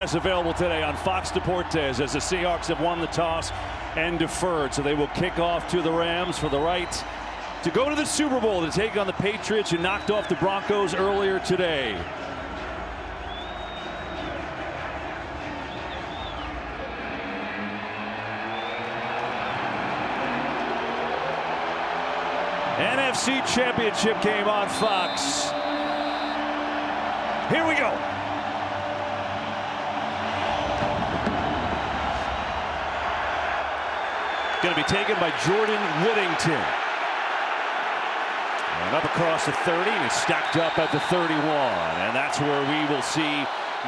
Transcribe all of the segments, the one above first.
Is available today on Fox Deportes as the Seahawks have won the toss and deferred, so they will kick off to the Rams for the right to go to the Super Bowl to take on the Patriots, who knocked off the Broncos earlier today. NFC Championship game on Fox. Here we go. Going to be taken by Jordan Whittington. And up across the 30, and it's stacked up at the 31. And that's where we will see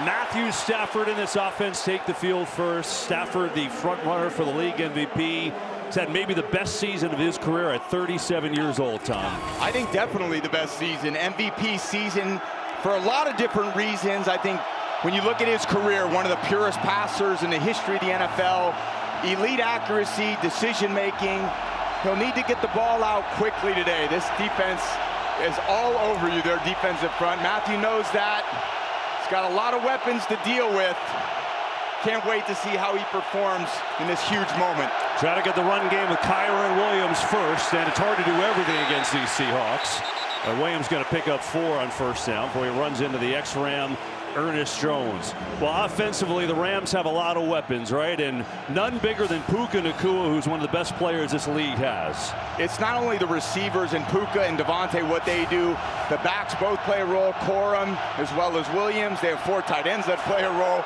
Matthew Stafford in this offense take the field first. Stafford, the front runner for the league MVP. He's had maybe the best season of his career at 37 years old, Tom. I think definitely the best season, MVP season, for a lot of different reasons. I think when you look at his career, one of the purest passers in the history of the NFL. Elite accuracy, decision-making. He'll need to get the ball out quickly today. This defense is all over you, their defensive front. Matthew knows that. He's got a lot of weapons to deal with. Can't wait to see how he performs in this huge moment. Try to get the run game with Kyren Williams first, and it's hard to do everything against these Seahawks. Williams going to pick up 4 on first down before he runs into the ex-Ram Ernest Jones. Well, offensively, the Rams have a lot of weapons, right? And none bigger than Puka Nacua, who's one of the best players this league has. It's not only the receivers and Puka and Devontae, what they do. The backs both play a role. Corum as well as Williams. They have 4 tight ends that play a role.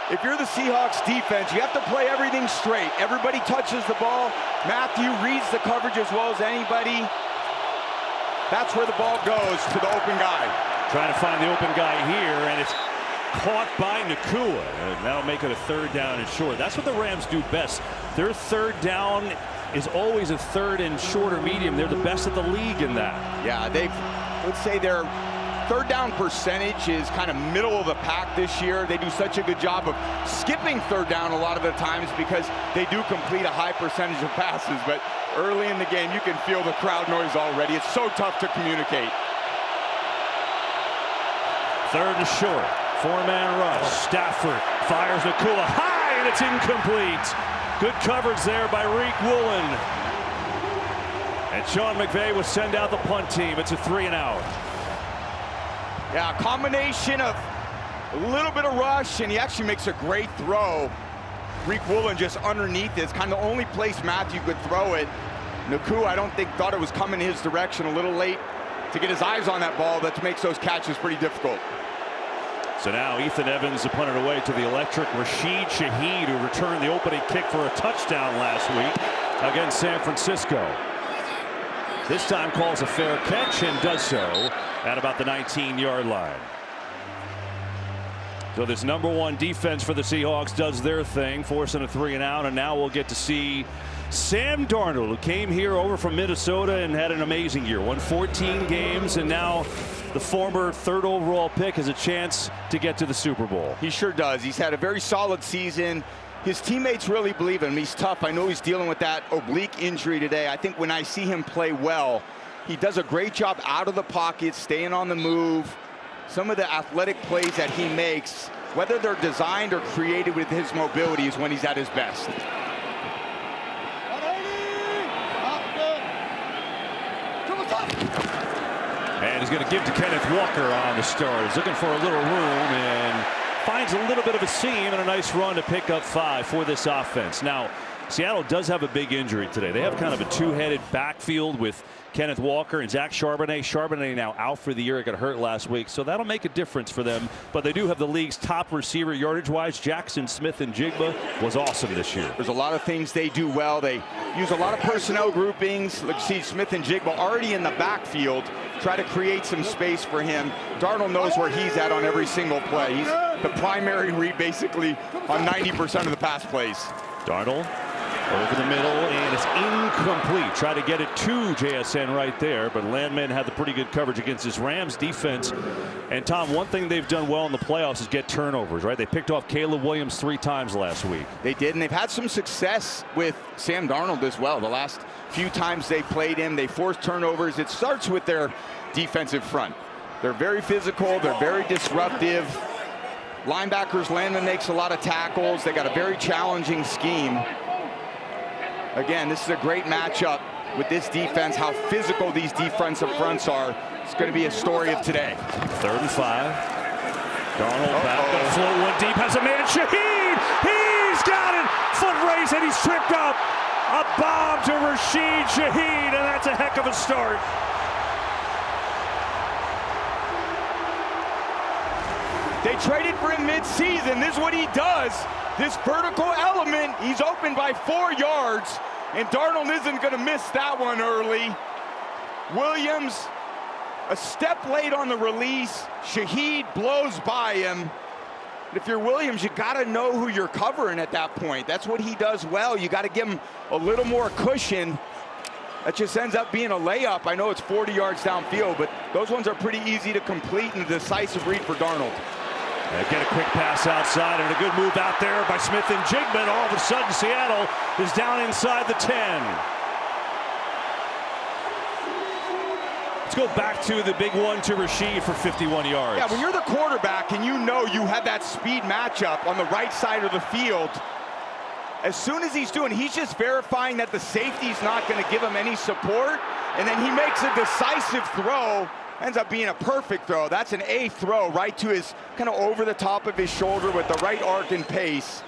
If you're the Seahawks defense, you have to play everything straight. Everybody touches the ball. Matthew reads the coverage as well as anybody. That's where the ball goes, to the open guy. Trying to find the open guy here, and it's caught by Nacua. And that'll make it a 3rd down and short. That's what the Rams do best. Their 3rd down is always a 3rd and short or medium. They're the best of the league in that. Yeah, let's say their 3rd down percentage is kind of middle of the pack this year. They do such a good job of skipping 3rd down a lot of the times because they do complete a high percentage of passes. But early in the game, you can feel the crowd noise already. It's so tough to communicate. 3rd and short. 4-man rush. Stafford fires Nacua high, and it's incomplete. Good coverage there by Reek Woolen. And Sean McVay will send out the punt team. It's a 3-and-out. Yeah, a combination of a little bit of rush, and he actually makes a great throw. Reek Woolen just underneath it. It's kind of the only place Matthew could throw it. Nacua, I don't think, thought it was coming his direction. A little late to get his eyes on that ball. That makes those catches pretty difficult. So now Ethan Evans to punt it away to the electric Rashid Shaheed, who returned the opening kick for a touchdown last week against San Francisco. This time calls a fair catch and does so at about the 19-yard line. So this #1 defense for the Seahawks does their thing, forcing a 3-and-out, and now we'll get to see Sam Darnold, who came here over from Minnesota and had an amazing year. Won 14 games, and now the former 3rd overall pick has a chance to get to the Super Bowl. He sure does. He's had a very solid season. His teammates really believe in him. He's tough. I know he's dealing with that oblique injury today. I think when I see him play well, he does a great job out of the pocket, staying on the move. Some of the athletic plays that he makes, whether they're designed or created with his mobility, is when he's at his best. And he's going to give to Kenneth Walker on the start. He's looking for a little room and finds a little bit of a seam and a nice run to pick up 5 for this offense. Now, Seattle does have a big injury today. They have kind of a 2-headed backfield with Kenneth Walker and Zach Charbonnet. Charbonnet now out for the year. It got hurt last week, so that'll make a difference for them. But they do have the league's top receiver yardage-wise. Jackson Smith-Njigba was awesome this year. There's a lot of things they do well. They use a lot of personnel groupings. Let's see Smith-Njigba already in the backfield. Try to create some space for him. Darnold knows where he's at on every single play. He's the primary read basically on 90% of the pass plays. Darnold over the middle, and it's incomplete. Try to get it to JSN right there, but Landman had the pretty good coverage against his Rams defense. And Tom, one thing they've done well in the playoffs is get turnovers, right? They picked off Caleb Williams 3 times last week. They did, and they've had some success with Sam Darnold as well. The last few times they played him, they forced turnovers. It starts with their defensive front. They're very physical, they're very disruptive. Linebackers, Landman makes a lot of tackles. They got a very challenging scheme. Again, this is a great matchup with this defense, how physical these defensive fronts are. It's going to be a story of today. 3rd and 5. Darnold back, gonna float one deep, has a man, Shaheed! He's got it! Foot race, and he's tripped up! A bomb to Rashid Shaheed, and that's a heck of a start. They traded for him mid-season. This is what he does. This vertical element, he's open by 4 yards, and Darnold isn't gonna miss that one early. Williams, a step late on the release. Shaheed blows by him. If you're Williams, you gotta know who you're covering at that point. That's what he does well. You gotta give him a little more cushion. That just ends up being a layup. I know it's 40 yards downfield, but those ones are pretty easy to complete, and a decisive read for Darnold. Get a quick pass outside, and a good move out there by Smith and Jigman. All of a sudden, Seattle is down inside the 10. Let's go back to the big one to Rashid for 51 yards. Yeah, when you're the quarterback and you know you have that speed matchup on the right side of the field, as soon as he's just verifying that the safety's not going to give him any support, and then he makes a decisive throw. Ends up being a perfect throw. That's an A throw right to his, kind of over the top of his shoulder with the right arc and pace.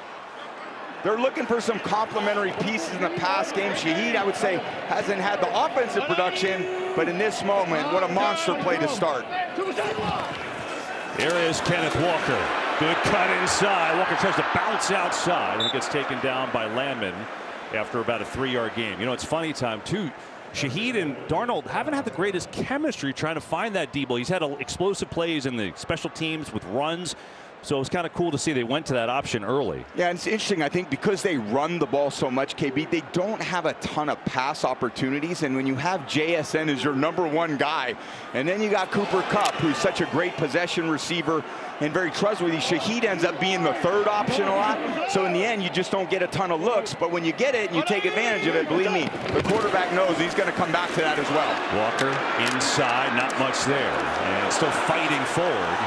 They're looking for some complementary pieces in the pass game. Shaheed, I would say, hasn't had the offensive production, but in this moment, what a monster play to start. Here is Kenneth Walker. Good cut inside. Walker tries to bounce outside, and it gets taken down by Landman after about a 3-yard gain. You know, it's funny, Tom, too. Shaheed and Darnold haven't had the greatest chemistry trying to find that D-ball. He's had explosive plays in the special teams with runs. So it's kind of cool to see they went to that option early. Yeah, and it's interesting, I think, because they run the ball so much, KB, they don't have a ton of pass opportunities. And when you have JSN as your #1 guy, and then you got Cooper Kupp, who's such a great possession receiver and very trustworthy, Shaheed ends up being the 3rd option a lot. So in the end, you just don't get a ton of looks. But when you get it and you take advantage of it, believe me, the quarterback knows he's going to come back to that as well. Walker inside, not much there. And still fighting forward.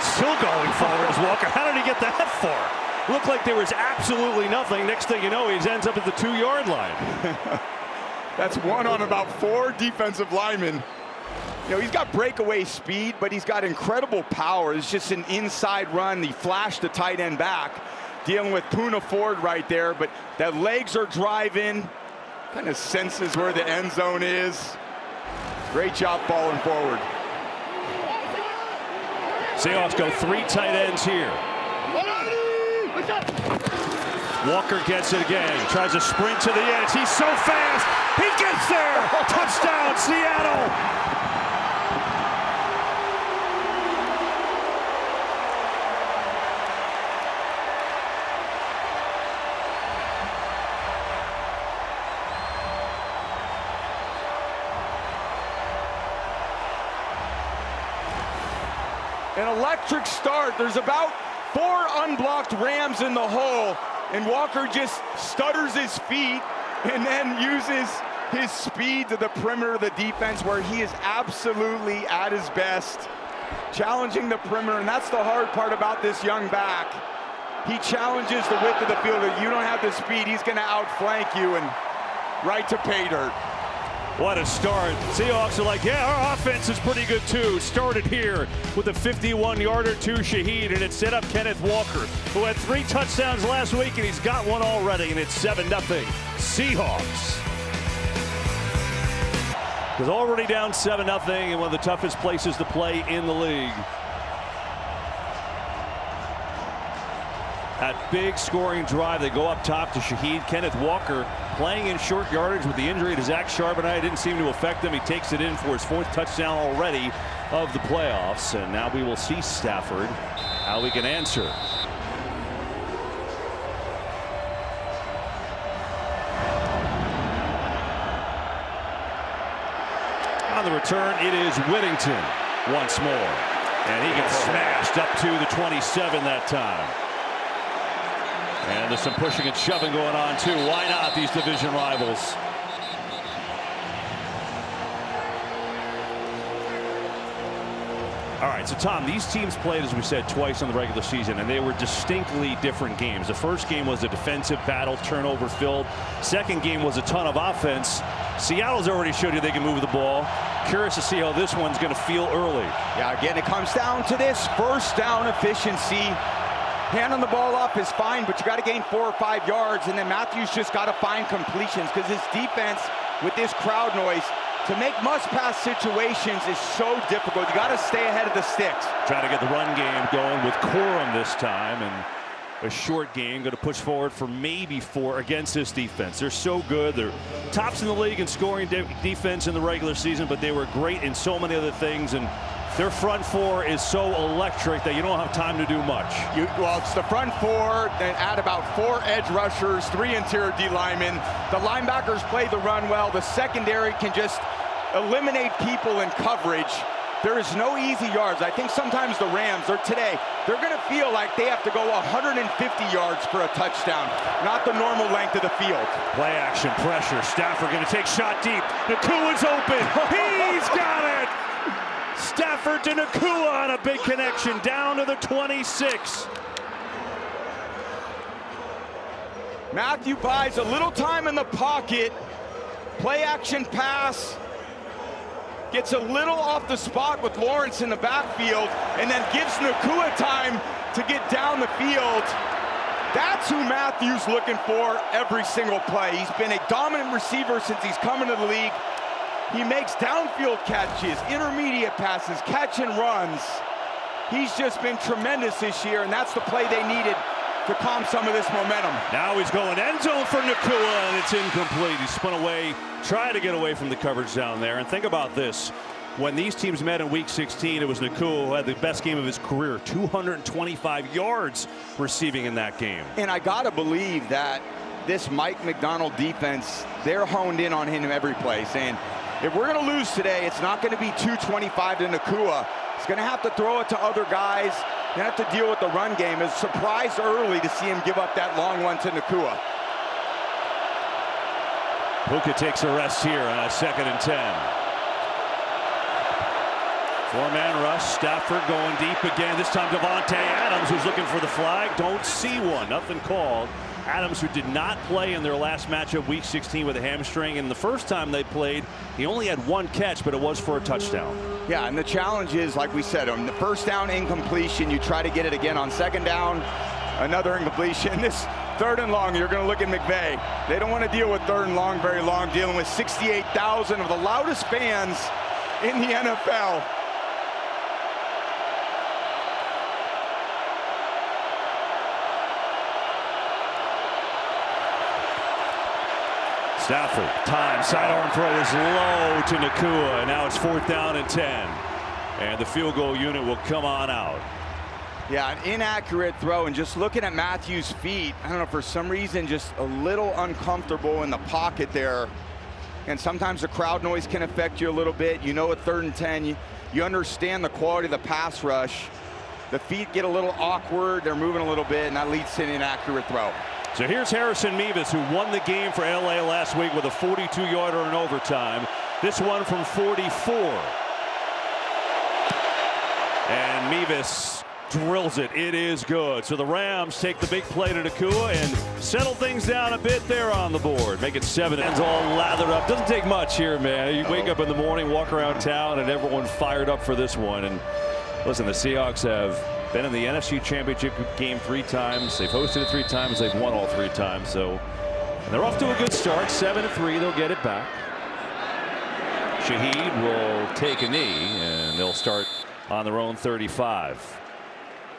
Still going forward. Walker, how did he get that far? Looked like there was absolutely nothing. Next thing you know, he ends up at the 2-yard line. That's one on about 4 defensive linemen. You know, he's got breakaway speed, but he's got incredible power. It's just an inside run. He flashed the tight end back, dealing with Poona Ford right there, but the legs are driving, kind of senses where the end zone is. Great job falling forward. Seahawks go 3 tight ends here. Walker gets it again. Tries to sprint to the edge. He's so fast. He gets there. Touchdown, Seattle. An electric start. There's about 4 unblocked Rams in the hole, and Walker just stutters his feet and then uses his speed to the perimeter of the defense, where he is absolutely at his best, challenging the perimeter. And that's the hard part about this young back. He challenges the width of the field. If you don't have the speed, he's going to outflank you and right to pay dirt. What a start. Seahawks are like, yeah, our offense is pretty good too. Started here with a 51-yarder to Shaheed, and it set up Kenneth Walker, who had 3 touchdowns last week, and he's got one already, and it's 7-0 Seahawks. Is already down 7-0 in one of the toughest places to play in the league. That big scoring drive, they go up top to Shaheed. Kenneth Walker playing in short yardage with the injury to Zach Charbonnet. It didn't seem to affect him. He takes it in for his 4th touchdown already of the playoffs. And now we will see Stafford, how he can answer. On the return, it is Whittington once more. And he gets smashed up to the 27 that time. And there's some pushing and shoving going on, too. Why not, these division rivals? All right, so Tom, these teams played, as we said, twice in the regular season, and they were distinctly different games. The first game was a defensive battle, turnover filled. Second game was a ton of offense. Seattle's already showed you they can move the ball. Curious to see how this one's going to feel early. Yeah, again, it comes down to this first down efficiency. Handing the ball off is fine, but you got to gain 4 or 5 yards, and then Matthews just got to find completions because his defense with this crowd noise to make must-pass situations is so difficult. You got to stay ahead of the sticks. Trying to get the run game going with Corum this time, and a short game, going to push forward for maybe 4 against this defense. They're so good. They're tops in the league in scoring defense in the regular season, but they were great in so many other things, and their front 4 is so electric that you don't have time to do much. Well, it's the front 4, then add about 4 edge rushers, 3 interior D linemen. The linebackers play the run well. The secondary can just eliminate people in coverage. There is no easy yards. I think sometimes the Rams, or today, they're going to feel like they have to go 150 yards for a touchdown, not the normal length of the field. Play action, pressure. Stafford going to take shot deep. Nacua's open. He's got it. Stafford to Nacua on a big connection down to the 26. Matthew buys a little time in the pocket. Play action pass. Gets a little off the spot with Lawrence in the backfield, and then gives Nacua time to get down the field. That's who Matthews looking for every single play. He's been a dominant receiver since he's come into the league. He makes downfield catches, intermediate passes, catch and runs. He's just been tremendous this year, and that's the play they needed to calm some of this momentum. Now he's going end zone for Nacua, and it's incomplete. He spun away, tried to get away from the coverage down there. And think about this. When these teams met in Week 16, it was Nacua who had the best game of his career, 225 yards receiving in that game. And I got to believe that this Mike McDonald defense, they're honed in on him every play, saying, if we're going to lose today, it's not going to be 225 to Nacua. He's going to have to throw it to other guys. You're going to have to deal with the run game. It's surprised early to see him give up that long one to Nacua. Puka takes a rest here on a 2nd and 10. 4-man rush. Stafford going deep again. This time Davante Adams, who's looking for the flag. Don't see one. Nothing called. Adams, who did not play in their last matchup, Week 16, with a hamstring. And the first time they played, he only had 1 catch, but it was for a touchdown. Yeah, and the challenge is, like we said, on the first down incompletion, you try to get it again on 2nd down, another incompletion. This 3rd and long, you're going to look at McVay. They don't want to deal with 3rd and long very long, dealing with 68,000 of the loudest fans in the NFL. Stafford, time, sidearm throw is low to Nacua, and now it's 4th down and 10. And the field goal unit will come on out. Yeah, an inaccurate throw, and just looking at Matthews' feet, I don't know, for some reason, just a little uncomfortable in the pocket there. And sometimes the crowd noise can affect you a little bit. You know, at 3rd and 10, you understand the quality of the pass rush. The feet get a little awkward, they're moving a little bit, and that leads to an inaccurate throw. So here's Harrison Mevis, who won the game for LA last week with a 42-yarder in overtime. This one from 44. And Mevis drills it. It is good. So the Rams take the big play to Nacua and settle things down a bit there on the board. Make it 7. Ends all lathered up. Doesn't take much here, man. You wake up in the morning, walk around town, and everyone fired up for this one. And listen, the Seahawks have been in the NFC Championship game 3 times. They've hosted it 3 times. They've won all 3 times. So and they're off to a good start. 7-3. They'll get it back. Shaheed will take a knee, and they'll start on their own 35.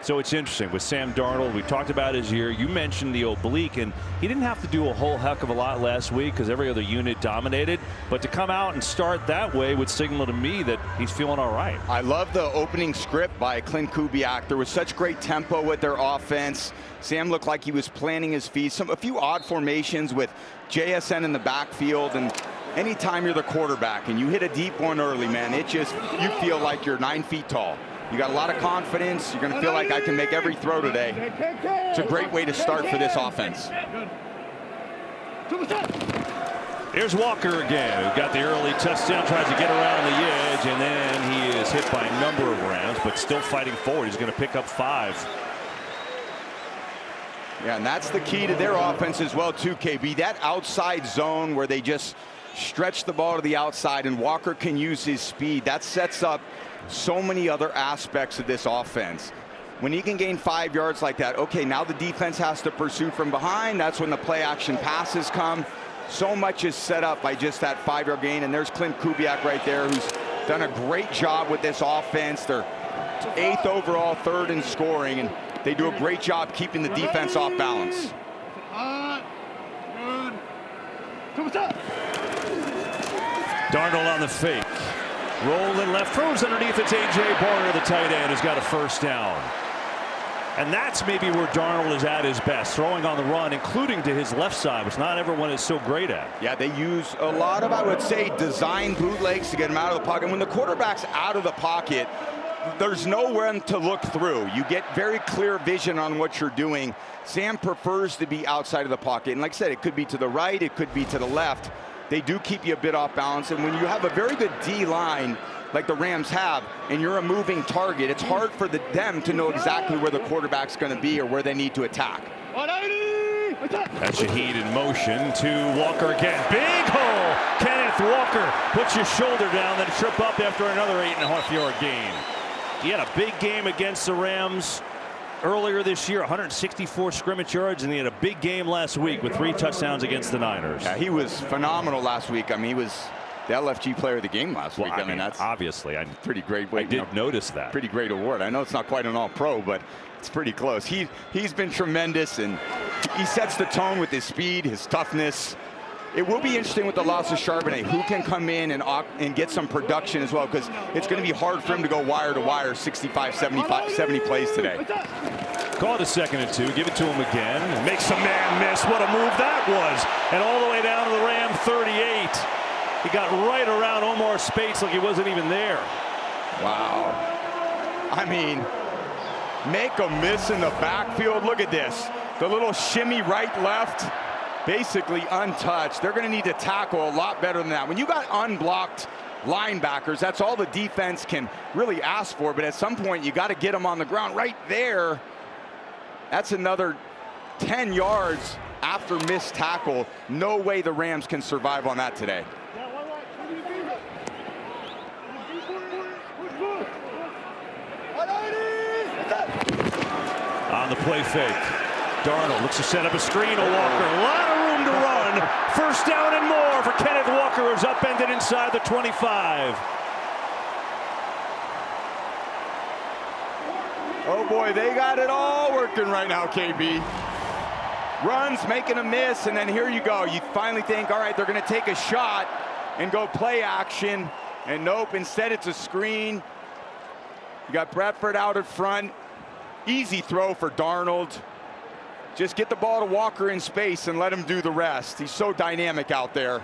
So it's interesting with Sam Darnold. We talked about his year. You mentioned the oblique, and he didn't have to do a whole heck of a lot last week because every other unit dominated. But to come out and start that way would signal to me that he's feeling all right. I love the opening script by Clint Kubiak. There was such great tempo with their offense. Sam looked like he was planting his feet. A few odd formations with JSN in the backfield, and anytime you're the quarterback and you hit a deep one early, man, it just, you feel like you're 9 feet tall. You got a lot of confidence. You're going to feel like I can make every throw today. It's a great way to start for this offense. Here's Walker again, who got the early touchdown, tries to get around the edge, and then he is hit by a number of Rams, but still fighting forward. He's going to pick up 5. Yeah, and that's the key to their offense as well, too, KB. That outside zone where they just stretch the ball to the outside and Walker can use his speed. That sets up so many other aspects of this offense. When he can gain 5 yards like that, okay, now the defense has to pursue from behind. That's when the play action passes come. So much is set up by just that 5-yard gain. And there's Clint Kubiak right there, who's done a great job with this offense. They're 8th overall, 3rd in scoring, and they do a great job keeping the defense off balance. Darnold on the fake. Rolling left, throws underneath. It's A.J. Barner, the tight end, who's got a first down. And that's maybe where Darnold is at his best, throwing on the run, including to his left side, which not everyone is so great at. Yeah, they use a lot of, I would say, design bootlegs to get him out of the pocket. When the quarterback's out of the pocket, there's nowhere to look through. You get very clear vision on what you're doing. Sam prefers to be outside of the pocket. And like I said, it could be to the right, it could be to the left. They do keep you a bit off balance. And when you have a very good D-line like the Rams have, and you're a moving target, it's hard for them to know exactly where the quarterback's going to be or where they need to attack. That's Shaheed in motion to Walker again. Big hole. Kenneth Walker puts your shoulder down, then trip up after another 8.5-yard gain. He had a big game against the Rams earlier this year, 164 scrimmage yards, and he had a big game last week with 3 touchdowns against the Niners. Yeah, he was phenomenal last week. I mean, he was the LFG player of the game last week. I mean, that's obviously pretty great. I did notice that. Pretty great award. I know it's not quite an all-pro, but it's pretty close. He's been tremendous, and he sets the tone with his speed, his toughness. It will be interesting with the loss of Charbonnet, who can come in and get some production as well, because it's going to be hard for him to go wire to wire 65, 70 plays today. Call it a 2nd and 2. Give it to him again. And makes a man miss. What a move that was. And all the way down to the Ram 38. He got right around Omar Spates like he wasn't even there. Wow. I mean, make a miss in the backfield. Look at this. The little shimmy right, left. Basically untouched. They're going to need to tackle a lot better than that. When you got unblocked linebackers, that's all the defense can really ask for. But at some point, you got to get them on the ground. Right there, that's another 10 yards after missed tackle. No way the Rams can survive on that today. On the play fake, Darnold looks to set up a screen to Walker. A lot of room to run. First down and more for Kenneth Walker, who's upended inside the 25. Oh boy, they got it all working right now, KB. Runs, making a miss, and then here you go. You finally think, all right, they're going to take a shot and go play action. And nope, instead it's a screen. You got Bradford out in front. Easy throw for Darnold. Just get the ball to Walker in space and let him do the rest. He's so dynamic out there.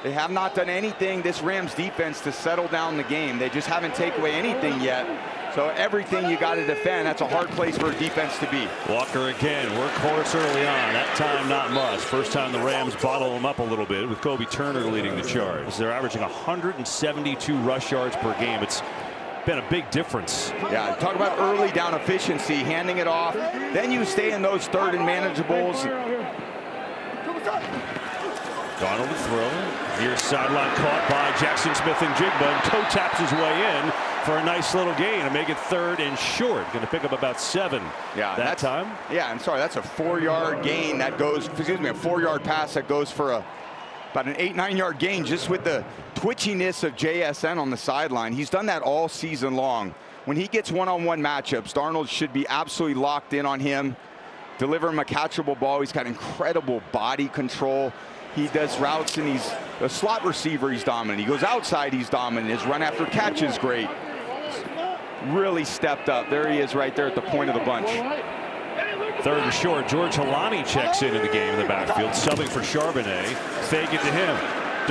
They have not done anything, this Rams defense, to settle down the game. They just haven't taken away anything yet. So everything you got to defend, that's a hard place for a defense to be. Walker again, workhorse early on. That time not much. First time the Rams bottle him up a little bit with Kobe Turner leading the charge. They're averaging 172 rush yards per game. It's been a big difference. Yeah, talk about early down efficiency, handing it off. Then you stay in those 3rd and manageables. Darnold to throw. Near sideline caught by Jackson Smith and Jigba, and toe taps his way in for a nice little gain and make it 3rd and short. Going to pick up about 7 that time. Yeah, I'm sorry, that's a 4-yard gain that goes, excuse me, a 4-yard pass that goes for about an 8-9 yard gain just with the twitchiness of JSN on the sideline. He's done that all season long. When he gets one-on-one matchups, Darnold should be absolutely locked in on him, deliver him a catchable ball. He's got incredible body control. He does routes, and he's a slot receiver. He's dominant. He goes outside. He's dominant. His run after catch is great. Really stepped up. There he is right there at the point of the bunch. 3rd and short. George Halani checks into the game in the backfield, subbing for Charbonnet. Fake it to him.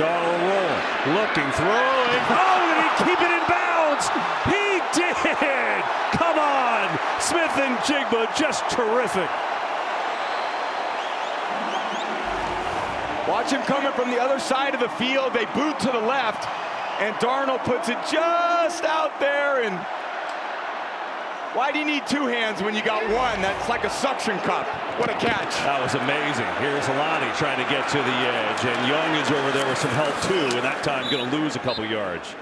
Darnold rolling, looking, throwing. Oh, did he keep it in bounds? He did! Come on! Smith and Jigba, just terrific. Watch him coming from the other side of the field. They boot to the left, and Darnold puts it just out there. And why do you need two hands when you got one? That's like a suction cup. What a catch. That was amazing. Here's Alani trying to get to the edge, and Young is over there with some help too, and that time going to lose a couple yards.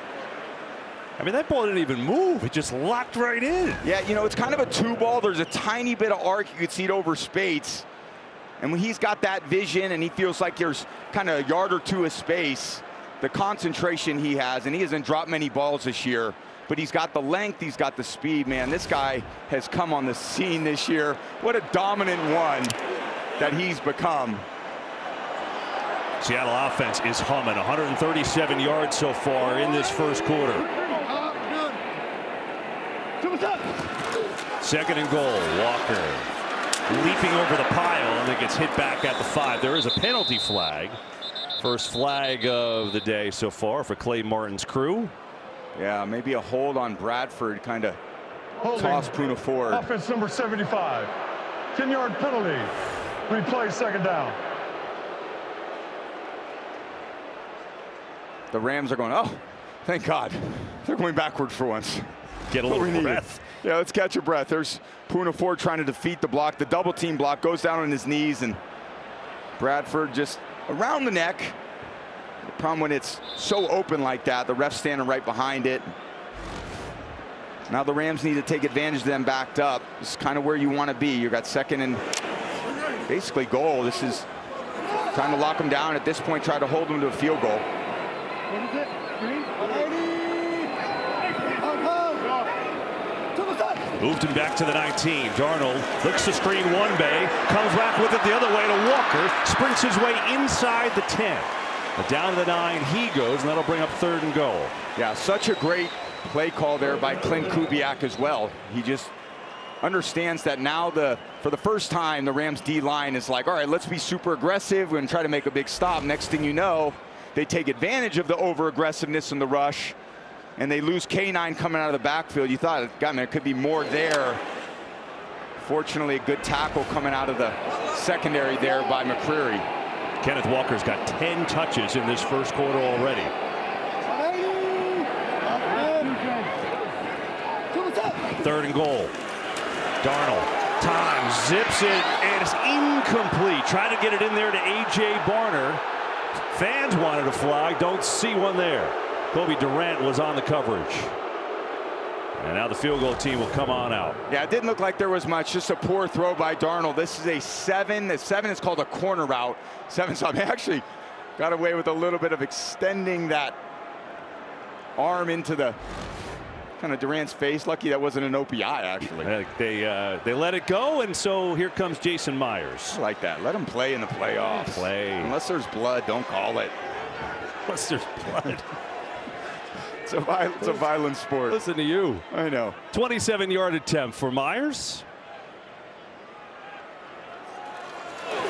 I mean, that ball didn't even move. It just locked right in. Yeah, you know, it's kind of a two ball. There's a tiny bit of arc. You could see it over space. And when he's got that vision and he feels like there's kind of a yard or two of space, the concentration he has, and he hasn't dropped many balls this year, but he's got the length, he's got the speed, man. This guy has come on the scene this year. What a dominant one that he's become. Seattle offense is humming. 137 yards so far in this first quarter. Second and goal. Walker leaping over the pile, and it gets hit back at the 5. There is a penalty flag. First flag of the day so far for Clay Martin's crew. Yeah, maybe a hold on Bradford, kind of toss Puna forward. Offense number 75. 10-yard penalty. Replay, second down. The Rams are going, oh, thank God. They're going backward for once. Get a little breath. Yeah, let's catch your breath. There's Puna Ford trying to defeat the block. The double team block goes down on his knees, and Bradford just around the neck. The problem when it's so open like that, the ref's standing right behind it. Now the Rams need to take advantage of them backed up. This is kind of where you want to be. You got second and basically goal. This is trying to lock them down. At this point, try to hold them to a field goal. Moved him back to the 19. Darnold looks to screen one bay, comes back with it the other way to Walker, sprints his way inside the 10. But down to the 9 he goes, and that'll bring up third and goal. Yeah, such a great play call there by Clint Kubiak as well. He just understands that now for the first time, the Rams D-line is like, all right, let's be super aggressive. We're going to try to make a big stop. Next thing you know, they take advantage of the over-aggressiveness in the rush, and they lose K9 coming out of the backfield. You thought, God, man, there could be more there. Fortunately, a good tackle coming out of the secondary there by McCreary. Kenneth Walker's got 10 touches in this first quarter already. Third and goal. Darnold, time, zips it, and it's incomplete. Try to get it in there to A.J. Barner. Fans wanted a flag, don't see one there. Kobe Durant was on the coverage. And now the field goal team will come on out. Yeah, it didn't look like there was much. Just a poor throw by Darnold. This is a 7. The 7 is called a corner route. 7, so I actually got away with a little bit of extending that arm into the kind of Durant's face. Lucky that wasn't an OPI, actually. They let it go, and so here comes Jason Myers. I like that. Let him play in the playoffs. Play. Unless there's blood, don't call it. Unless there's blood. It's a violent sport. Listen to you. I know. 27-yard attempt for Myers.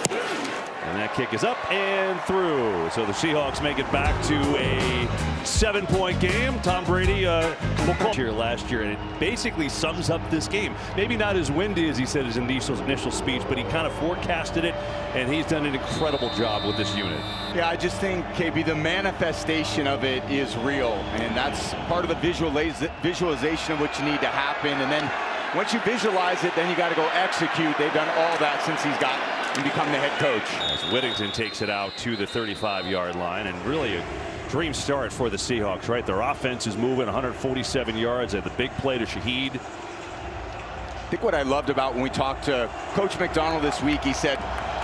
And that kick is up and through. So the Seahawks make it back to a 7-point game. Tom Brady will call here last year, and it basically sums up this game. Maybe not as windy as he said his initial speech, but he kind of forecasted it, and he's done an incredible job with this unit. Yeah, I just think, KB, the manifestation of it is real, and that's part of the visualization of what you need to happen. And then once you visualize it, then you got to go execute. They've done all that since he's got and become the head coach. As Whittington takes it out to the 35-yard line, and really a dream start for the Seahawks, right? Their offense is moving 147 yards at the big play to Shaheed. I think what I loved about when we talked to Coach McDonald this week, he said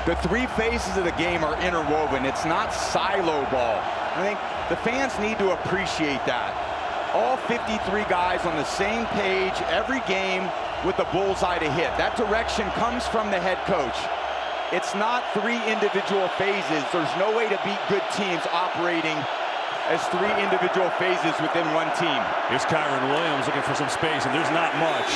the 3 phases of the game are interwoven. It's not silo ball. I think the fans need to appreciate that. All 53 guys on the same page every game with a bullseye to hit. That direction comes from the head coach. It's not 3 individual phases. There's no way to beat good teams operating as 3 individual phases within one team. Here's Kyron Williams looking for some space, and there's not much.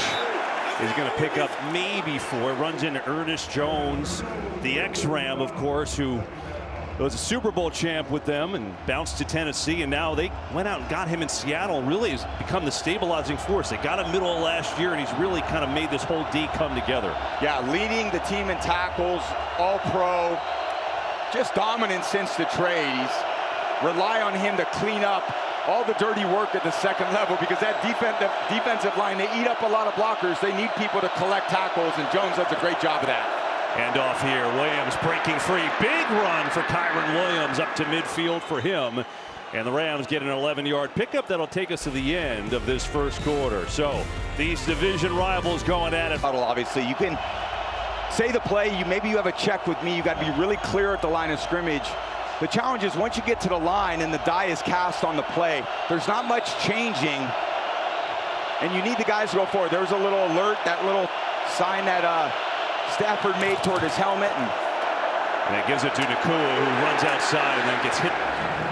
He's going to pick up maybe 4. Runs into Ernest Jones, the ex-Ram, of course, who was a Super Bowl champ with them and bounced to Tennessee, and now they went out and got him in Seattle. Really has become the stabilizing force. They got him middle of last year, and he's really kind of made this whole D come together. Yeah, leading the team in tackles, all pro. just dominant since the trade. Rely on him to clean up all the dirty work at the second level, because that defensive line, they eat up a lot of blockers. They need people to collect tackles, and Jones does a great job of that. And off here, Williams breaking free. Big run for Kyren Williams up to midfield for him. And the Rams get an 11-yard pickup that'll take us to the end of this first quarter. So these division rivals going at it. Obviously, you can say the play. Maybe you have a check with me. You got to be really clear at the line of scrimmage. The challenge is once you get to the line and the die is cast on the play, there's not much changing, and you need the guys to go forward. There was a little alert, that little sign that Stafford made toward his helmet, and it gives it to Nacua, who runs outside and then gets hit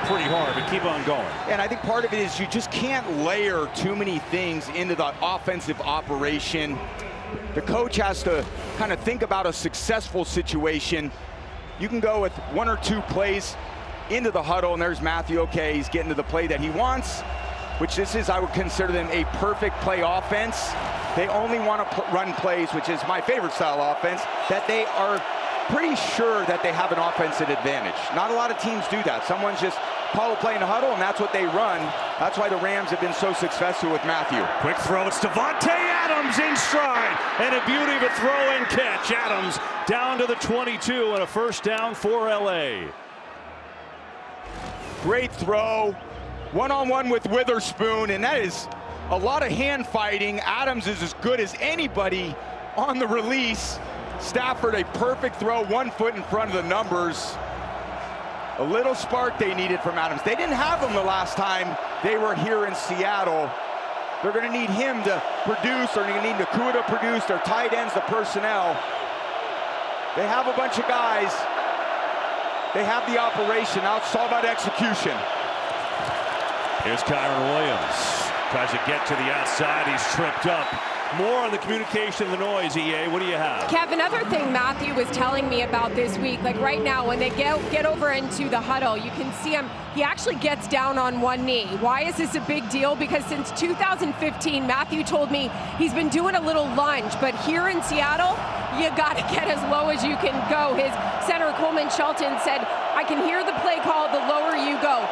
pretty hard, but keep on going. And I think part of it is you just can't layer too many things into the offensive operation. The coach has to kind of think about a successful situation. You can go with one or two plays into the huddle, and there's Matthew. Okay, he's getting to the play that he wants, which this is, I would consider them a perfect play offense. They only want to run plays, which is my favorite style offense, that they are pretty sure that they have an offensive advantage. Not a lot of teams do that. Someone's just call a play in the huddle, and that's what they run. That's why the Rams have been so successful with Matthew. Quick throw, it's Devontae Adams in stride, and a beauty of a throw and catch. Adams down to the 22 and a first down for LA. Great throw, one-on-one with Witherspoon, and that is a lot of hand fighting. Adams is as good as anybody on the release. Stafford, a perfect throw, 1 foot in front of the numbers. A little spark they needed from Adams. They didn't have him the last time they were here in Seattle. They're going to need him to produce. They're going to need Nacua to produce. Their tight ends, the personnel. They have a bunch of guys. They have the operation. Now it's all about execution. Here's Kyren Williams. Tries to get to the outside. He's tripped up. More on the communication, the noise, EA. What do you have? Kev, another thing Matthew was telling me about this week, like right now when they get over into the huddle, you can see him, he actually gets down on one knee. Why is this a big deal? Because since 2015, Matthew told me he's been doing a little lunge, but here in Seattle, you got to get as low as you can go. His center, Coleman Shelton, said, I can hear the play call the lower you go.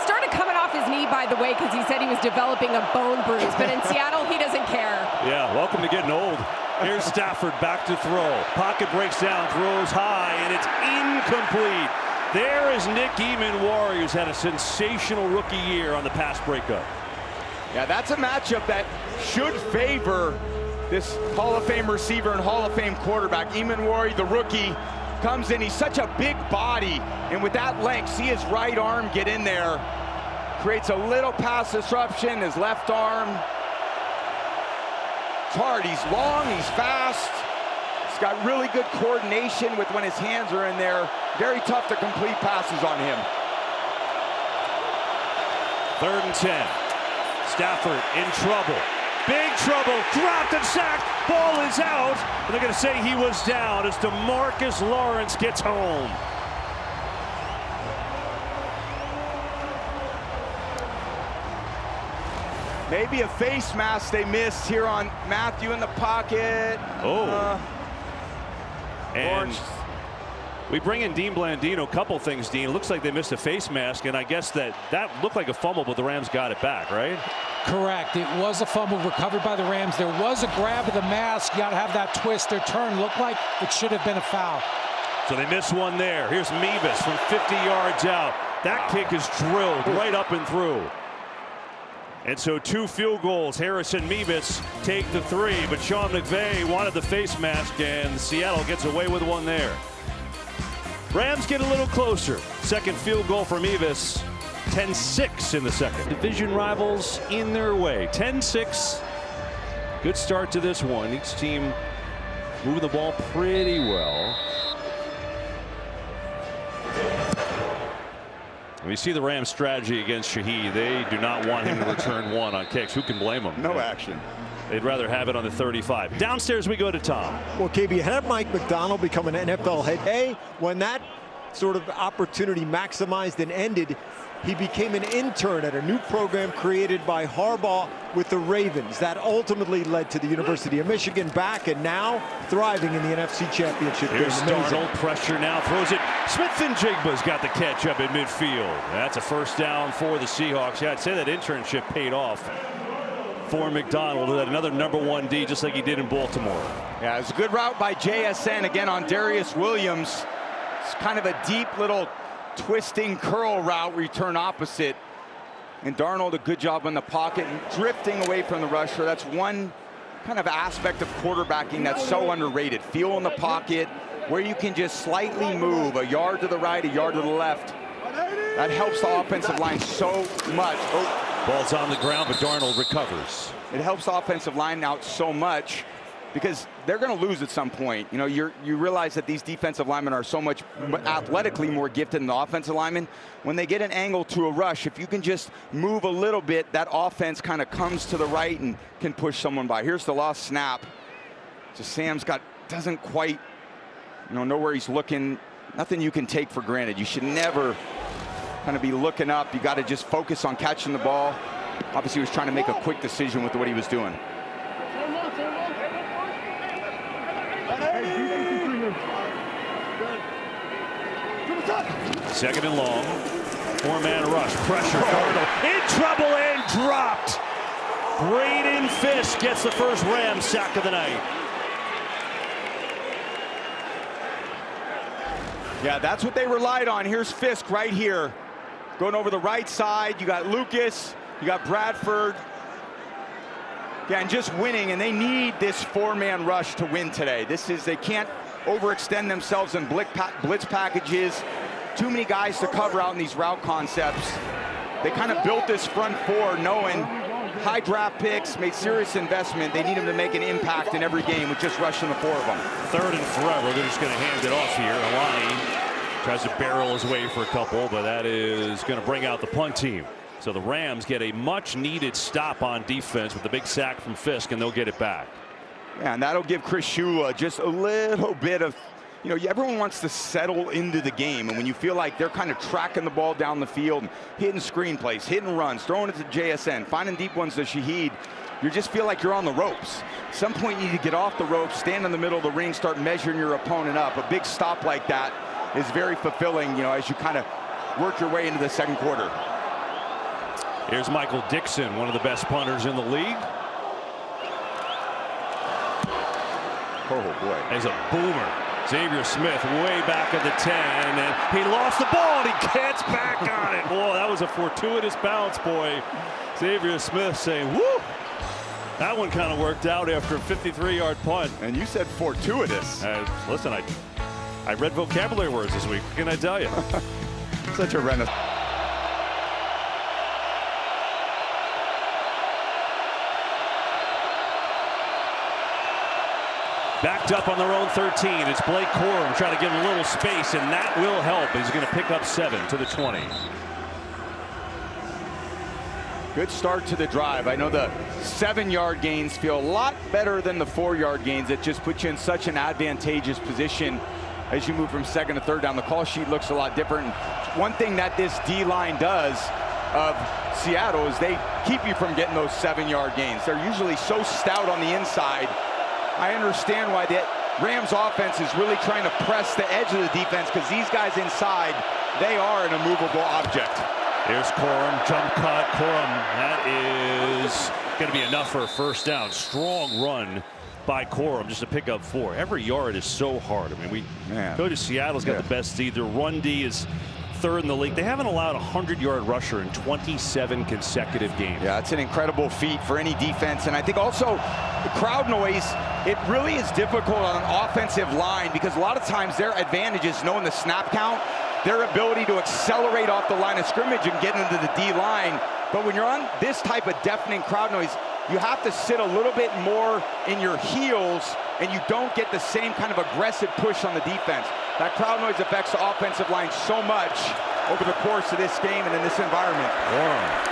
Started coming off his knee, by the way, because he said he was developing a bone bruise. But in Seattle, he doesn't care. Yeah, welcome to getting old. Here's Stafford back to throw. Pocket breaks down, throws high, and it's incomplete. There is Nick Eamon, who's had a sensational rookie year on the pass breakup. Yeah, that's a matchup that should favor this Hall of Fame receiver and Hall of Fame quarterback. Eamon, the rookie, comes in. He's such a big body, and with that length, see his right arm get in there. Creates a little pass disruption, his left arm. It's hard, he's long, he's fast. He's got really good coordination with when his hands are in there. Very tough to complete passes on him. 3rd and 10. Stafford in trouble. Big trouble, dropped and sacked, ball is out. And they're going to say he was down as DeMarcus Lawrence gets home. Maybe a face mask they missed here on Matthew in the pocket. Oh. And Lawrence. we bring in Dean Blandino. A couple things, Dean. It looks like they missed a face mask, and I guess that looked like a fumble, but the Rams got it back, right? Correct. It was a fumble recovered by the Rams. There was a grab of the mask. You got to have that twist or turn. Looked like it should have been a foul. So they miss one there. Here's Mevis from 50 yards out. That kick is drilled right up and through. And so 2 field goals. Harris and Mevis take the 3, but Sean McVay wanted the face mask, and Seattle gets away with one there. Rams get a little closer. 2nd field goal for Mevis. 10-6 in the 2nd. Division rivals in their way. 10-6. Good start to this one. Each team moving the ball pretty well. We see the Rams' strategy against Shaheed. They do not want him to return one on kicks. Who can blame them? No action. They'd rather have it on the 35. Downstairs we go to Tom. Well, KB, had Mike McDonald become an NFL head, when that sort of opportunity maximized and ended, he became an intern at a new program created by Harbaugh with the Ravens. That ultimately led to the University of Michigan back and now thriving in the NFC Championship game. Here's Darnold, pressure now, throws it. Smith-Njigba's got the catch up at midfield. That's a first down for the Seahawks. Yeah, I'd say that internship paid off for McDonald, who had another #1 D just like he did in Baltimore. Yeah, it's a good route by JSN again on Darius Williams. It's kind of a deep little twisting curl route where you turn opposite. And Darnold, a good job in the pocket and drifting away from the rusher. That's one kind of aspect of quarterbacking that's so underrated. Feel in the pocket where you can just slightly move a yard to the right, a yard to the left. That helps the offensive line so much. Oh, ball's on the ground, but Darnold recovers. It helps the offensive line out so much because they're going to lose at some point. You know, you realize that these defensive linemen are so much athletically more gifted than the offensive linemen. When they get an angle to a rush, if you can just move a little bit, that offense kind of comes to the right and can push someone by. Here's the lost snap. Just Sam's doesn't quite, know where he's looking. Nothing you can take for granted. You should never kind of be looking up. You got to just focus on catching the ball. Obviously, he was trying to make a quick decision with what he was doing. Second and long. Four-man rush. Pressure. Darnold in trouble and dropped. Braden Fisk gets the first Rams sack of the night. Yeah, that's what they relied on. Here's Fisk right here. Going over the right side. You got Lucas. You got Bradford. Yeah, and just winning. And they need this four-man rush to win today. They can't overextend themselves in blitz packages. Too many guys to cover out in these route concepts. They kind of built this front four knowing high draft picks, made serious investment. They need them to make an impact in every game with just rushing the four of them. Third and forever. They're just going to hand it off here. Alani tries to barrel his way for a couple, but that is going to bring out the punt team. So the Rams get a much-needed stop on defense with the big sack from Fisk, and they'll get it back. Yeah, and that'll give Chris Shula just a little bit of, everyone wants to settle into the game. And when you feel like they're kind of tracking the ball down the field, hitting screen plays, hitting runs, throwing it to JSN, finding deep ones to Shaheed, you just feel like you're on the ropes. At some point, you need to get off the ropes, stand in the middle of the ring, start measuring your opponent up. A big stop like that is very fulfilling, as you kind of work your way into the second quarter. Here's Michael Dixon, one of the best punters in the league. Oh, boy. He's a boomer. Xavier Smith way back at the 10, and he lost the ball, and he gets back on it. Boy, that was a fortuitous bounce, boy. Xavier Smith saying, whoo! That one kind of worked out after a 53-yard punt. And you said fortuitous. Listen, I read vocabulary words this week. What can I tell you? Such a renaissance. Backed up on their own 13. It's Blake Corum trying to give him a little space, and that will help. He's going to pick up 7 to the 20. Good start to the drive. I know the 7-yard gains feel a lot better than the 4-yard gains. It just puts you in such an advantageous position as you move from second to third down. The call sheet looks a lot different. One thing that this D-line does of Seattle is they keep you from getting those 7-yard gains. They're usually so stout on the inside. I understand why the Rams offense is really trying to press the edge of the defense, because these guys inside, they are an immovable object. Here's Corum, jump cut. Corum, that is going to be enough for a first down. Strong run by Corum just to pick up 4. Every yard is so hard. I mean, go to Seattle's got the best D. Their run D is 3rd in the league. They haven't allowed a 100-yard rusher in 27 consecutive games. Yeah, it's an incredible feat for any defense. And I think also the crowd noise, it really is difficult on an offensive line, because a lot of times their advantage is knowing the snap count, their ability to accelerate off the line of scrimmage and get into the D line. But when you're on this type of deafening crowd noise, you have to sit a little bit more in your heels, and you don't get the same kind of aggressive push on the defense. That crowd noise affects the offensive line so much over the course of this game and in this environment.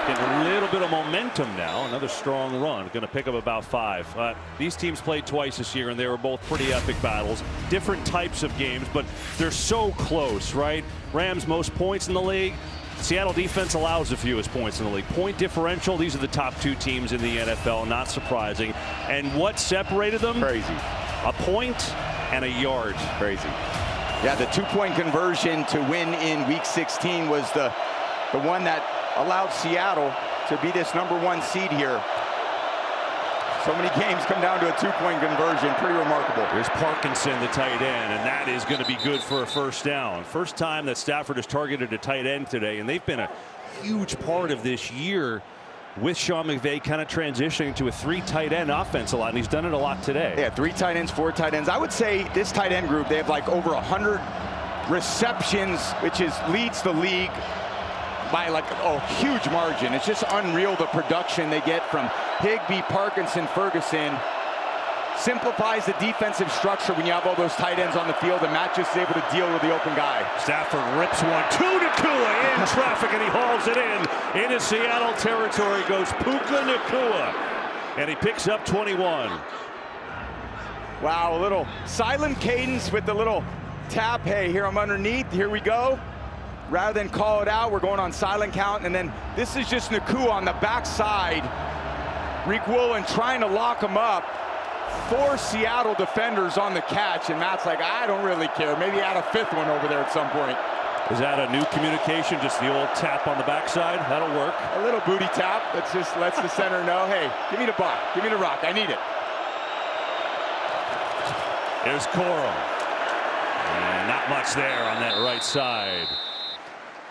Getting a little bit of momentum now. Another strong run. Going to pick up about 5. These teams played twice this year, and they were both pretty epic battles. Different types of games, but they're so close, right? Rams most points in the league. Seattle defense allows the fewest points in the league. Point differential, these are the top 2 teams in the NFL, not surprising. And what separated them? Crazy. A point and a yard. Crazy. Yeah, the 2-point conversion to win in Week 16 was the one that allowed Seattle to be this #1 seed here. So many games come down to a 2-point conversion. Pretty remarkable. There's Parkinson, the tight end, and that is going to be good for a first down. First time that Stafford has targeted a tight end today, and they've been a huge part of this year with Sean McVay kind of transitioning to a 3 tight end offense a lot, and he's done it a lot today. Yeah, 3 tight ends, 4 tight ends. I would say this tight end group, they have like over 100 receptions, which leads the league by like a huge margin. It's just unreal the production they get from Higbee, Parkinson, Ferguson. Simplifies the defensive structure when you have all those tight ends on the field, and Matt just is able to deal with the open guy. Stafford rips one, 2 to Nacua in traffic, and he hauls it in. Into Seattle territory goes Puka Nacua, and he picks up 21. Wow, a little silent cadence with the little tap. Hey, here I'm underneath, here we go. Rather than call it out, we're going on silent count, and then this is just Nacua on the backside. Reek Woolen trying to lock him up. 4 Seattle defenders on the catch, and Matt's like, I don't really care. Maybe add a 5th one over there at some point. Is that a new communication, just the old tap on the backside? That'll work. A little booty tap that just lets the center know, hey, give me the buck, give me the rock, I need it. There's Corum. And not much there on that right side.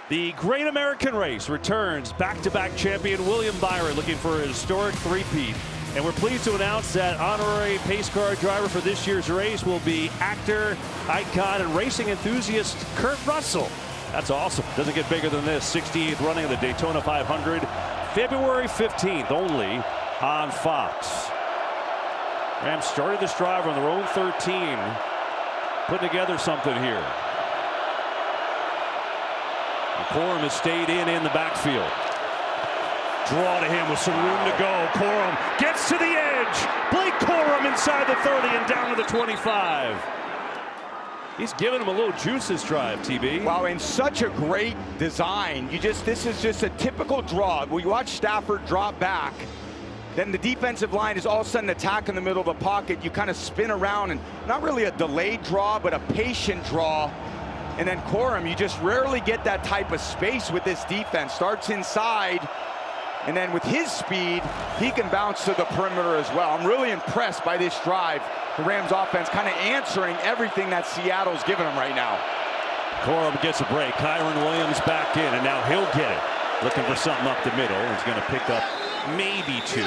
The Great American Race returns. Back-to-back champion William Byron looking for a historic 3-peat. And we're pleased to announce that honorary pace car driver for this year's race will be actor, icon, and racing enthusiast Kurt Russell. That's awesome. Doesn't get bigger than this. 68th running of the Daytona 500, February 15th, only on Fox. Rams started this drive on their own 13, putting together something here. And Corum has stayed in the backfield. Draw to him with some room to go. Corum gets to the edge. Blake Corum inside the 30 and down to the 25. He's giving him a little juice this drive, TB. Wow, and such a great design. This is just a typical draw. When you watch Stafford drop back, then the defensive line is all of a sudden attack in the middle of the pocket. You kind of spin around, and not really a delayed draw, but a patient draw. And then Corum, you just rarely get that type of space with this defense. Starts inside, and then with his speed, he can bounce to the perimeter as well. I'm really impressed by this drive. The Rams offense kind of answering everything that Seattle's giving them right now. Corum gets a break. Kyron Williams back in, and now he'll get it. Looking for something up the middle. He's going to pick up maybe 2.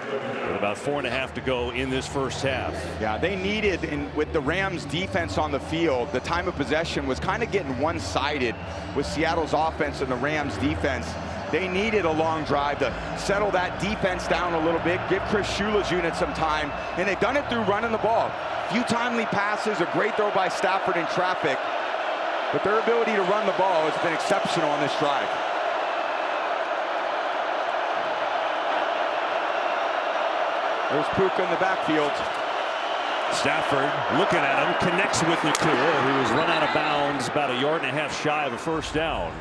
With about 4.5 to go in this first half. Yeah, they needed, with the Rams defense on the field, the time of possession was kind of getting one-sided with Seattle's offense and the Rams defense. They needed a long drive to settle that defense down a little bit, give Chris Shula's unit some time, and they've done it through running the ball. Few timely passes, a great throw by Stafford in traffic, but their ability to run the ball has been exceptional on this drive. There's Puka in the backfield. Stafford looking at him, connects with Nacua, who was run out of bounds about 1.5 yards shy of a first down.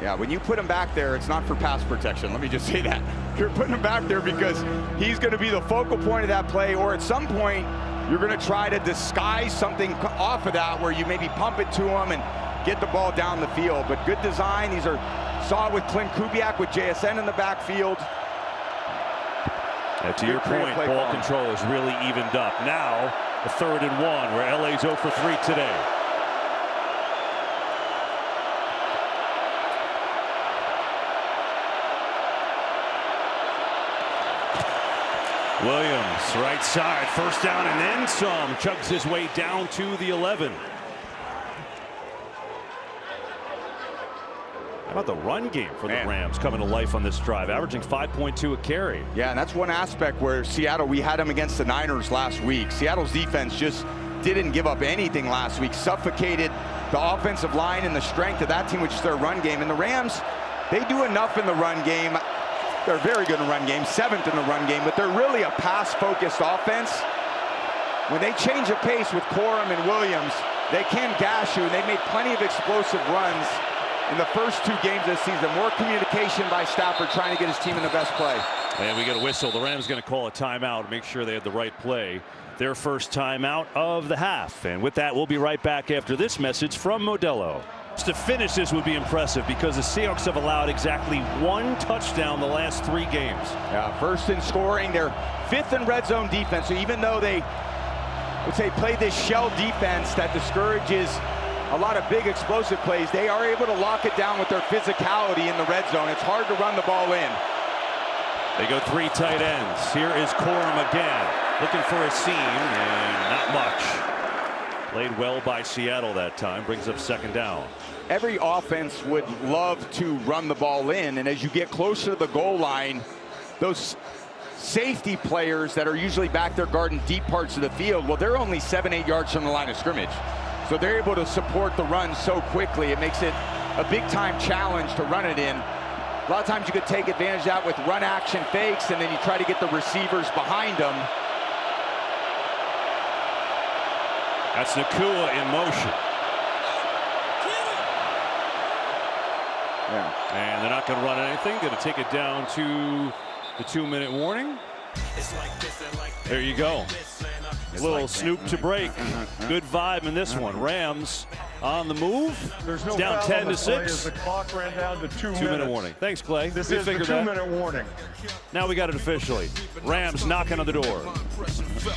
Yeah, when you put him back there, it's not for pass protection. Let me just say that. You're putting him back there because he's going to be the focal point of that play, or at some point, you're going to try to disguise something off of that where you maybe pump it to him and get the ball down the field. But good design. These are, saw it with Clint Kubiak with JSN in the backfield. Now, to your point, ball control is really evened up. Now, a 3rd and 1, where LA's 0 for 3 today. Williams, right side, first down and then some. Chugs his way down to the 11. How about the run game for the Rams coming to life on this drive, averaging 5.2 a carry. Yeah, and that's one aspect where Seattle, we had them against the Niners last week. Seattle's defense just didn't give up anything last week, suffocated the offensive line and the strength of that team, which is their run game. And the Rams, they do enough in the run game. They're very good in the run game, 7th in the run game, but they're really a pass-focused offense. When they change the pace with Corum and Williams, they can gash you, and they made plenty of explosive runs in the first 2 games this season. More communication by Stafford trying to get his team in the best play. And we get a whistle. The Rams going to call a timeout to make sure they had the right play. Their first timeout of the half. And with that, we'll be right back after this message from Modelo. To finish this would be impressive because the Seahawks have allowed exactly 1 touchdown the last 3 games. Yeah, first in scoring. They're 5th in red zone defense. So even though they would say play this shell defense that discourages a lot of big explosive plays, they are able to lock it down with their physicality in the red zone. It's hard to run the ball in. They go 3 tight ends. Here is Corum again, looking for a seam, and not much. Played well by Seattle that time, brings up second down. Every offense would love to run the ball in, and as you get closer to the goal line, those safety players that are usually back there guarding deep parts of the field, well, they're only 7-8 yards from the line of scrimmage. So they're able to support the run so quickly. It makes it a big-time challenge to run it in. A lot of times you could take advantage of that with run action fakes, and then you try to get the receivers behind them. That's Nacua in motion. Yeah. And they're not going to run anything. Going to take it down to the 2-minute warning. There you go. A little snoop to break. Good vibe in this one. Rams on the move. There's no down foul 10 on the to play 6. as the clock ran down to 2 minutes. 2-minute warning. Thanks, Clay. This We is the figured that. 2-minute warning. Now we got it officially. Rams knocking on the door.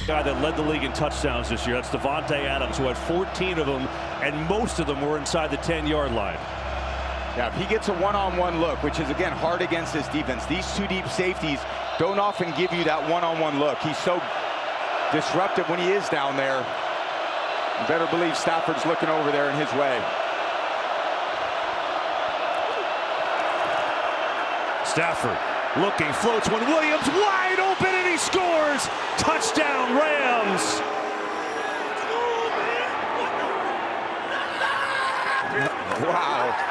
Guy that led the league in touchdowns this year. That's Devontae Adams, who had 14 of them, and most of them were inside the 10-yard line. Yeah, if he gets a one-on-one look, which is, again, hard against this defense, these 2 deep safeties don't often give you that one-on-one look. He's so disruptive when he is down there. You better believe Stafford's looking over there in his way. Stafford looking, floats when Williams wide open, and he scores. Touchdown, Rams. Wow.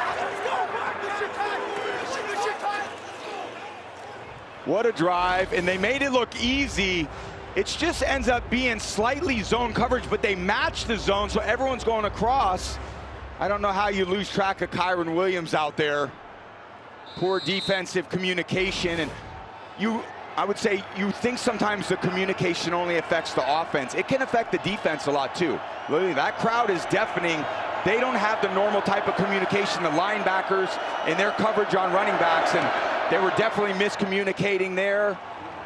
What a drive, and they made it look easy. It just ends up being slightly zone coverage, but they match the zone, so everyone's going across. I don't know how you lose track of Kyron Williams out there. Poor defensive communication, and I would say you think sometimes the communication only affects the offense. It can affect the defense a lot too. Literally, that crowd is deafening. They don't have the normal type of communication, the linebackers and their coverage on running backs, and they were definitely miscommunicating there.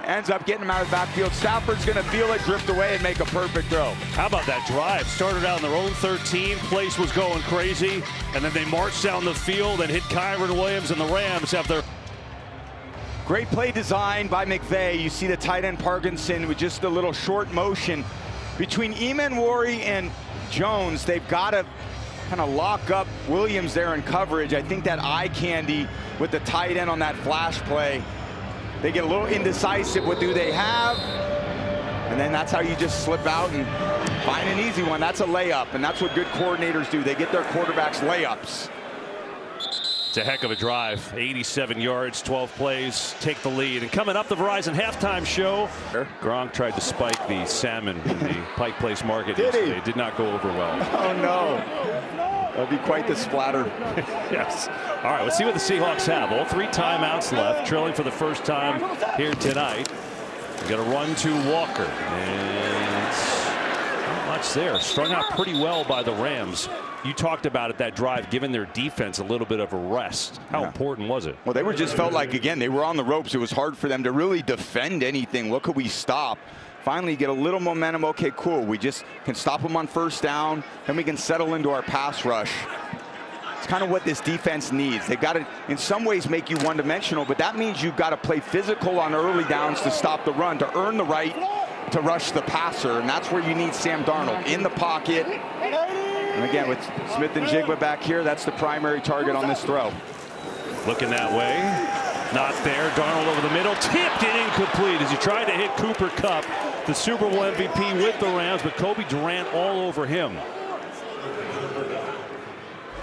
Ends up getting him out of the backfield. Stafford's going to feel it, drift away, and make a perfect throw. How about that drive? Started out in their own 13. Place was going crazy. And then they marched down the field and hit Kyron Williams, and the Rams have their... Great play design by McVay. You see the tight end Parkinson with just a little short motion. Between Emanwari and Jones, they've got to kind of lock up Williams there in coverage. I think that eye candy with the tight end on that flash play. They get a little indecisive. What do they have? And then that's how you just slip out and find an easy one. That's a layup, and that's what good coordinators do. They get their quarterbacks layups. It's a heck of a drive. 87 yards, 12 plays, take the lead. And coming up, the Verizon halftime show. Gronk tried to spike the salmon in the Pike Place Market yesterday. It did not go over well. Oh, no. That'll be quite the splatter. Yes. All right, let's see what the Seahawks have. All 3 timeouts left, trailing for the first time here tonight. We got a run to Walker, and it's not much there. Strung out pretty well by the Rams. You talked about it, that drive, giving their defense a little bit of a rest. How important was it? Well, they just felt like, again, they were on the ropes. It was hard for them to really defend anything. What could we stop? Finally get a little momentum. Okay, cool. We just can stop them on first down, and we can settle into our pass rush. It's kind of what this defense needs. They've got to, in some ways, make you one-dimensional, but that means you've got to play physical on early downs to stop the run, to earn the right to rush the passer, and that's where you need Sam Darnold in the pocket. And again, with Smith and Jigba back here, that's the primary target on this throw. Looking that way. Not there. Darnold over the middle. Tipped and incomplete as he tried to hit Cooper Kupp, the Super Bowl MVP with the Rams, but Kobe Durant all over him.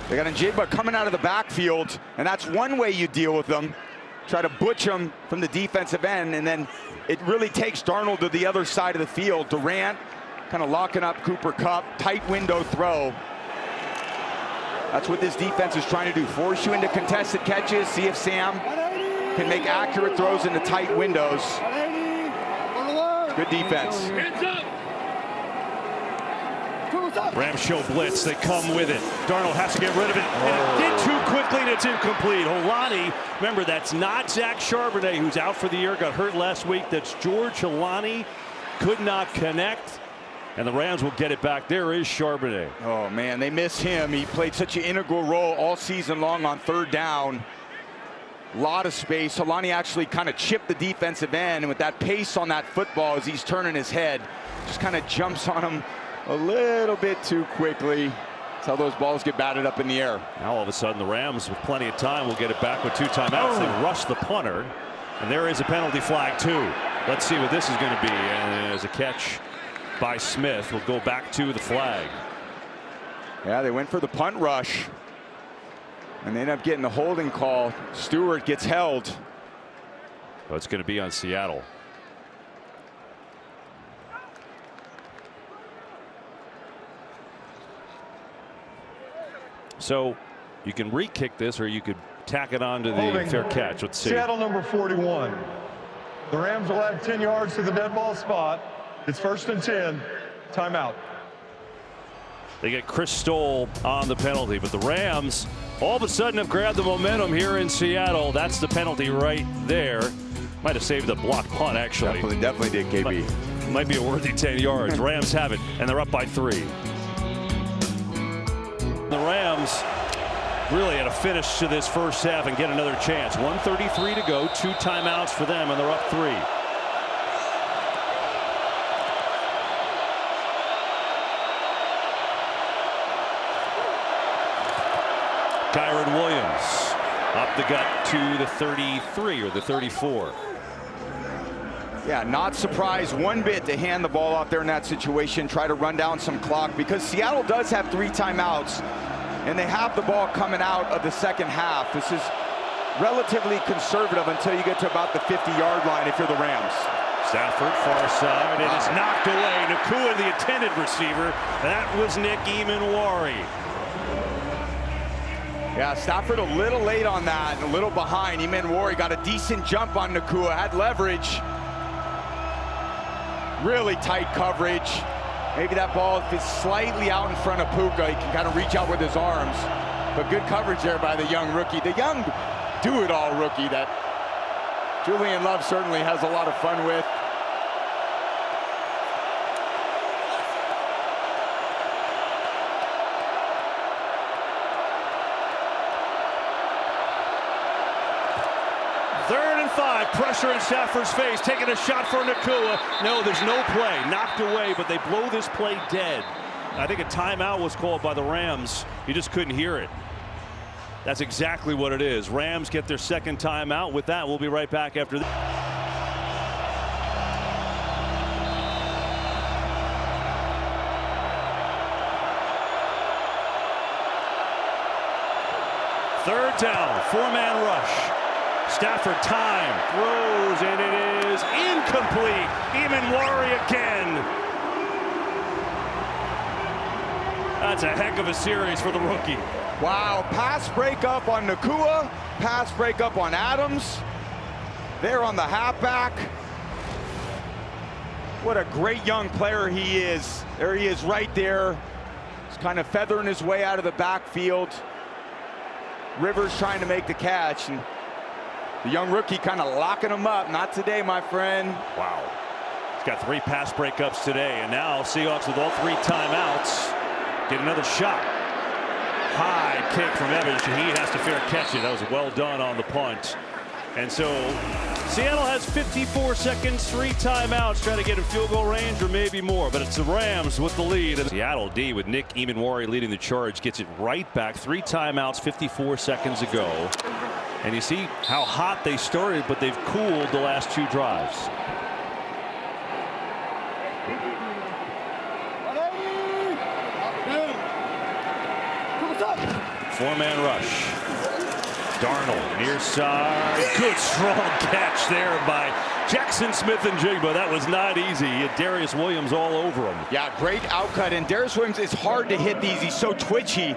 They got Njigba coming out of the backfield, and that's one way you deal with them. Try to butch them from the defensive end, and then it really takes Darnold to the other side of the field. Durant kind of locking up Cooper Kupp. Tight window throw. That's what this defense is trying to do. Force you into contested catches. See if Sam can make accurate throws into tight windows. Good defense. Rams show blitz. They come with it. Darnold has to get rid of it. And it did too quickly, and it's incomplete. Holani, remember, that's not Zach Charbonnet, who's out for the year, got hurt last week. That's George Holani. Could not connect. And the Rams will get it back. There is Charbonnet. Oh, man, they miss him. He played such an integral role all season long on third down. A lot of space. Holani actually kind of chipped the defensive end, and with that pace on that football as he's turning his head, just kind of jumps on him a little bit too quickly. That's how those balls get batted up in the air. Now all of a sudden the Rams, with plenty of time, will get it back with 2 timeouts. They rush the punter, and there is a penalty flag too. Let's see what this is going to be. And there's a catch by Smith. We'll go back to the flag. Yeah, they went for the punt rush, and they end up getting the holding call. Stewart gets held. So it's going to be on Seattle. So you can re-kick this, or you could tack it on to the Holding. fair catch. Let's see. Seattle number 41. The Rams will add 10 yards to the dead ball spot. It's 1st and 10. Timeout. They get Chris Stoll on the penalty, but the Rams all of a sudden have grabbed the momentum here in Seattle. That's the penalty right there. Might have saved the block punt, actually. Definitely did, KB. Might be a worthy 10 yards. Rams have it, and they're up by 3. The Rams really had a finish to this first half and get another chance. 1:33 to go, 2 timeouts for them, and they're up 3. Kyron Williams up the gut to the 33 or the 34. Yeah, not surprised one bit to hand the ball out there in that situation, try to run down some clock, because Seattle does have 3 timeouts, and they have the ball coming out of the second half. This is relatively conservative until you get to about the 50-yard line if you're the Rams. Stafford, far side. It is knocked away. Nacua, the intended receiver. That was Nick Emanwari. Yeah, Stafford a little late on that, and a little behind. Emanwari got a decent jump on Nacua, had leverage. Really tight coverage. Maybe that ball is slightly out in front of Puka. He can kind of reach out with his arms. But good coverage there by the young rookie. The young do-it-all rookie that Julian Love certainly has a lot of fun with. Pressure in Stafford's face, taking a shot for Nacua. No, there's no play. Knocked away, but they blow this play dead. I think a timeout was called by the Rams. You just couldn't hear it. That's exactly what it is. Rams get their second timeout. With that, we'll be right back after this. Third down, 4-man rush. Stafford time, throws, and it is incomplete. Emanwari again. That's a heck of a series for the rookie. Wow, pass breakup on Nacua, pass breakup on Adams. There on the halfback. What a great young player he is. There he is right there. He's kind of feathering his way out of the backfield. Rivers trying to make the catch, and the young rookie kind of locking him up. Not today, my friend. Wow. He's got 3 pass breakups today, and now Seahawks with all 3 timeouts get another shot. High kick from Evans. Shaheed has to fair catch it. That was well done on the punt. And so Seattle has 54 seconds, 3 timeouts, trying to get in field goal range or maybe more, but it's the Rams with the lead. Seattle D with Nick Emanwari leading the charge gets it right back. 3 timeouts, 54 seconds ago. And you see how hot they started, but they've cooled the last 2 drives. Four-man rush. Darnold, near side. Good strong catch there by Jackson Smith-Njigba. That was not easy. He had Darius Williams all over him. Yeah, great outcut. And Darius Williams, is hard to hit these. He's so twitchy.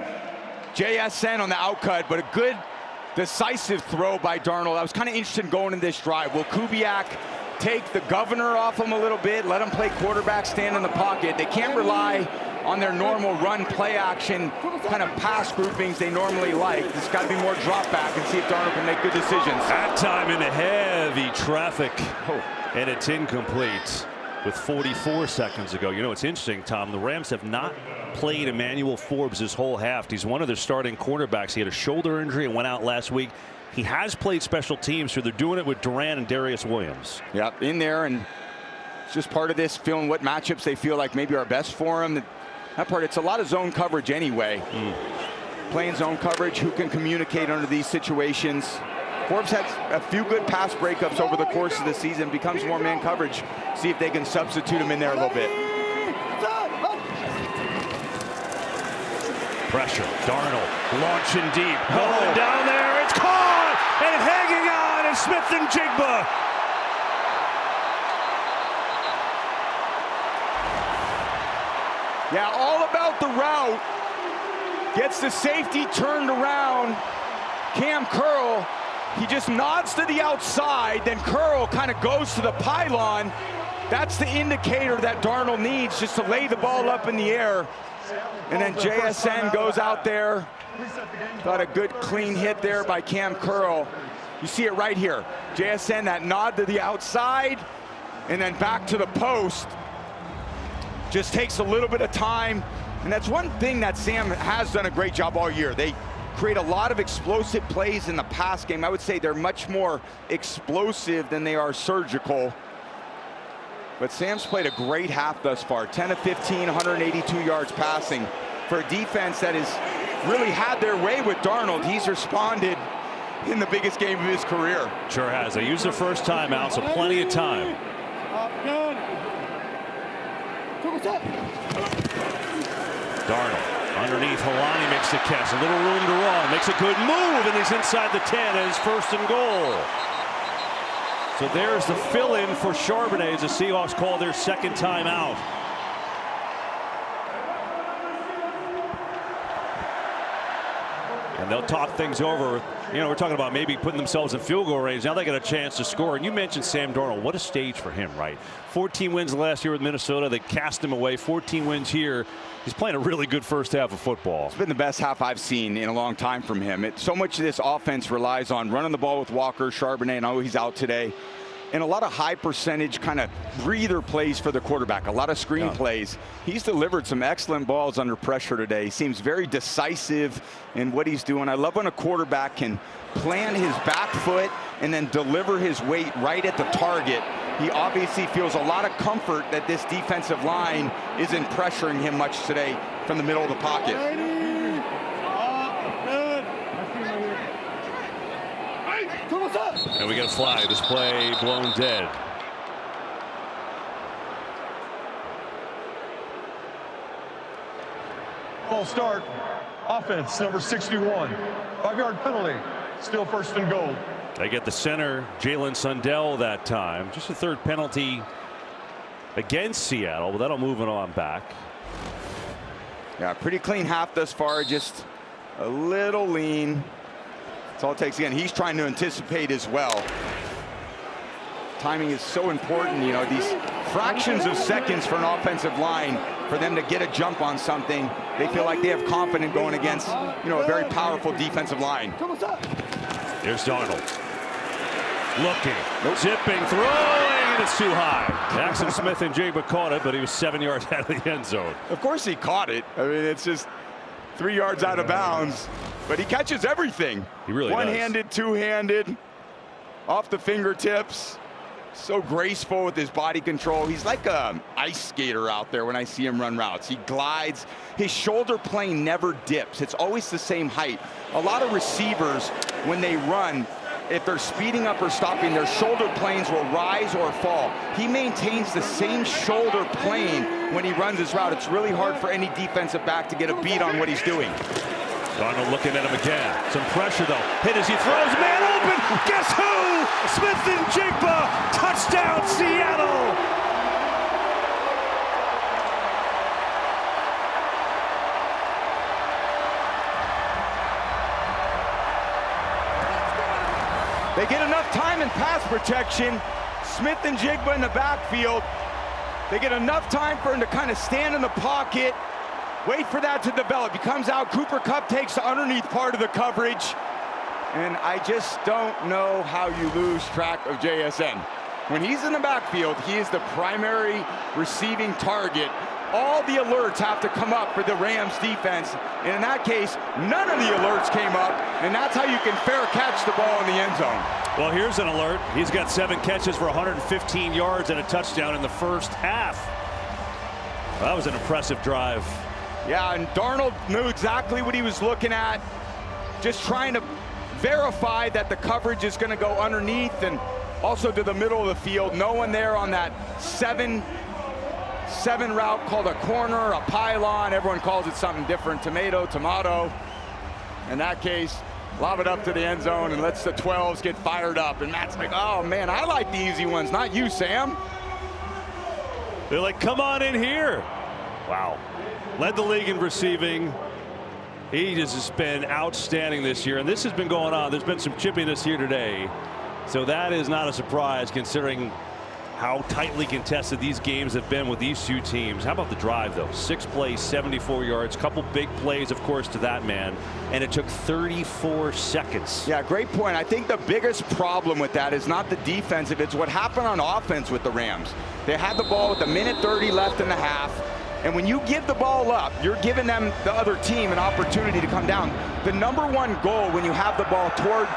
JSN on the outcut, but a good decisive throw by Darnold. I was kind of interested in going in this drive. Will Kubiak take the governor off him a little bit, let him play quarterback, stand in the pocket? They can't rely on their normal run play action kind of pass groupings they normally like. There's got to be more drop back and see if Darnold can make good decisions. That time into heavy traffic, and it's incomplete with 44 seconds to go. You know, it's interesting, Tom, the Rams have not played Emmanuel Forbes this whole half. He's one of their starting quarterbacks. He had a shoulder injury and went out last week. He has played special teams, so they're doing it with Durant and Darius Williams. Yep, in there, and it's just part of this, feeling what matchups they feel like maybe are best for him. That part, it's a lot of zone coverage anyway. Playing zone coverage, who can communicate under these situations. Forbes had a few good pass breakups over the course of the season, becomes more man coverage. See if they can substitute him in there a little bit. Pressure, Darnold launching deep, going down there, it's caught, and hanging on, and Smith-Njigba. Yeah, all about the route. Gets the safety turned around. Cam Curl, he just nods to the outside, then Curl kind of goes to the pylon. That's the indicator that Darnold needs, just to lay the ball up in the air. And then JSN goes out there. Got a good clean hit there by Cam Curl. You see it right here. JSN, that nod to the outside, and then back to the post. Just takes a little bit of time. And that's one thing that Sam has done a great job all year. They create a lot of explosive plays in the pass game. I would say they're much more explosive than they are surgical. But Sam's played a great half thus far. 10 of 15, 182 yards passing. For a defense that has really had their way with Darnold, he's responded in the biggest game of his career. Sure has. They used their first timeout, so plenty of time. Darnold underneath Helani makes the catch. A little room to run. Makes a good move, and he's inside the 10 and it's 1st and goal. So there's the fill-in for Charbonnet as the Seahawks call their second timeout. And they'll talk things over. You know, we're talking about maybe putting themselves in field goal range. Now they got a chance to score. And you mentioned Sam Darnold. What a stage for him, right? 14 wins last year with Minnesota. They cast him away. 14 wins here. He's playing a really good first half of football. It's been the best half I've seen in a long time from him. So much of this offense relies on running the ball with Walker, Charbonnet, and I know he's out today. And a lot of high percentage kind of breather plays for the quarterback, a lot of screen plays. He's delivered some excellent balls under pressure today. He seems very decisive in what he's doing. I love when a quarterback can plant his back foot and then deliver his weight right at the target. He obviously feels a lot of comfort that this defensive line isn't pressuring him much today from the middle of the pocket. And we get a flag. This play blown dead. Full start. Offense, number 61. 5-yard penalty. Still 1st and goal. They get the center, Jalen Sundell, that time. Just a 3rd penalty against Seattle, but that'll move it on back. Yeah, pretty clean half thus far. Just a little lean. That's all it takes. Again, he's trying to anticipate as well. Timing is so important. You know, these fractions of seconds for an offensive line, for them to get a jump on something, they feel like they have confidence going against, you know, a very powerful defensive line. Here's Darnold. Looking, zipping, throwing, and it's too high. Jackson Smith-Njigba caught it, but he was 7 yards out of the end zone. Of course he caught it. I mean, it's just 3 yards out of bounds. But he catches everything. He really does. One-handed, two-handed, off the fingertips. So graceful with his body control. He's like an ice skater out there when I see him run routes. He glides. His shoulder plane never dips. It's always the same height. A lot of receivers, when they run, if they're speeding up or stopping, their shoulder planes will rise or fall. He maintains the same shoulder plane when he runs his route. It's really hard for any defensive back to get a beat on what he's doing. Darnold looking at him again. Some pressure, though. Hit as he throws. Man open. Guess who? Smith-Njigba. Touchdown, Seattle. They get enough time in pass protection. Smith-Njigba in the backfield. They get enough time for him to kind of stand in the pocket, wait for that to develop. He comes out, Cooper Kupp takes the underneath part of the coverage, and I just don't know how you lose track of JSN. When he's in the backfield, he is the primary receiving target. All the alerts have to come up for the Rams defense, and in that case, none of the alerts came up, and that's how you can fair catch the ball in the end zone. Well, here's an alert. He's got 7 catches for 115 yards and a touchdown in the first half. Well, that was an impressive drive. Yeah, and Darnold knew exactly what he was looking at, just trying to verify that the coverage is going to go underneath and also to the middle of the field. No one there on that 7 route called a corner, a pylon. Everyone calls it something different. Tomato. In that case, lob it up to the end zone and lets the 12s get fired up. And Matt's like, oh man, I like the easy ones, not you, Sam. They're like, come on in here. Wow. Led the league in receiving. He has been outstanding this year, and this has been going on. There's been some chippiness here today. So that is not a surprise considering how tightly contested these games have been with these two teams. How about the drive, though? 6 plays, 74 yards, couple big plays, of course, to that man, and it took 34 seconds. Yeah, great point. I think the biggest problem with that is not the defensive, it's what happened on offense with the Rams. They had the ball with 1:30 left in the half, and when you give the ball up, you're giving them, the other team, an opportunity to come down. The #1 goal when you have the ball toward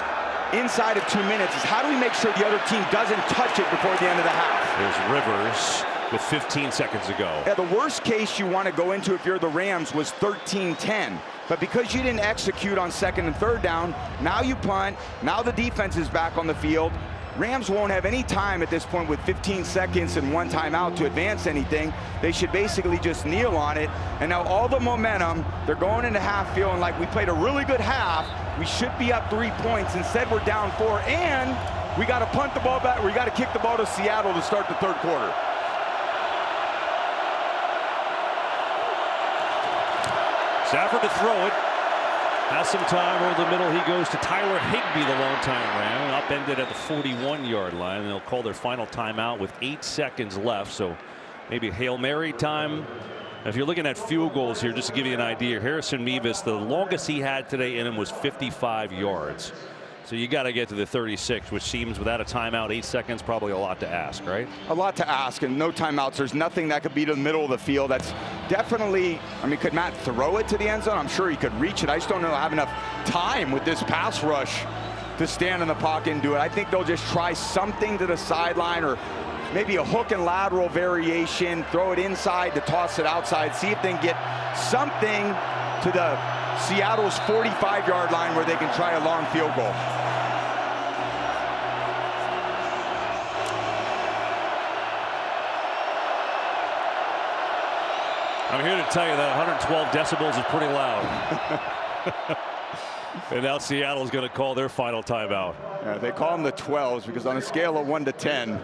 inside of 2 minutes is how do we make sure the other team doesn't touch it before the end of the half? There's Rivers with 15 seconds to go. Yeah, the worst case you want to go into if you're the Rams was 13-10. But because you didn't execute on 2nd and 3rd down, now you punt, now the defense is back on the field. Rams won't have any time at this point with 15 seconds and 1 timeout to advance anything. They should basically just kneel on it. And now all the momentum, they're going into half feeling like we played a really good half. We should be up 3 points. Instead, we're down 4. And we got to punt the ball back. We got to kick the ball to Seattle to start the 3rd quarter. Stafford to throw it. Has some time over the middle. He goes to Tyler Higbee, the longtime Ram, upended at the 41-yard line. And they'll call their final timeout with 8 seconds left. So maybe Hail Mary time. If you're looking at field goals here, just to give you an idea, Harrison Mevis, the longest he had today in him was 55 yards. So you got to get to the 36, which seems without a timeout, 8 seconds, probably a lot to ask, right? A lot to ask, and no timeouts. There's nothing that could be to the middle of the field. That's definitely, I mean, could Matt throw it to the end zone? I'm sure he could reach it. I just don't know have enough time with this pass rush to stand in the pocket and do it. I think they'll just try something to the sideline or maybe a hook and lateral variation, throw it inside to toss it outside, see if they can get something to the Seattle's 45-yard line where they can try a long field goal. I'm here to tell you that 112 decibels is pretty loud. And now Seattle's going to call their final timeout. Yeah, they call them the 12s because on a scale of 1 to 10,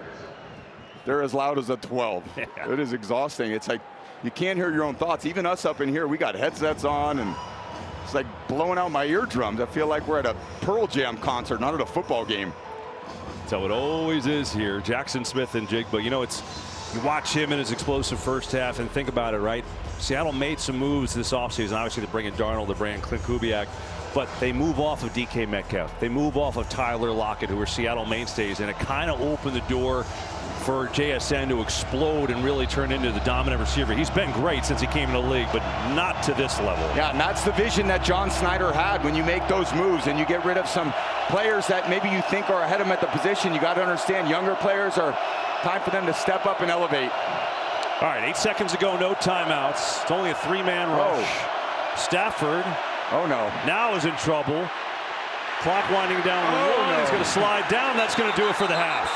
they're as loud as a 12. Yeah. It is exhausting. It's like you can't hear your own thoughts. Even us up in here, we got headsets on, and it's like blowing out my eardrums. I feel like we're at a Pearl Jam concert, not at a football game. So it always is here. Jackson Smith-Njigba. You know, it's you watch him in his explosive first half and think about it, right? Seattle made some moves this offseason, obviously to bring in Darnold, to bring in Clint Kubiak, but they move off of DK Metcalf. They move off of Tyler Lockett, who are Seattle mainstays, and it kind of opened the door for JSN to explode and really turn into the dominant receiver. He's been great since he came in the league, but not to this level. Yeah, and that's the vision that John Snyder had. When you make those moves and you get rid of some players that maybe you think are ahead of them at the position, you got to understand younger players are time for them to step up and elevate. All right, 8 seconds to go, no timeouts. It's only a 3-man rush. Stafford. Oh no. Now is in trouble. Clock winding down the road. No. He's going to slide down. That's going to do it for the half.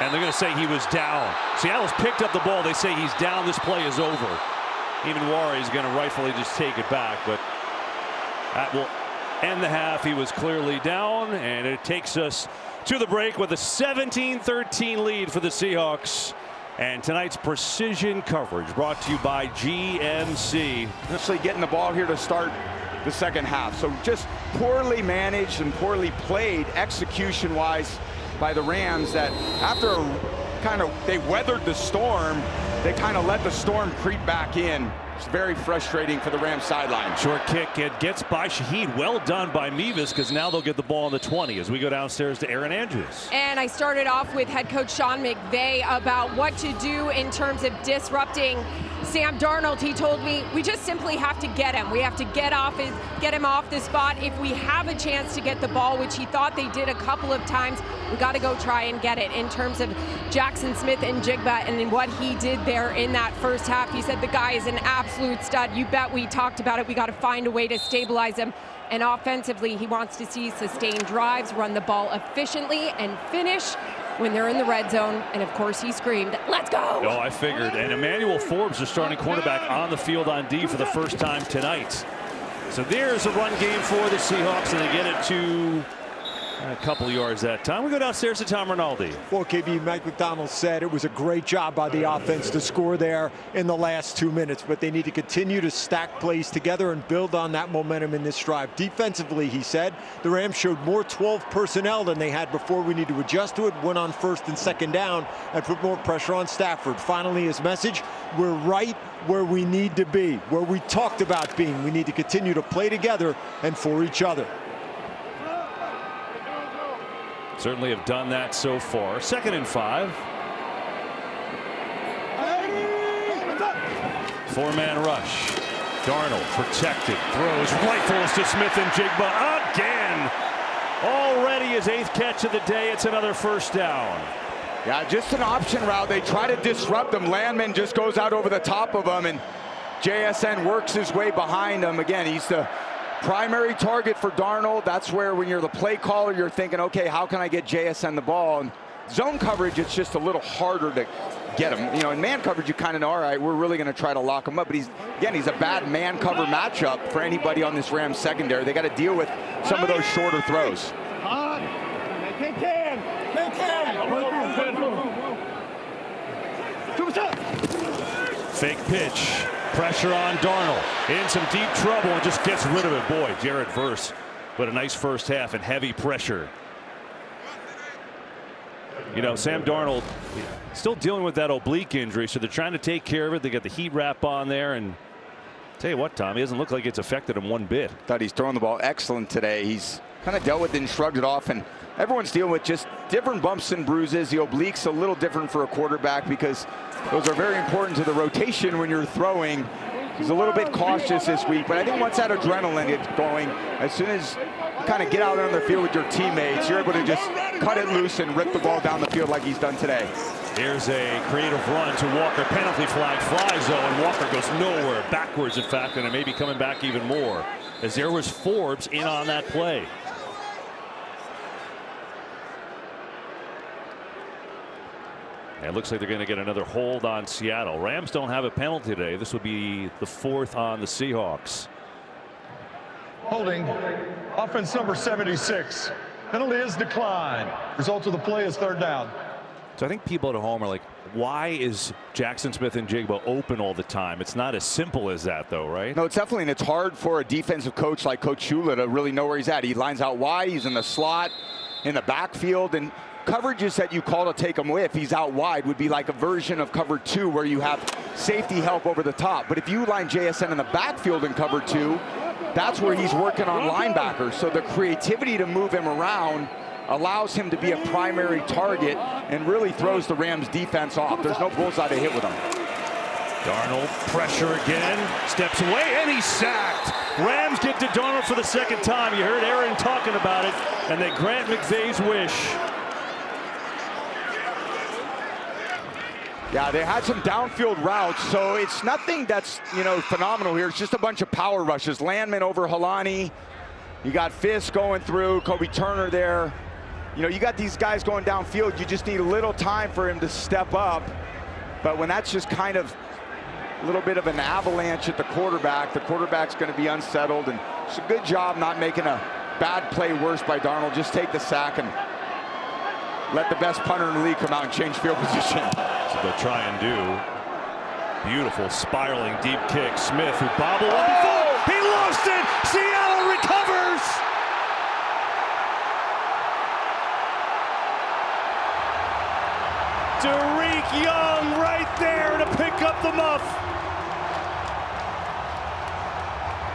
And they're going to say he was down. Seattle's picked up the ball. They say he's down. This play is over. Even Warren is going to rightfully just take it back. But That will end the half. He was clearly down, and it takes us to the break with a 17-13 lead for the Seahawks. And tonight's precision coverage brought to you by GMC. Actually getting the ball here to start the second half. So just poorly managed and poorly played execution-wise by the Rams, that after they weathered the storm, they kind of let the storm creep back in. It's very frustrating for the Rams sideline. Short kick, it gets by Shaheed. Well done by Mevis, because now they'll get the ball on the 20 as we go downstairs to Aaron Andrews. And I started off with head coach Sean McVay about what to do in terms of disrupting Sam Darnold. He told me we just simply have to get him. We have to get him off the spot. If we have a chance to get the ball, which he thought they did a couple of times, we got to go try and get it. In terms of Jackson Smith and Jigba and what he did there in that first half, he said the guy is an absolute stud. You bet we talked about it. We got to find a way to stabilize him. And offensively, he wants to see sustained drives, run the ball efficiently, and finish when they're in the red zone. And of course, he screamed, "Let's go!" Oh, I figured. And Emmanuel Forbes, the starting cornerback, on the field on D for the first time tonight. So there's a run game for the Seahawks, and they get it to a couple of yards that time. We go downstairs to Tom Rinaldi. Well, KB, Mike McDonald said it was a great job by the offense to score there in the last 2 minutes, but they need to continue to stack plays together and build on that momentum in this drive. Defensively, he said, the Rams showed more 12 personnel than they had before. We need to adjust to it, went on first and second down, and put more pressure on Stafford. Finally, his message, we're right where we need to be, where we talked about being. We need to continue to play together and for each other. Certainly have done that so far. 2nd and 5. 4-man rush. Darnold protected, throws, rifles to Smith and Jigba again. Already his 8th catch of the day. It's another first down. Yeah, just an option route. They try to disrupt him. Landman just goes out over the top of him, and JSN works his way behind him. Again, he's the primary target for Darnold. That's where, when you're the play caller, you're thinking, okay, how can I get JSN the ball? And zone coverage, it's just a little harder to get him. You know, in man coverage, you kind of know, all right, we're really going to try to lock him up. But he's a bad man cover matchup for anybody on this Rams secondary. They got to deal with some of those shorter throws. Fake pitch. Pressure on Darnold. In some deep trouble and just gets rid of it. Boy, Jared Verse. But a nice first half and heavy pressure. You know, Sam Darnold still dealing with that oblique injury, so they're trying to take care of it. They got the heat wrap on there, and tell you what, Tom, he doesn't look like it's affected him one bit. Thought he's throwing the ball excellent today. He's kind of dealt with it and shrugged it off, and everyone's dealing with just different bumps and bruises. The oblique's a little different for a quarterback because those are very important to the rotation when you're throwing. He's a little bit cautious this week, but I think once that adrenaline gets going, as soon as you kind of get out on the field with your teammates, you're able to just cut it loose and rip the ball down the field like he's done today. Here's a creative run to Walker. Penalty flag flies, though, and Walker goes nowhere. Backwards, in fact, and it may be coming back even more, as there was Forbes in on that play. It looks like they're going to get another hold on Seattle. Rams don't have a penalty today. This will be the 4th on the Seahawks. Holding, offense number 76. Penalty is declined. Result of the play is 3rd down. So I think people at home are like, why is Jackson Smith and Jigba open all the time? It's not as simple as that, though, right? No, it's definitely, and it's hard for a defensive coach like Coach Shula to really know where he's at. He lines out wide, he's in the slot, in the backfield, and coverages that you call to take him away if he's out wide would be like a version of cover 2 where you have safety help over the top. But if you line JSN in the backfield in cover 2, that's where he's working on linebackers. So the creativity to move him around allows him to be a primary target and really throws the Rams defense off. There's no bullseye to hit with him. Darnold, pressure again, steps away, and he's sacked. Rams get to Darnold for the 2nd time. You heard Aaron talking about it, and they grant McVay's wish. Yeah, they had some downfield routes, so it's nothing that's, you know, phenomenal here. It's just a bunch of power rushes. Landman over Halani. You got Fisk going through, Kobe Turner there. You know, you got these guys going downfield. You just need a little time for him to step up. But when that's just kind of a little bit of an avalanche at the quarterback's going to be unsettled. And It's a good job not making a bad play worse by Darnold. Just take the sack and let the best punter in the league come out and change field position. That's what they'll try and do. Beautiful spiraling deep kick. Smith, who bobbled up before. He lost it. Seattle recovers. Dareke Young right there to pick up the muff.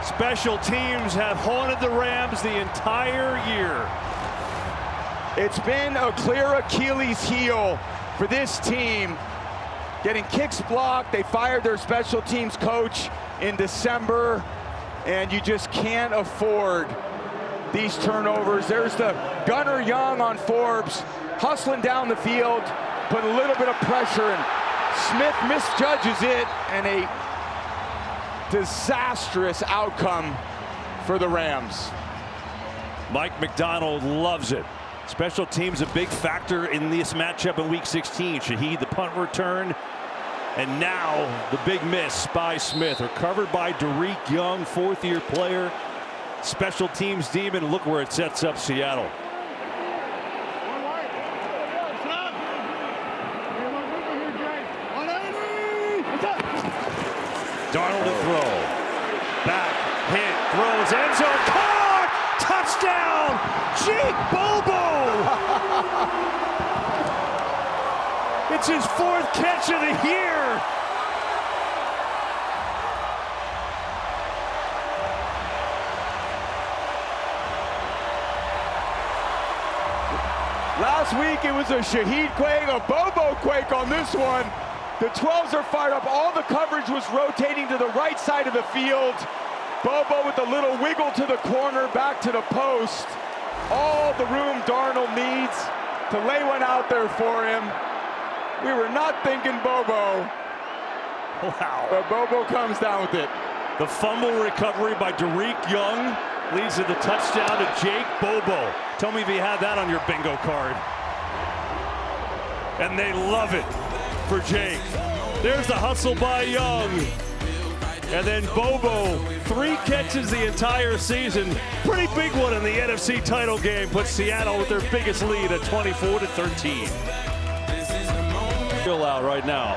Special teams have haunted the Rams the entire year. It's been a clear Achilles heel for this team. Getting kicks blocked. They fired their special teams coach in December, and you just can't afford these turnovers. There's the Gunnar Young on Forbes, hustling down the field, put a little bit of pressure, and Smith misjudges it, and a disastrous outcome for the Rams. Mike McDonald loves it. Special teams a big factor in this matchup in Week 16. Shaheed, the punt return, and now the big miss by Smith, recovered by Dareke Young, fourth-year player. Special teams demon. Look where it sets up Seattle. Darnold to throw. Back, hit, throws, end zone, caught! Touchdown! Jake Bobo! It's his fourth catch of the year. Last week it was a Shaheed quake, a Bobo quake on this one. The 12s are fired up. All the coverage was rotating to the right side of the field. Bobo with a little wiggle to the corner, back to the post. All the room Darnold needs to lay one out there for him. We were not thinking Bobo. Wow. But Bobo comes down with it. The fumble recovery by Dareke Young leads to the touchdown to Jake Bobo. Tell me if you had that on your bingo card. And they love it for Jake. There's the hustle by Young. And then Bobo, 3 catches the entire season. Pretty big one in the NFC title game. Puts Seattle with their biggest lead at 24-13. Still out right now.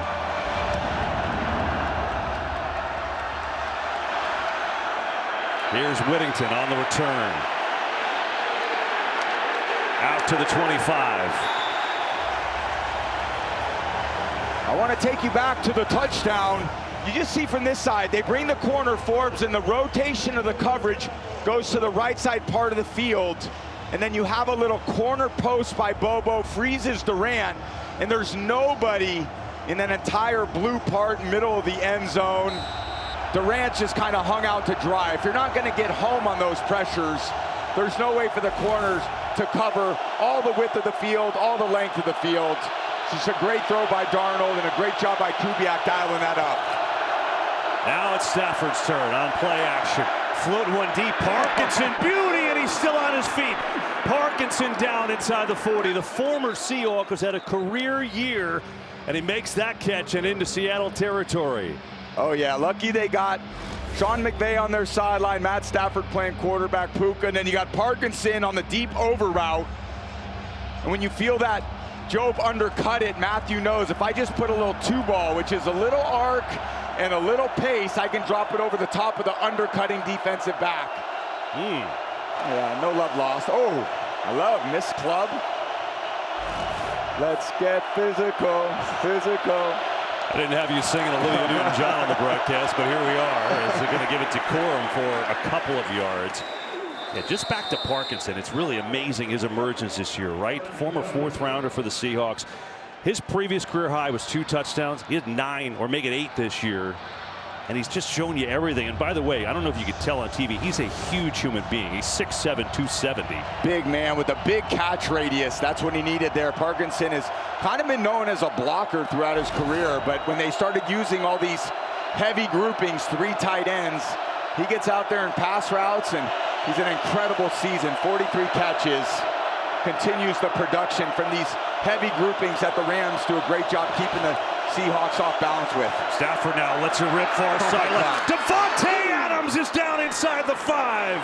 Here's Whittington on the return. Out to the 25. I want to take you back to the touchdown. You just see from this side, they bring the corner Forbes, and the rotation of the coverage goes to the right side part of the field. And then you have a little corner post by Bobo, freezes Durant, and there's nobody in that entire blue part, middle of the end zone. Durant just kind of hung out to dry. If you're not going to get home on those pressures, there's no way for the corners to cover all the width of the field, all the length of the field. It's just a great throw by Darnold and a great job by Kubiak dialing that up. Now it's Stafford's turn on play action. Floating one deep. Parkinson, beauty, and he's still on his feet. Parkinson down inside the 40. The former Seahawk has had a career year, and he makes that catch and into Seattle territory. Oh yeah, lucky they got Sean McVay on their sideline, Matt Stafford playing quarterback, Puka, and then you got Parkinson on the deep over route. And when you feel that Job undercut it, Matthew knows if I just put a little 2-ball, which is a little arc and a little pace, I can drop it over the top of the undercutting defensive back. Yeah, no love lost. Oh, I love miss club. Let's get physical, physical. I didn't have you singing Olivia Newton-John on the broadcast, but here we are, as they're going to give it to Corum for a couple of yards. Yeah, just back to Parkinson. It's really amazing his emergence this year, right? Former 4th rounder for the Seahawks. His previous career high was 2 touchdowns. He had 9 or make it 8 this year. And he's just shown you everything. And by the way, I don't know if you could tell on TV, he's a huge human being. He's 6'7", 270. Big man with a big catch radius. That's what he needed there. Parkinson has kind of been known as a blocker throughout his career, but when they started using all these heavy groupings, 3 tight ends, he gets out there in pass routes, and he's an incredible season. 43 catches. Continues the production from these heavy groupings that the Rams do a great job keeping the Seahawks off balance with. Stafford now lets her rip far sideline. Devontae Adams Adams is down inside the 5.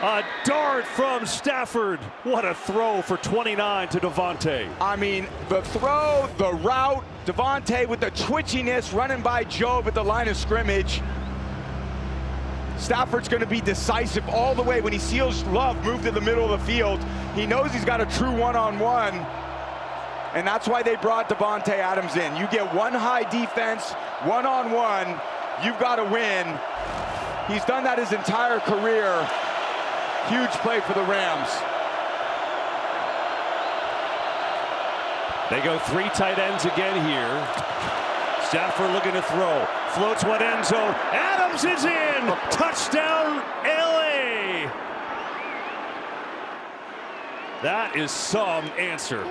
A dart from Stafford. What a throw for 29 to Davante. I mean, the throw, the route, Davante with the twitchiness running by Job at the line of scrimmage. Stafford's going to be decisive all the way when he sees Love move to the middle of the field. He knows he's got a true one-on-one, and that's why they brought Davante Adams in. You get one high defense, one-on-one, you've got to win. He's done that his entire career. Huge play for the Rams. They go 3 tight ends again here. Stafford looking to throw. Floats one end zone. Adams is in. Touchdown, LA. That is some answer.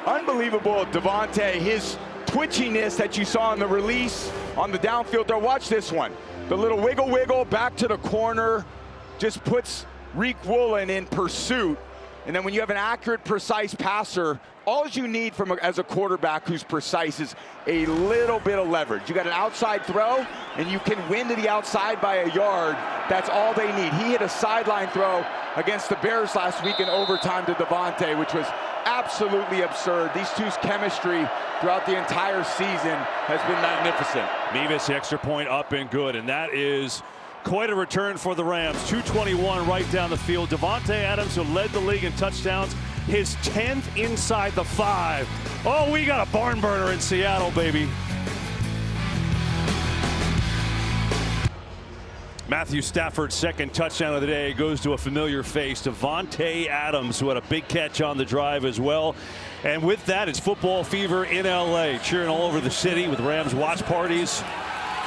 Unbelievable, Davante. His twitchiness that you saw in the release on the downfield there. Watch this one. The little wiggle back to the corner just puts Reek Woolen in pursuit. And then when you have an accurate, precise passer, all you need as a quarterback who's precise is a little bit of leverage. You got an outside throw, and you can win to the outside by a yard. That's all they need. He hit a sideline throw against the Bears last week in overtime to Davante, which was absolutely absurd. These two's chemistry throughout the entire season has been magnificent. Mevis, extra point up and good, and that is quite a return for the Rams. 221 right down the field. Davante Adams, who led the league in touchdowns, his 10th inside the 5. Oh, we got a barn burner in Seattle, baby. Matthew Stafford's second touchdown of the day goes to a familiar face, Davante Adams, who had a big catch on the drive as well. And with that, it's football fever in LA, cheering all over the city with Rams watch parties,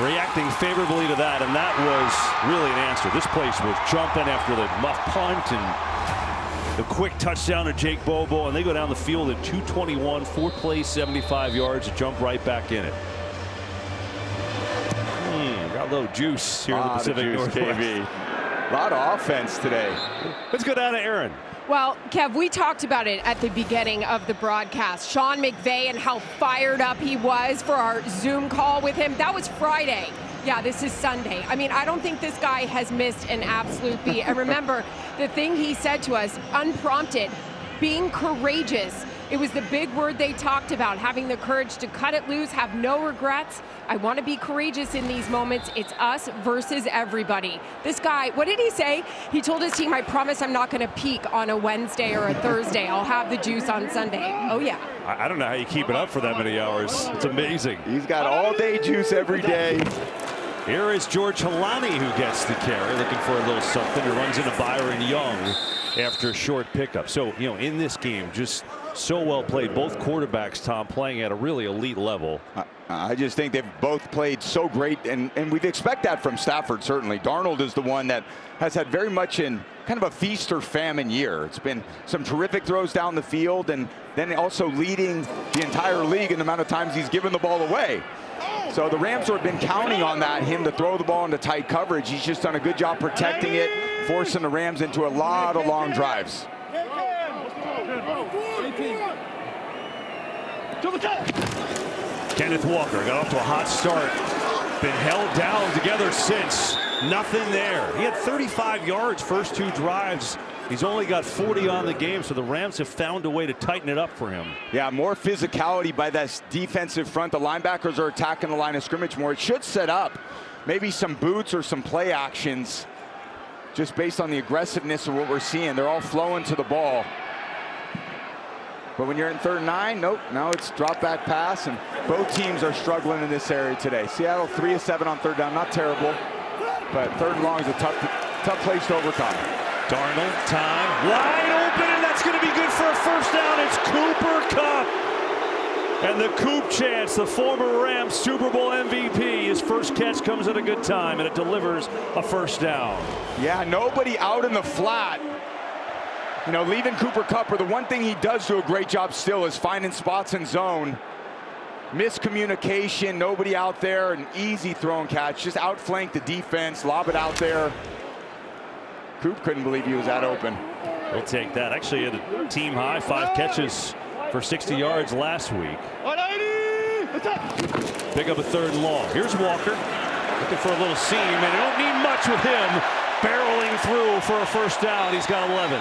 reacting favorably to that, and that was really an answer. This place was jumping after the muff punt and the quick touchdown to Jake Bobo, and they go down the field at 221, 4 plays, 75 yards, to jump right back in it. Got a little juice here in the Pacific Northwest. A lot of offense today. Let's go down to Aaron. Well, Kev, we talked about it at the beginning of the broadcast. Sean McVay and how fired up he was for our Zoom call with him. That was Friday. Yeah, this is Sunday. I mean, I don't think this guy has missed an absolute beat. And remember, the thing he said to us, unprompted, being courageous. It was the big word they talked about, having the courage to cut it loose, have no regrets. I want to be courageous in these moments. It's us versus everybody. This guy, what did he say? He told his team, I promise I'm not going to peak on a Wednesday or a Thursday. I'll have the juice on Sunday. Oh, yeah. I don't know how you keep it up for that many hours. It's amazing. He's got all-day juice every day. Here is George Halani, who gets the carry, looking for a little something. He runs into Byron Young after a short pickup. So, you know, in this game, just so well played. Both quarterbacks, Tom, playing at a really elite level. I just think they've both played so great, and we'd expect that from Stafford, certainly. Darnold is the one that has had very much in kind of a feast or famine year. It's been some terrific throws down the field, and then also leading the entire league in the amount of times he's given the ball away. So the Rams have been counting on that, him to throw the ball into tight coverage. He's just done a good job protecting it, forcing the Rams into a lot of long drives. Kenneth Walker got off to a hot start. Been held down together since. Nothing there. He had 35 yards first 2 drives. He's only got 40 on the game, so the Rams have found a way to tighten it up for him. Yeah, more physicality by this defensive front. The linebackers are attacking the line of scrimmage more. It should set up maybe some boots or some play actions just based on the aggressiveness of what we're seeing. They're all flowing to the ball. But when you're in 3rd and 9, nope, now it's drop back pass, and both teams are struggling in this area today. Seattle 3 of 7 on 3rd down, not terrible, but 3rd and long is a tough place to overcome. Darnold, time, wide open, and that's going to be good for a first down. It's Cooper Kupp. And the Coop chance, the former Rams Super Bowl MVP, his first catch comes at a good time, and it delivers a first down. Yeah, nobody out in the flat. You know, leaving Cooper Kupp, or the one thing he does do a great job still is finding spots in zone. Miscommunication, nobody out there, an easy throw and catch. Just outflank the defense, lob it out there. Coop couldn't believe he was that open. We'll take that. Actually, had a team high, 5 catches for 60 yards last week. Pick up a 3rd and long. Here's Walker. Looking for a little seam, and they don't need much with him barreling through for a first down. He's got 11.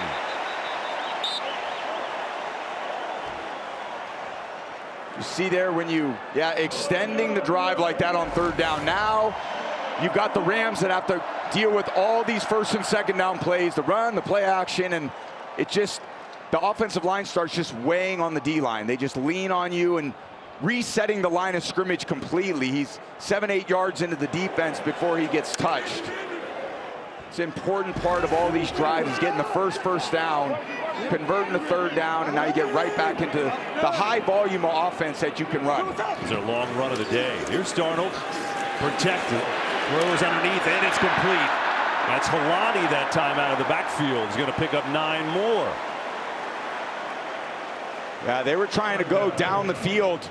You see there when you, extending the drive like that on third down. Now you've got the Rams that have to deal with all these first and second down plays, the run, the play action, and it just, the offensive line starts just weighing on the D-line. They just lean on you and resetting the line of scrimmage completely. He's 7-8 yards into the defense before he gets touched. It's an important part of all these drives is getting the first down, converting the third down, and now you get right back into the high volume of offense that you can run. It's a long run of the day. Here's Darnold, protected, throws underneath, and it's complete. That's Halani that time out of the backfield. He's going to pick up 9 more. Yeah, they were trying to go down the field,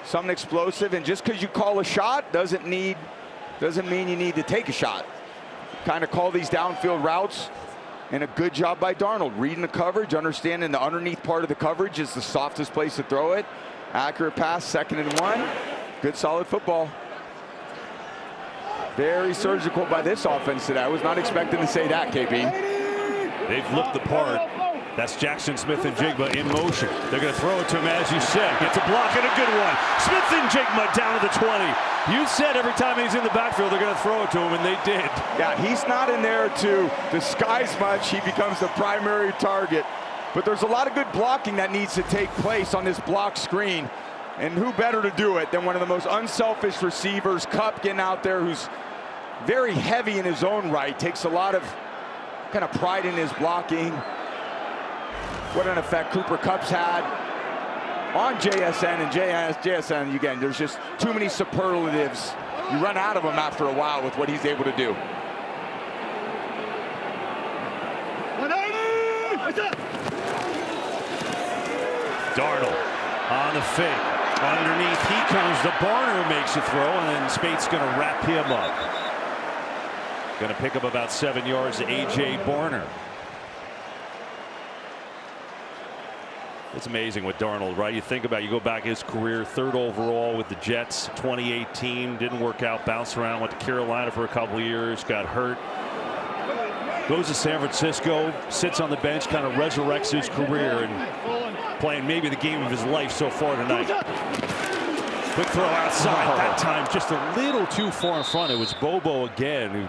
something explosive, and just because you call a shot doesn't mean you need to take a shot. Kind of call these downfield routes, and a good job by Darnold reading the coverage, understanding the underneath part of the coverage is the softest place to throw it. Accurate pass, 2nd and 1. Good solid football. Very surgical by this offense today. I was not expecting to say that, KB. They've looked the part. That's Jackson Smith and Jigba in motion. They're going to throw it to him, as you said. Gets a block and a good one. Smith and Jigba down to the 20. You said every time he's in the backfield, they're going to throw it to him, and they did. Yeah, he's not in there to disguise much. He becomes the primary target. But there's a lot of good blocking that needs to take place on this block screen. And who better to do it than one of the most unselfish receivers, Kupp, getting out there, who's very heavy in his own right, takes a lot of kind of pride in his blocking. What an effect Cooper Kupp's had on JSN, and JSN, again, there's just too many superlatives. You run out of them after a while with what he's able to do. Darnold on the fake. Underneath, he comes. The Barner makes a throw, and then Spate's going to wrap him up. Going to pick up about 7 yards to A.J. Barner. It's amazing with Darnold, right? You think about, you go back his career, 3rd overall with the Jets, 2018, didn't work out, bounced around, went to Carolina for a couple of years, got hurt. Goes to San Francisco, sits on the bench, kind of resurrects his career and playing maybe the game of his life so far tonight. Quick throw outside, that time just a little too far in front. It was Bobo again who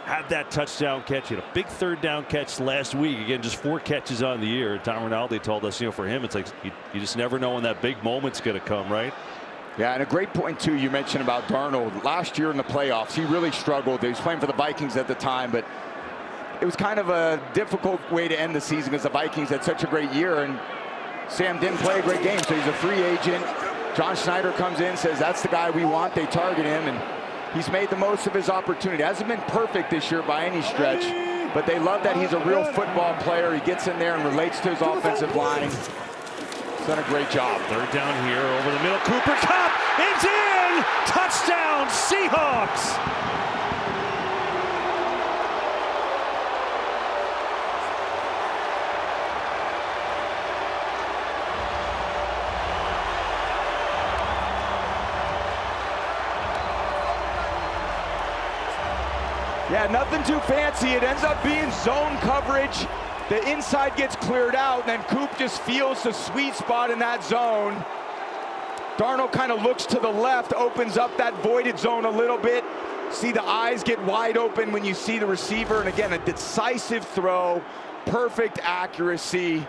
had that touchdown catch. He had a big 3rd down catch last week. Again, just 4 catches on the year. Tom Rinaldi told us, for him, it's like you just never know when that big moment's going to come, right? Yeah, and a great point, too, you mentioned about Darnold. Last year in the playoffs, he really struggled. He was playing for the Vikings at the time, but it was kind of a difficult way to end the season because the Vikings had such a great year, and Sam didn't play a great game, so he's a free agent. John Schneider comes in, says that's the guy we want. They target him, and he's made the most of his opportunity. Hasn't been perfect this year by any stretch, but they love that he's a real football player. He gets in there and relates to his offensive line. He's done a great job. 3rd down here over the middle. Cooper Kupp, it's in! Touchdown, Seahawks! Yeah, nothing too fancy. It ends up being zone coverage. The inside gets cleared out, and then Coop just feels the sweet spot in that zone. Darnold kind of looks to the left, opens up that voided zone a little bit. See the eyes get wide open when you see the receiver, and again, a decisive throw, perfect accuracy.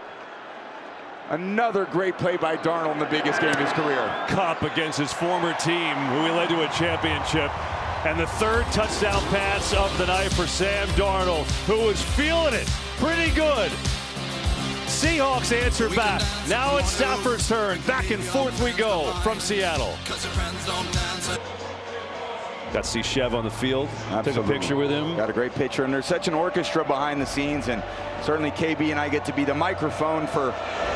Another great play by Darnold in the biggest game of his career. Kupp against his former team, who he led to a championship. And the 3rd touchdown pass of the night for Sam Darnold, who was feeling it pretty good. Seahawks answer back. Now it's Stafford's turn. Back and forth we go from Seattle. Got to see Chev on the field. Absolutely. Took a picture with him. Got a great picture, and there's such an orchestra behind the scenes, and certainly KB and I get to be the microphone for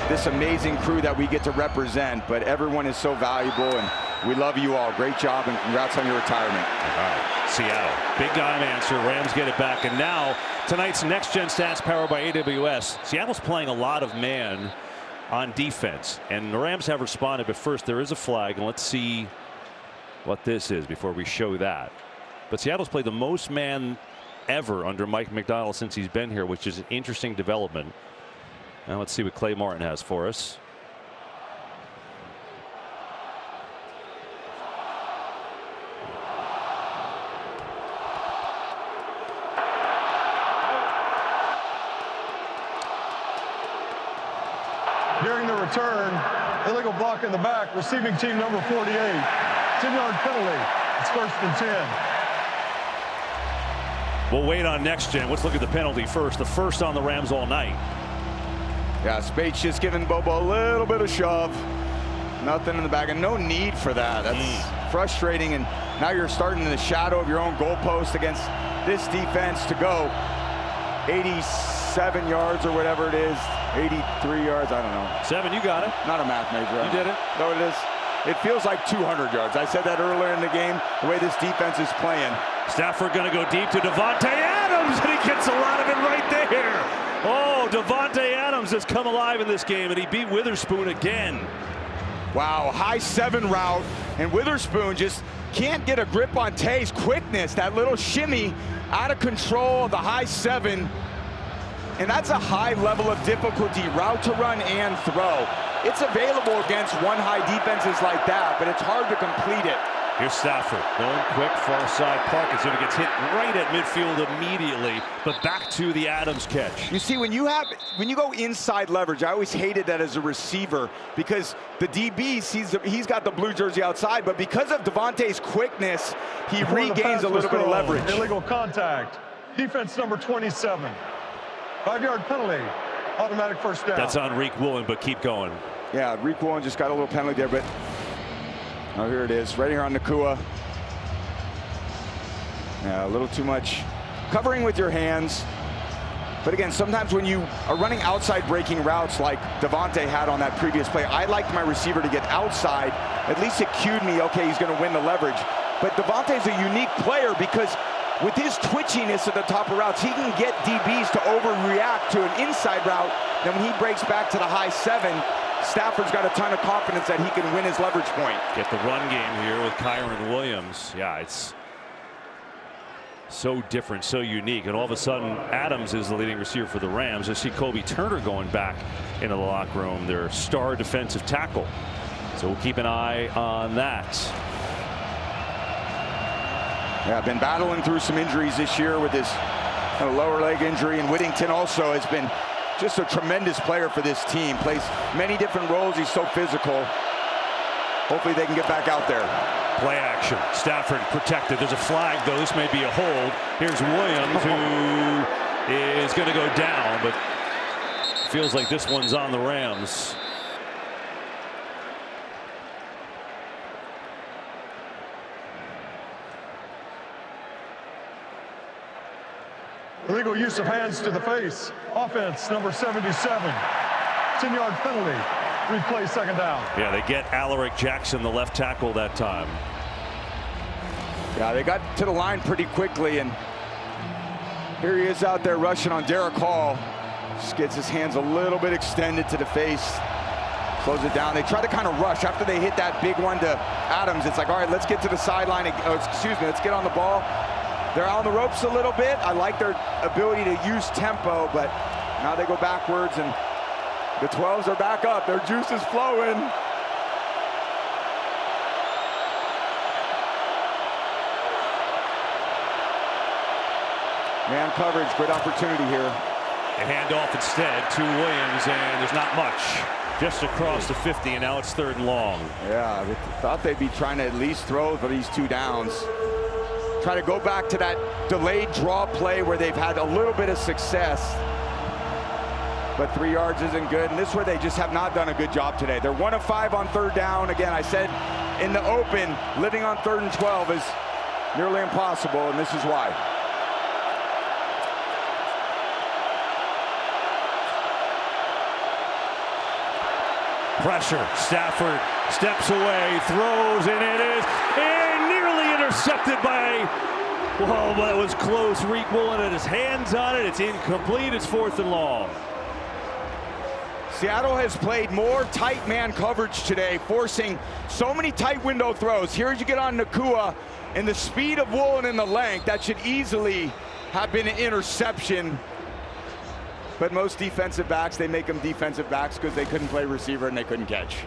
this amazing crew that we get to represent, but everyone is so valuable, and we love you all. Great job, and congrats on your retirement. All right, Seattle. Big time answer. Rams get it back, and now tonight's Next Gen Stats powered by AWS. Seattle's playing a lot of man on defense, and the Rams have responded, but first there is a flag, and let's see what this is before we show that. But Seattle's played the most man ever under Mike McDonald since he's been here, which is an interesting development. Now let's see what Clay Martin has for us. During the return, illegal block in the back, receiving team number 48. 10-yard penalty. It's 1st and 10. We'll wait on next gen. Let's look at the penalty first. The first on the Rams all night. Yeah, Spates just giving Bobo a little bit of shove. Nothing in the back, and no need for that. That's frustrating, and now you're starting in the shadow of your own goalpost against this defense to go 87 yards or whatever it is. 83 yards, I don't know. 7, you got it. Not a math major. You did it. No, it is. It feels like 200 yards. I said that earlier in the game, the way this defense is playing. Stafford going to go deep to Davante Adams, and he gets a lot of it right there. Oh, Davante Adams has come alive in this game, and he beat Witherspoon again. Wow, high 7 route, and Witherspoon just can't get a grip on Tay's quickness. That little shimmy out of control, the high 7. And that's a high level of difficulty, route to run and throw. It's available against one-high defenses like that, but it's hard to complete it. Here's Stafford going quick, far side pocket, so he gets hit right at midfield immediately, but back to the Adams catch. You see, when you go inside leverage, I always hated that as a receiver because the DB sees he's got the blue jersey outside, but because of Davante's quickness, he regains a little bit of leverage. Illegal contact. Defense number 27. 5-yard penalty. Automatic first down. That's on Reek Woolen, but keep going. Yeah, Reek Woolen just got a little penalty there, but oh, here it is, right here on Nacua. Yeah, a little too much covering with your hands. But again, sometimes when you are running outside breaking routes like Davante had on that previous play, I liked my receiver to get outside. At least it cued me, okay, he's going to win the leverage. But Davante's a unique player because with his twitchiness at the top of routes, he can get DBs to overreact to an inside route. Then when he breaks back to the high 7, Stafford's got a ton of confidence that he can win his leverage point. Get the run game here with Kyron Williams. Yeah, it's so different, so unique. And all of a sudden, Adams is the leading receiver for the Rams. I see Kobe Turner going back into the locker room, their star defensive tackle. So we'll keep an eye on that. Yeah, been battling through some injuries this year with his lower leg injury, and Whittington also has been just a tremendous player for this team. Plays many different roles. He's so physical. Hopefully they can get back out there. Play action. Stafford protected. There's a flag, though. This may be a hold. Here's Williams, who is going to go down, but feels like this one's on the Rams. Illegal use of hands to the face. Offense number 77. 10-yard penalty. Replay, second down. Yeah, they get Alaric Jackson, the left tackle, that time. Yeah, they got to the line pretty quickly, and here he is out there rushing on Derek Hall. Just gets his hands a little bit extended to the face. Slows it down. They try to kind of rush after they hit that big one to Adams. It's like, all right, let's get to the sideline. Let's get on the ball. They're on the ropes a little bit. I like their ability to use tempo, but now they go backwards, and the 12s are back up. Their juice is flowing. Man coverage, good opportunity here. A handoff instead to Williams, and there's not much. Just across the 50, and now it's 3rd and long. Yeah, they thought they'd be trying to at least throw for these 2 downs. Try to go back to that delayed draw play where they've had a little bit of success. But 3 yards isn't good, and this is where they just have not done a good job today. They're 1 of 5 on 3rd down. Again, I said in the open, living on 3rd and 12 is nearly impossible, and this is why. Pressure. Stafford steps away, throws, and it is nearly intercepted by, well, that was close. Reek Woolen had his hands on it. It's incomplete. It's 4th and long. Seattle has played more tight man coverage today, forcing so many tight window throws. Here you get on Nacua, and the speed of Woolen and the length, that should easily have been an interception. But most defensive backs, they make them defensive backs because they couldn't play receiver and they couldn't catch.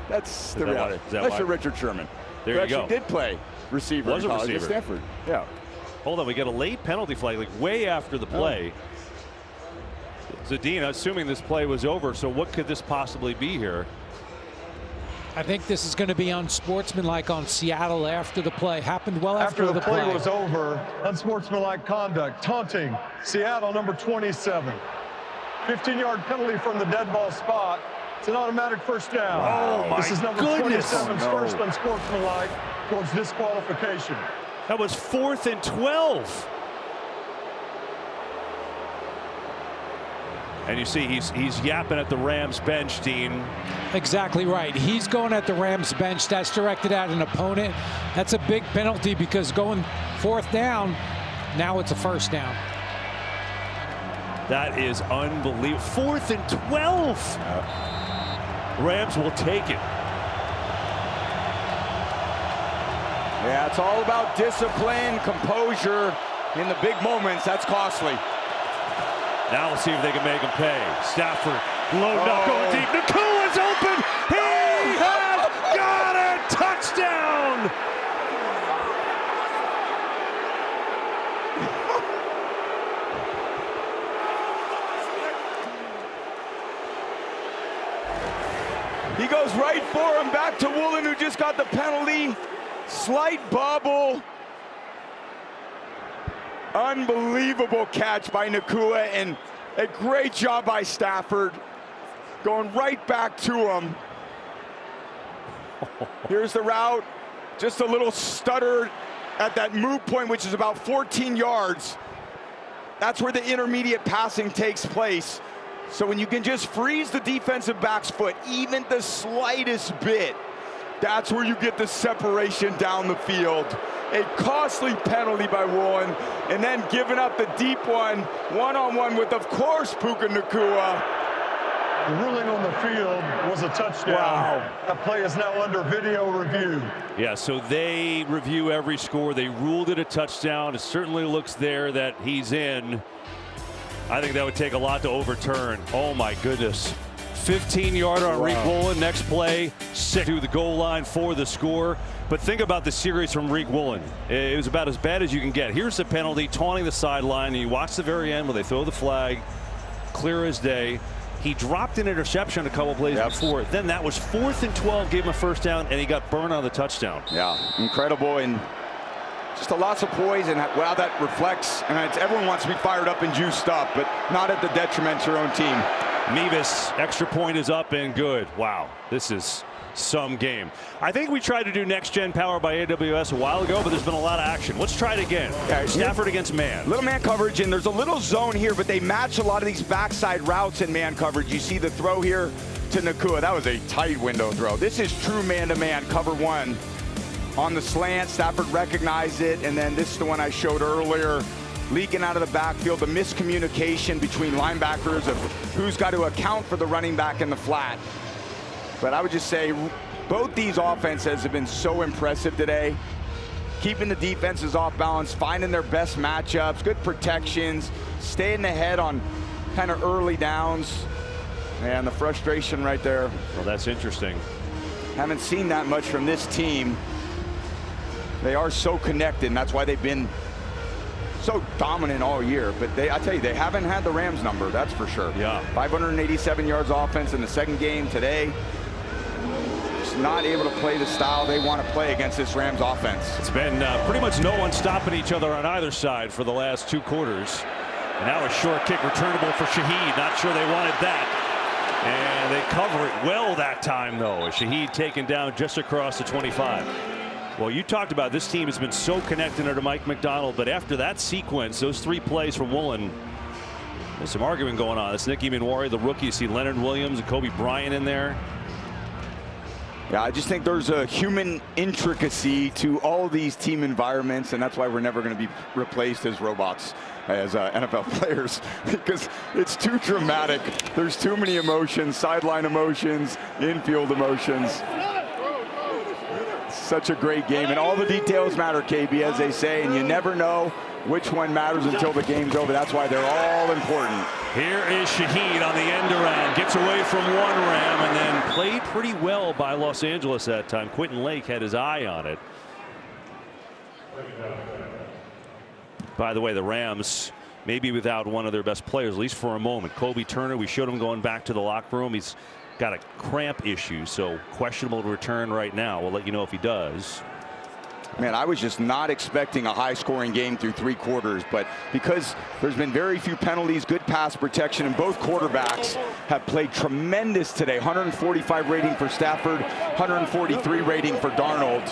That's the reality. Unless you're Richard Sherman. There you go. Did play receiver in college at Stanford. Yeah. Hold on, we get a late penalty flag, like way after the play. Zadina, assuming this play was over, so what could this possibly be here? I think this is going to be unsportsmanlike on Seattle after the play. Happened well after the play. Was over, unsportsmanlike conduct, taunting, Seattle number 27. 15-yard penalty from the dead ball spot. It's an automatic first down. Oh, my This is number 27's first unsportsmanlike towards disqualification. That was 4th and 12. And you see he's yapping at the Rams bench, Dean. Exactly right. He's going at the Rams bench. That's directed at an opponent. That's a big penalty because going 4th down, now it's a first down. That is unbelievable. 4th and 12. Rams will take it. Yeah, it's all about discipline, composure in the big moments. That's costly. Now we'll see if they can make him pay. Stafford, low knock going deep. Nacua's open. He has got it. Touchdown. He goes right for him. Back to Woolen, who just got the penalty. Slight bubble. Unbelievable catch by Nacua, and a great job by Stafford. Going right back to him. Here's the route. Just a little stutter at that move point, which is about 14 yards. That's where the intermediate passing takes place. So when you can just freeze the defensive back's foot, even the slightest bit, that's where you get the separation down the field. A costly penalty by Woolen, and then giving up the deep one-on-one with, of course, Puka Nacua. The ruling on the field was a touchdown. Wow. That play is now under video review. Yeah, so they review every score. They ruled it a touchdown. It certainly looks there that he's in. I think that would take a lot to overturn. Oh, my goodness. 15-yarder on Reek Woolen. Next play, 6 to the goal line for the score. But think about the series from Reek Woolen. It was about as bad as you can get. Here's the penalty, taunting the sideline. And you watch the very end when they throw the flag, clear as day. He dropped an interception a couple plays before. Then that was 4th and 12, gave him a first down, and he got burned on the touchdown. Yeah, incredible, and just a lots of poise, and wow, that reflects. And everyone wants to be fired up and juiced up, but not at the detriment to your own team. Mevis, extra point is up and good. Wow, this is some game. I think we tried to do next gen power by AWS a while ago, but there's been a lot of action. Let's try it again. Yeah, Stafford against man. Little man coverage, and there's a little zone here, but they match a lot of these backside routes in man coverage. You see the throw here to Nacua. That was a tight window throw. This is true man-to-man, cover one. On the slant, Stafford recognized it, and then this is the one I showed earlier. Leaking out of the backfield, the miscommunication between linebackers of who's got to account for the running back in the flat. But I would just say both these offenses have been so impressive today. Keeping the defenses off balance, finding their best matchups, good protections, staying ahead on kind of early downs. And the frustration right there. Well, that's interesting. Haven't seen that much from this team. They are so connected, and that's why they've been so dominant all year. But I tell you, they haven't had the Rams number, that's for sure. Yeah. 587 yards offense in the second game today. Just not able to play the style they want to play against this Rams offense. It's been pretty much no one stopping each other on either side for the last 2 quarters. And now a short kick returnable for Shaheed. Not sure they wanted that. And they cover it well that time, though. Shaheed taken down just across the 25. Well, you talked about this team has been so connected under Mike Macdonald, but after that sequence, those 3 plays from Woolen, there's some argument going on. It's Nicky Minwari, the rookie. You see Leonard Williams and Kobe Bryant in there. Yeah, I just think there's a human intricacy to all these team environments, and that's why we're never going to be replaced as robots, as NFL players, because it's too dramatic. There's too many emotions, sideline emotions, infield emotions. Such a great game, and all the details matter, KB, as they say, and you never know which one matters until the game's over. That's why they're all important. Here is Shaheed on the end around, gets away from one Ram and then played pretty well by Los Angeles that time. Quentin Lake had his eye on it. By the way, the Rams maybe without one of their best players, at least for a moment. Kobe Turner, we showed him going back to the locker room. He's got a cramp issue, so questionable to return right now. We'll let you know if he does. Man, I was just not expecting a high-scoring game through 3 quarters, but because there's been very few penalties, good pass protection, and both quarterbacks have played tremendous today. 145 rating for Stafford, 143 rating for Darnold.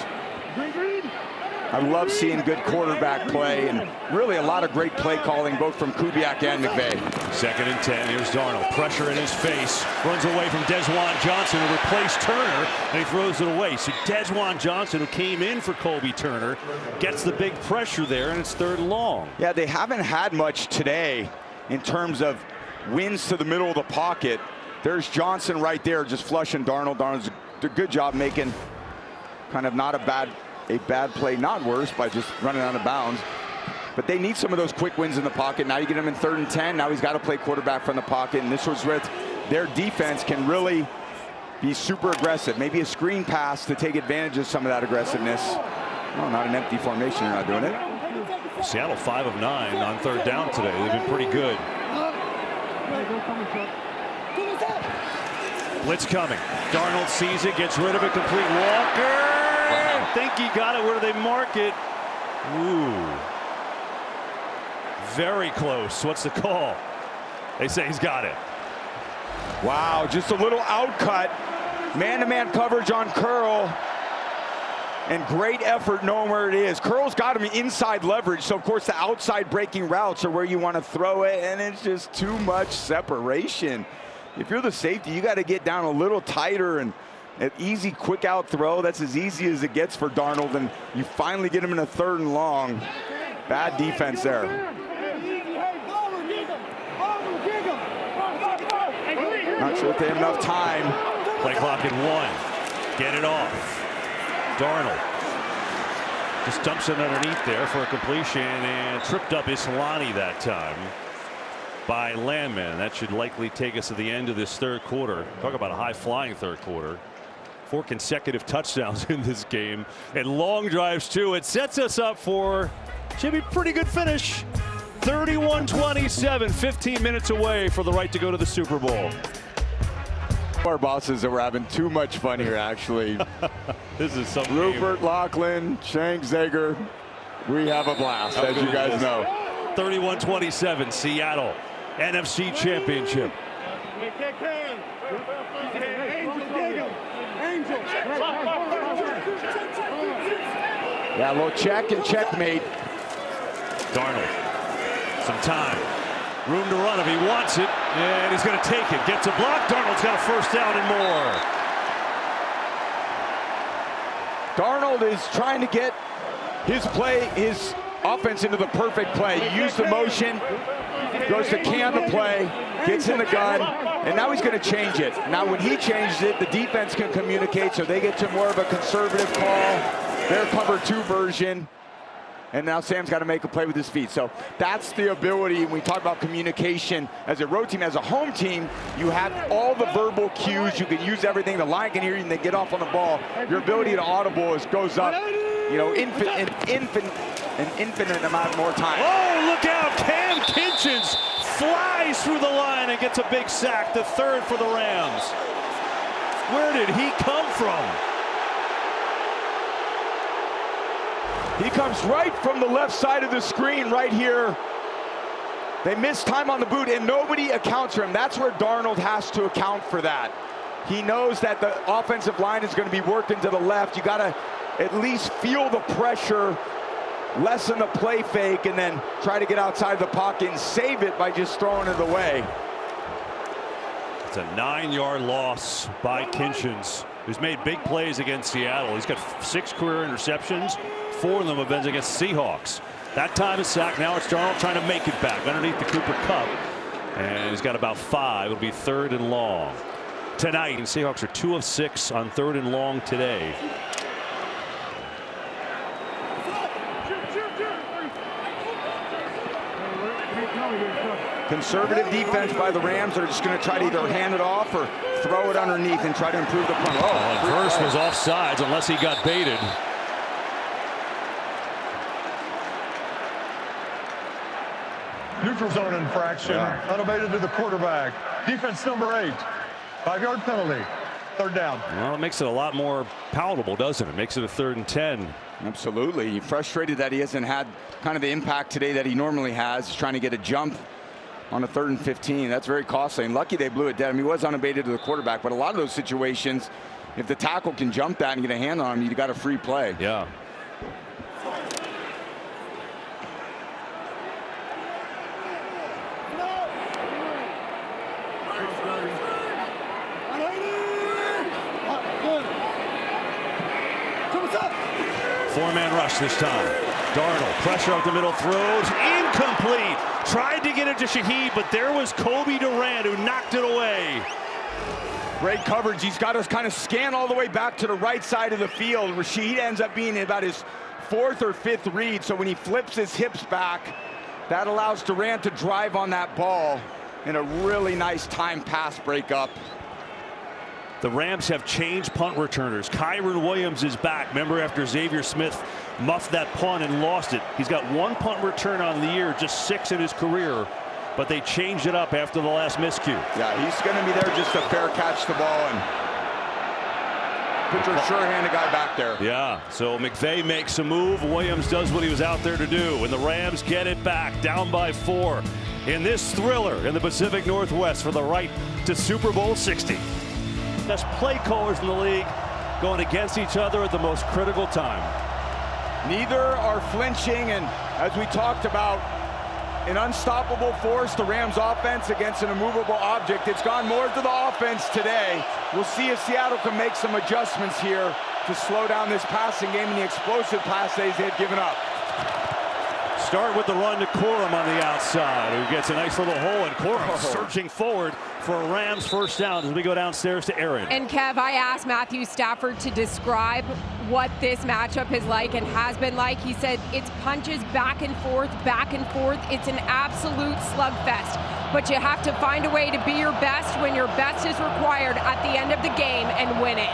I love seeing good quarterback play, and really a lot of great play calling, both from Kubiak and McVay. 2nd and 10. Here's Darnold. Pressure in his face. Runs away from Desjuan Johnson to replace Turner, and he throws it away. So Desjuan Johnson, who came in for Kobe Turner, gets the big pressure there, and it's 3rd and long. Yeah, they haven't had much today in terms of wins to the middle of the pocket. There's Johnson right there just flushing Darnold. Darnold's a good job making kind of not a bad play, not worse, by just running out of bounds. But they need some of those quick wins in the pocket. Now you get him in 3rd and 10. Now he's got to play quarterback from the pocket. And this was where their defense can really be super aggressive. Maybe a screen pass to take advantage of some of that aggressiveness. No, not an empty formation. You're not doing it. Seattle 5 of 9 on 3rd down today. They've been pretty good. Blitz coming. Darnold sees it, gets rid of it, complete. Walker. I think he got it. Where do they mark it? Ooh. Very close. What's the call? They say he's got it. Wow, just a little outcut. Man-to-man coverage on Curl. And great effort knowing where it is. Curl's got him inside leverage, so of course the outside breaking routes are where you want to throw it, and it's just too much separation. If you're the safety, you got to get down a little tighter, and an easy quick out throw. That's as easy as it gets for Darnold, and you finally get him in a 3rd and long. Bad defense there. Not sure if they have enough time. Play clock at 1. Get it off. Darnold just dumps it underneath there for a completion, and tripped up Islani that time by Landman. That should likely take us to the end of this 3rd quarter. Talk about a high-flying 3rd quarter. 4 consecutive touchdowns in this game, and long drives too. It sets us up for should be a pretty good finish. 31-27, 15 minutes away for the right to go to the Super Bowl. Our bosses are having too much fun here, actually. This is some Rupert, Lachlan, Shank, Zager. We have a blast, as you guys know. 31-27, Seattle, NFC Championship. Yeah, a little check and checkmate. Darnold, some time. Room to run if he wants it, and he's going to take it. Gets a block. Darnold's got a 1st down and more. Darnold is trying to get his offense into the perfect play. He used the motion, goes to can the play, gets in the gun, and now he's going to change it. Now when he changes it, the defense can communicate, so they get to more of a conservative call. Their cover 2 version. And now Sam's got to make a play with his feet. So that's the ability. When we talk about communication as a road team, as a home team, you have all the verbal cues. You can use everything. The line can hear you and they get off on the ball. Your ability to audible goes up, you know, an infinite amount more time. Oh, look out. Cam Kinchens flies through the line and gets a big sack, the 3rd for the Rams. Where did he come from? He comes right from the left side of the screen right here. They miss time on the boot, and nobody accounts for him. That's where Darnold has to account for that. He knows that the offensive line is going to be working to the left. You got to at least feel the pressure, lessen the play fake, and then try to get outside the pocket and save it by just throwing it away. It's a 9-yard loss by Kinchens. who's made big plays against Seattle. He's got 6 career interceptions. 4 of them have been against Seahawks. That time is sacked. Now it's Darnold trying to make it back underneath the Cooper Cup. And he's got about 5. It'll be 3rd and long. Tonight, and Seahawks are 2 of 6 on 3rd and long today. Conservative defense by the Rams. They're just going to try to either hand it off or throw it underneath and try to improve the punt. First was offsides unless he got baited. Neutral zone infraction, unabated to the quarterback. Defense number 8, 5-yard penalty, 3rd down. Well, it makes it a lot more palatable, doesn't it? Makes it a 3rd and 10. Absolutely. He's frustrated that he hasn't had kind of the impact today that he normally has. He's trying to get a jump on a 3rd and 15. That's very costly. And lucky they blew it dead. I mean, he was unabated to the quarterback, but a lot of those situations, if the tackle can jump that and get a hand on him, you got a free play. Yeah. Four-man rush this time. Darnold, pressure up the middle, throws, incomplete. Tried to get it to Shaheed, but there was Kobe Durant who knocked it away. Great coverage. He's got to kind of scan all the way back to the right side of the field. Shaheed ends up being about his 4th or 5th read, so when he flips his hips back, that allows Durant to drive on that ball in a really nice time pass breakup. The Rams have changed punt returners. Kyron Williams is back. Remember, after Xavier Smith muffed that punt and lost it. He's got 1 punt return on the year, just 6 in his career. But they changed it up after the last miscue. Yeah, he's going to be there just to fair catch the ball and put your sure-handed guy back there. Yeah, so McVay makes a move. Williams does what he was out there to do. And the Rams get it back, down by 4 in this thriller in the Pacific Northwest for the right to Super Bowl 60. Best play callers in the league going against each other at the most critical time. Neither are flinching, and as we talked about, an unstoppable force, the Rams offense against an immovable object. It's gone more to the offense today. We'll see if Seattle can make some adjustments here to slow down this passing game and the explosive pass days they've given up. Start with the run to Corum on the outside, who gets a nice little hole, and Corum searching forward for a Rams 1st down as we go downstairs to Aaron. And Kev, I asked Matthew Stafford to describe what this matchup is like and has been like. He said it's punches back and forth, back and forth. It's an absolute slugfest. But you have to find a way to be your best when your best is required at the end of the game and win it.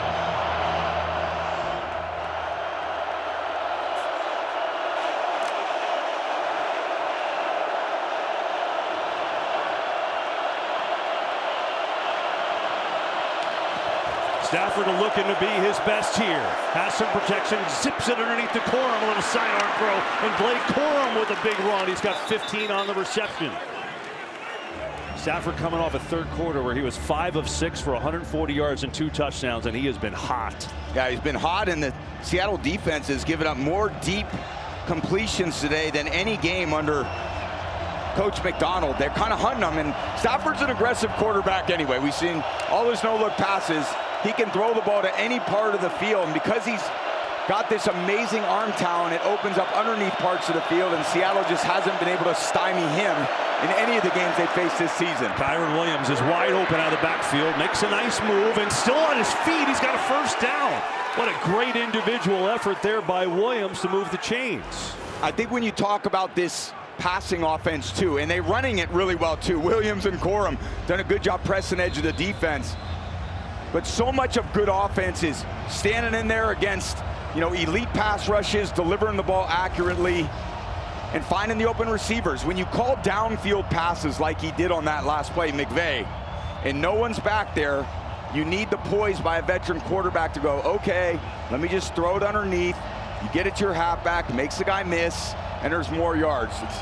Stafford looking to be his best here. Has some protection, zips it underneath the Corum, a little sidearm throw, and Blake Corum with a big run. He's got 15 on the reception. Stafford coming off a 3rd quarter where he was 5 of 6 for 140 yards and 2 touchdowns, and he has been hot. Yeah, he's been hot, and the Seattle defense has given up more deep completions today than any game under Coach McDonald. They're kind of hunting them, and Stafford's an aggressive quarterback anyway. We've seen all his no-look passes. He can throw the ball to any part of the field, and because he's got this amazing arm talent, it opens up underneath parts of the field, and Seattle just hasn't been able to stymie him in any of the games they faced this season. Kyron Williams is wide open out of the backfield, makes a nice move, and still on his feet. He's got a 1st down. What a great individual effort there by Williams to move the chains. I think when you talk about this passing offense too, and they're running it really well too. Williams and Corum done a good job pressing edge of the defense. But so much of good offense is standing in there against, elite pass rushes, delivering the ball accurately, and finding the open receivers. When you call downfield passes like he did on that last play, McVay, and no one's back there, you need the poise by a veteran quarterback to go, okay, let me just throw it underneath. You get it to your halfback, makes the guy miss, and there's more yards. It's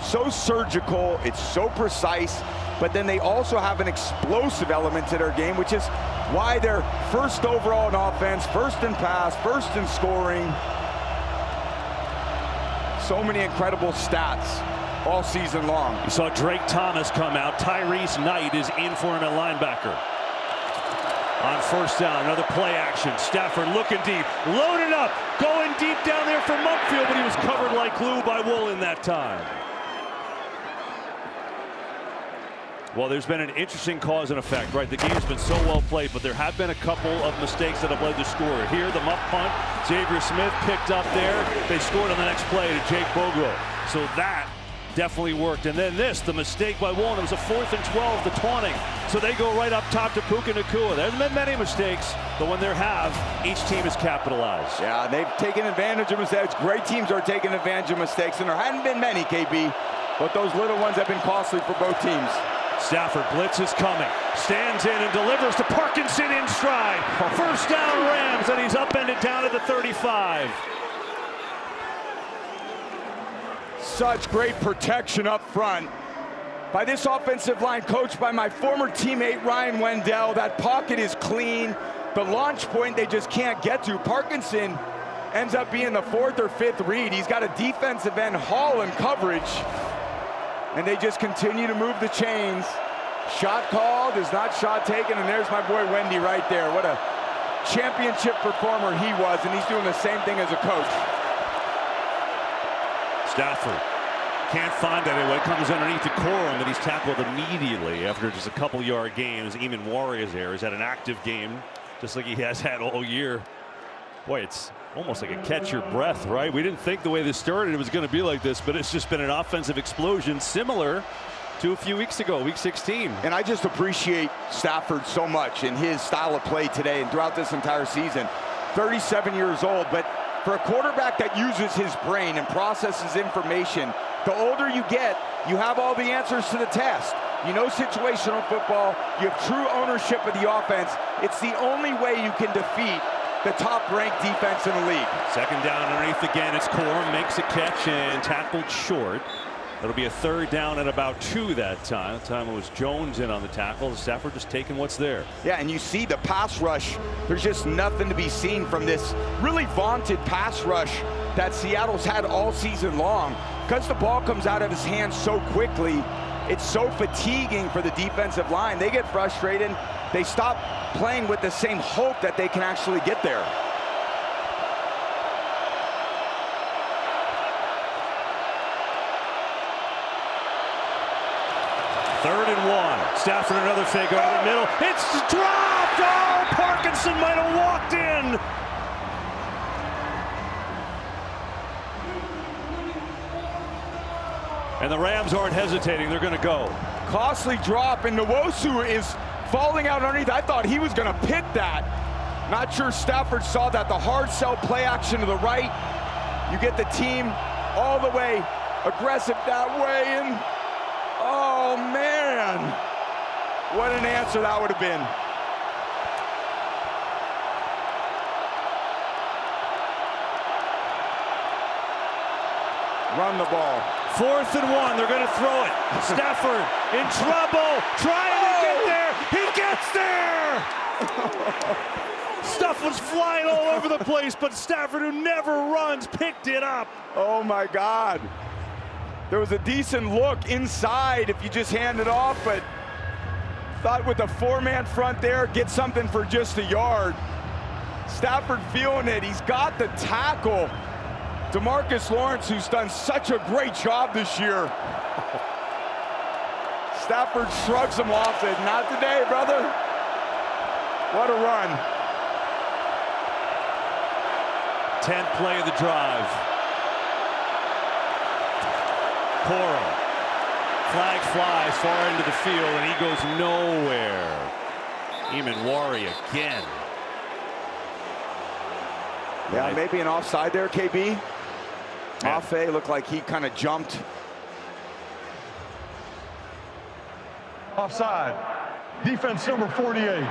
so surgical, it's so precise, but then they also have an explosive element to their game, which is why they're 1st overall in offense, 1st in pass, 1st in scoring. So many incredible stats all season long. You saw Drake Thomas come out. Tyrese Knight is in for him at linebacker. On first down, another play action. Stafford looking deep, loaded up, going deep down there for Mumpfield, but he was covered like glue by Woolen that time. Well, there's been an interesting cause and effect, right? The game's been so well played, but there have been a couple of mistakes that have led to score. Here, the muff punt, Xavier Smith picked up there. They scored on the next play to Jake Bogo. So that definitely worked. And then this, the mistake by Woolen. It was a 4th and 12, the taunting. So they go right up top to Puka Nacua. There haven't been many mistakes, but when there have, each team has capitalized. Yeah, they've taken advantage of mistakes. Great teams are taking advantage of mistakes, and there hadn't been many, KB, but those little ones have been costly for both teams. Stafford, blitz is coming, stands in and delivers to Parkinson in stride. First down Rams, and he's upended down at the 35. Such great protection up front by this offensive line, coached by my former teammate Ryan Wendell. That pocket is clean. The launch point they just can't get to. Parkinson ends up being the 4th or 5th read. He's got a defensive end haul in coverage, and they just continue to move the chains. Shot called, is not shot taken, and there's my boy Wendy right there. What a championship performer he was, and he's doing the same thing as a coach. Stafford can't find that anyway. Comes underneath the Corum, and he's tackled immediately after just a couple-yard games. Eamon Warriors there has had an active game, just like he has had all year. Boy, it's almost like a catch your breath, right? We didn't think the way this started it was going to be like this, but it's just been an offensive explosion similar to a few weeks ago, week 16. And I just appreciate Stafford so much in his style of play today and throughout this entire season. 37 years old, but for a quarterback that uses his brain and processes information, the older you get, you have all the answers to the test. You know situational football, you have true ownership of the offense. It's the only way you can defeat the top-ranked defense in the league. Second down underneath again. It's Corum, makes a catch and tackled short. It'll be a 3rd down at about 2 that time. That time it was Jones in on the tackle. Stafford just taking what's there. Yeah, and you see the pass rush. There's just nothing to be seen from this really vaunted pass rush that Seattle's had all season long. Because the ball comes out of his hands so quickly, it's so fatiguing for the defensive line. They get frustrated. They stop playing with the same hope that they can actually get there. Third and 1. Stafford another fake over the middle. It's dropped! Oh, Parkinson might have walked in. And the Rams aren't hesitating. They're going to go. Costly drop, and Nwosu is falling out underneath. I thought he was going to pick that. Not sure Stafford saw that. The hard sell play action to the right. You get the team all the way aggressive that way, and oh man, what an answer that would have been. Run the ball. 4th and 1. They're going to throw it. Stafford in trouble, trying to get there. He gets there. Stuff was flying all over the place, but Stafford, who never runs, picked it up. Oh my God. There was a decent look inside if you just hand it off, but thought with a 4-man front there, get something for just a yard. Stafford feeling it. He's got the tackle. DeMarcus Lawrence, who's done such a great job this year. Stafford shrugs him off, said, not today, brother. What a run. 10th play of the drive. Corum. Flag flies far into the field, and he goes nowhere. Eamon Wari again. Yeah, maybe an offside there, KB. Yeah. Mafe looked like he kind of jumped. Offside. Defense number 48.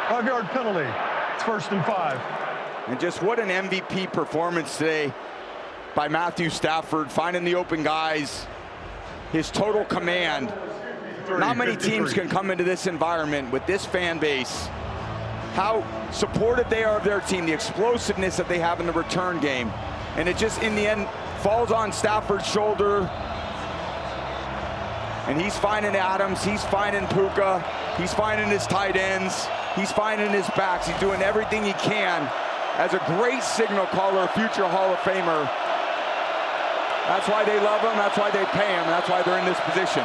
5-yard penalty. It's 1st and 5. And just what an MVP performance today by Matthew Stafford, finding the open guys, his total command. Not many teams can come into this environment with this fan base. How supportive they are of their team, the explosiveness that they have in the return game. And it just, in the end, falls on Stafford's shoulder. And he's finding Adams, he's finding Puka, he's finding his tight ends. He's finding his backs. He's doing everything he can as a great signal caller, a future Hall of Famer. That's why they love him. That's why they pay him. That's why they're in this position.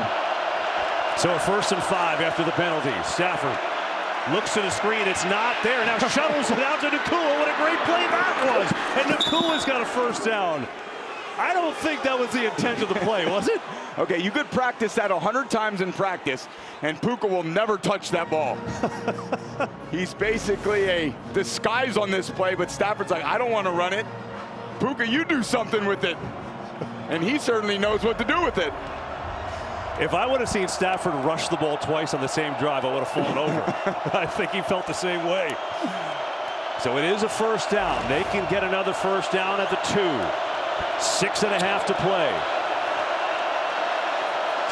So a 1st and 5 after the penalty. Stafford looks to the screen. It's not there. Now shuttles it out to Nacua. What a great play that was. And Nacua's got a 1st down. I don't think that was the intent of the play, was it? Okay, you could practice that 100 times in practice, and Puka will never touch that ball. He's basically a disguise on this play, but Stafford's like, I don't want to run it. Puka, you do something with it. And he certainly knows what to do with it. If I would have seen Stafford rush the ball twice on the same drive, I would have fallen over. I think he felt the same way. So it is a 1st down. They can get another 1st down at the 2. 6.5 to play.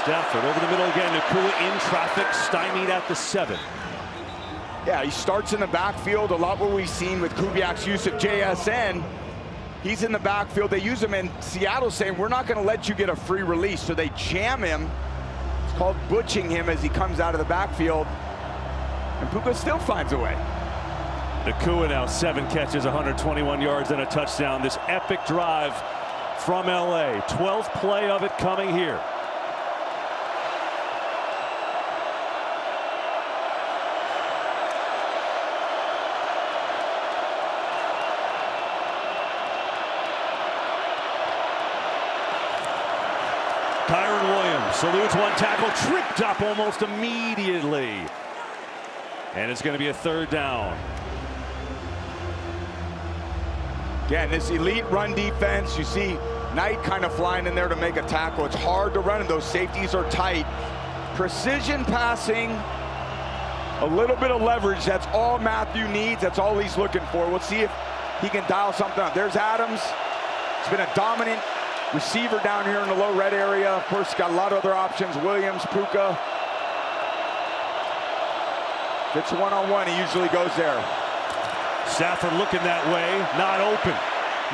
Stafford over the middle again. Nacua in traffic, stymied at the 7. Yeah, he starts in the backfield. A lot what we've seen with Kubiak's use of JSN. He's in the backfield. They use him, and Seattle's saying, we're not going to let you get a free release. So they jam him. It's called butching him as he comes out of the backfield. And Puka still finds a way. Nacua now 7 catches, 121 yards, and a touchdown. This epic drive from LA. 12th play of it coming here. Kyron Williams salutes one tackle, tripped up almost immediately. And it's going to be a 3rd down. Again, this elite run defense, you see Knight kind of flying in there to make a tackle. It's hard to run, and those safeties are tight. Precision passing, a little bit of leverage. That's all Matthew needs. That's all he's looking for. We'll see if he can dial something up. There's Adams. It's been a dominant receiver down here in the low red area. Of course, got a lot of other options. Williams, Puka. If it's one-on-one, he usually goes there. Stafford looking that way, not open.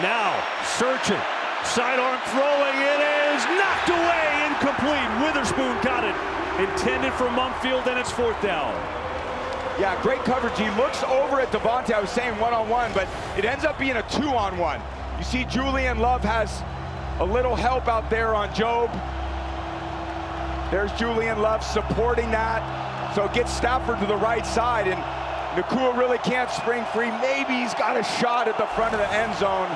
Now searching, sidearm throwing, it is knocked away, incomplete. Witherspoon got it, intended for Mumfield, and it's 4th down. Yeah, great coverage. He looks over at Devontae. I was saying one-on-one, but it ends up being a 2-on-1. You see Julian Love has a little help out there on Job. There's Julian Love supporting that. So it gets Stafford to the right side, and Nacua really can't spring free. Maybe he's got a shot at the front of the end zone.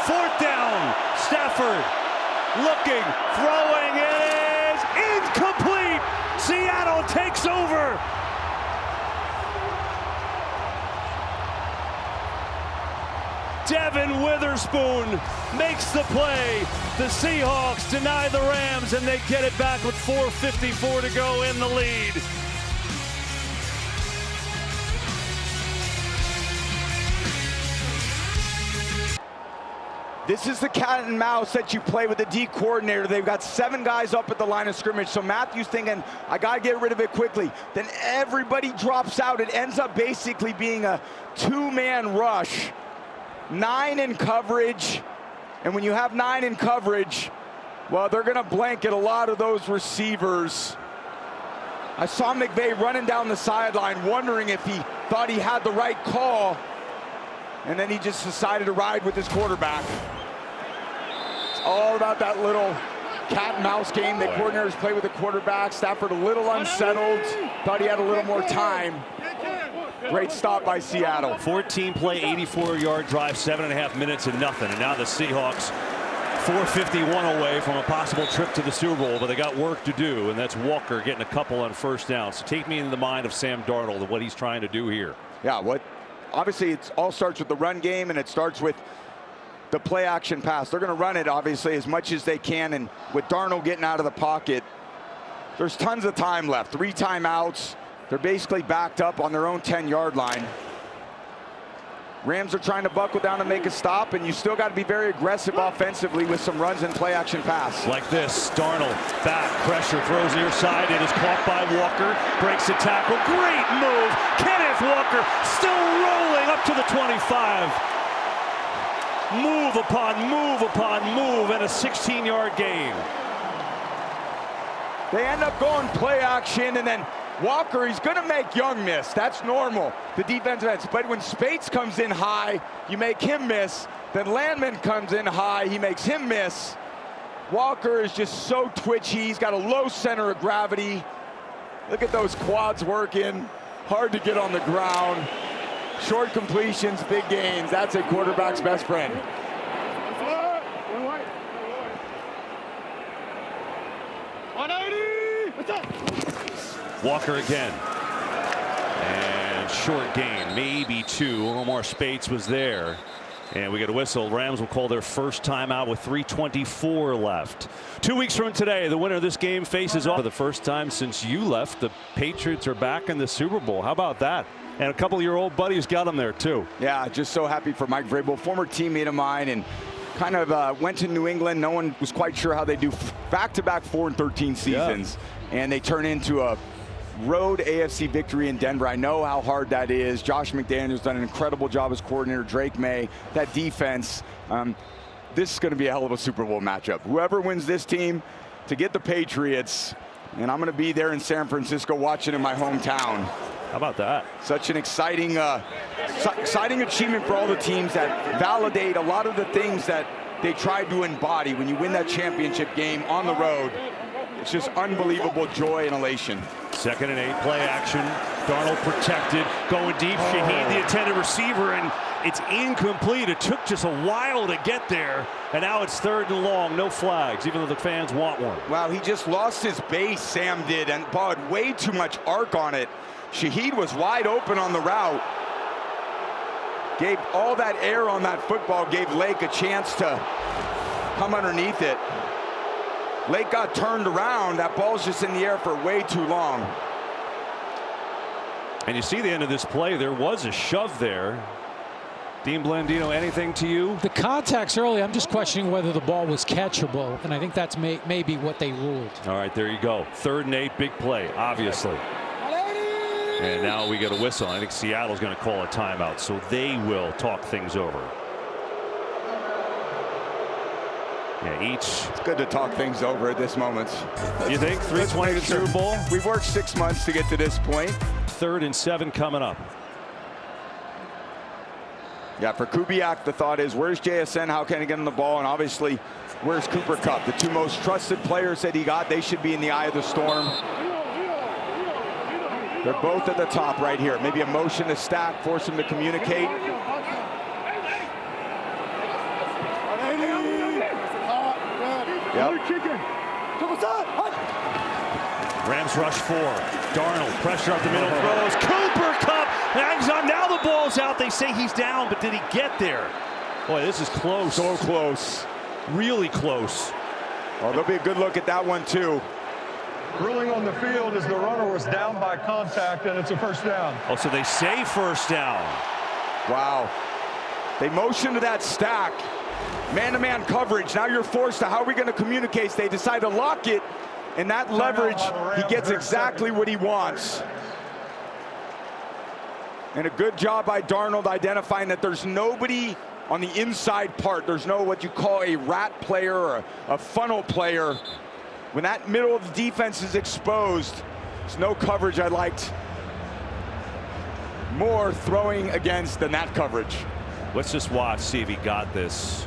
Fourth down, Stafford looking, throwing, it is incomplete. Seattle takes over. Devin Witherspoon makes the play. The Seahawks deny the Rams, and they get it back with 4:54 to go in the lead. This is the cat and mouse that you play with the D coordinator. They've got 7 guys up at the line of scrimmage, so Matthew's thinking, I got to get rid of it quickly. Then everybody drops out. It ends up basically being a 2-man rush. 9 in coverage, and when you have 9 in coverage, well, they're going to blanket a lot of those receivers. I saw McVay running down the sideline, wondering if he thought he had the right call, and then he just decided to ride with his quarterback. It's all about that little cat and mouse game. The coordinators play with the quarterback. Stafford a little unsettled, thought he had a little more time. Great stop by Seattle. 14-play, 84-yard drive, 7.5 minutes and nothing. And now the Seahawks 4:51 away from a possible trip to the Super Bowl, but they got work to do, and that's Walker getting a couple on 1st down. So take me into the mind of Sam Darnold and what he's trying to do here. Yeah, obviously it all starts with the run game, and it starts with the play action pass. They're going to run it, obviously, as much as they can, and with Darnold getting out of the pocket, there's tons of time left. 3 timeouts. They're basically backed up on their own 10-yard line. Rams are trying to buckle down and make a stop, and you still got to be very aggressive offensively with some runs and play action pass. Like this, Darnold back, pressure, throws near side. It is caught by Walker, breaks the tackle. Great move. Kenneth Walker still rolling up to the 25. Move upon move upon move, and a 16-yard gain. They end up going play action, and then Walker, he's going to make Young miss. That's normal, the defensive ends. But when Spates comes in high, you make him miss. Then Landman comes in high, he makes him miss. Walker is just so twitchy. He's got a low center of gravity. Look at those quads working. Hard to get on the ground. Short completions, big gains. That's a quarterback's best friend. Walker again. And short gain, maybe 2. Omar Spates was there. And we get a whistle. Rams will call their first timeout with 3:24 left. 2 weeks from today, the winner of this game faces off for the first time since you left. The Patriots are back in the Super Bowl. How about that? And a couple of your old buddies got them there too. Yeah, just so happy for Mike Vrabel, former teammate of mine, and kind of went to New England. No one was quite sure how they do back-to-back 4-13 seasons. Yeah. And they turn into a road AFC victory in Denver. I know how hard that is. Josh McDaniels done an incredible job as coordinator. Drake May, that defense. This is going to be a hell of a Super Bowl matchup. Whoever wins this team to get the Patriots, and I'm going to be there in San Francisco watching in my hometown. How about that? Such an exciting achievement for all the teams that validate a lot of the things that they tried to embody when you win that championship game on the road. It's just unbelievable joy and elation. 2nd and 8, play action. Darnold protected, going deep. Shaheed, the intended receiver, and it's incomplete. It took just a while to get there, and now it's 3rd and long. No flags, even though the fans want one. Wow, he just lost his base, Sam did, and ball had way too much arc on it. Shaheed was wide open on the route. Gave all that air on that football, gave Lake a chance to come underneath it. Lake got turned around. That ball's just in the air for way too long. And you see the end of this play. There was a shove there. Dean Blandino, anything to you? The contact's early. I'm just questioning whether the ball was catchable, and I think that's maybe what they ruled. All right, there you go. 3rd and 8, big play, obviously. And now we get a whistle. I think Seattle's going to call a timeout, so they will talk things over. Yeah, it's good to talk things over at this moment. You think 3:20 to Super Bowl? We've worked 6 months to get to this point. 3rd and 7 coming up. Yeah, for Kubiak, the thought is, where's JSN? How can he get him the ball? And obviously, where's Cooper Kupp? The 2 most trusted players that he got, they should be in the eye of the storm. They're both at the top right here. Maybe a motion to stack, force him to communicate. Yep. Rams rush 4. Darnold, pressure up the middle, throws. Cooper Kupp hangs on. Now the ball's out. They say he's down, but did he get there? Boy, this is close. So close. Really close. Oh, there'll be a good look at that one, too. Ruling on the field is the runner was down by contact, and it's a 1st down. Oh, so they say 1st down. Wow. They motion to that stack. Man-to-man coverage. Now you're forced to, how are we going to communicate? They decide to lock it, and that leverage, he gets exactly what he wants. And a good job by Darnold identifying that there's nobody on the inside part. There's no what you call a rat player or a funnel player. When that middle of the defense is exposed, there's no coverage I liked more throwing against than that coverage. Let's just watch, see if he got this.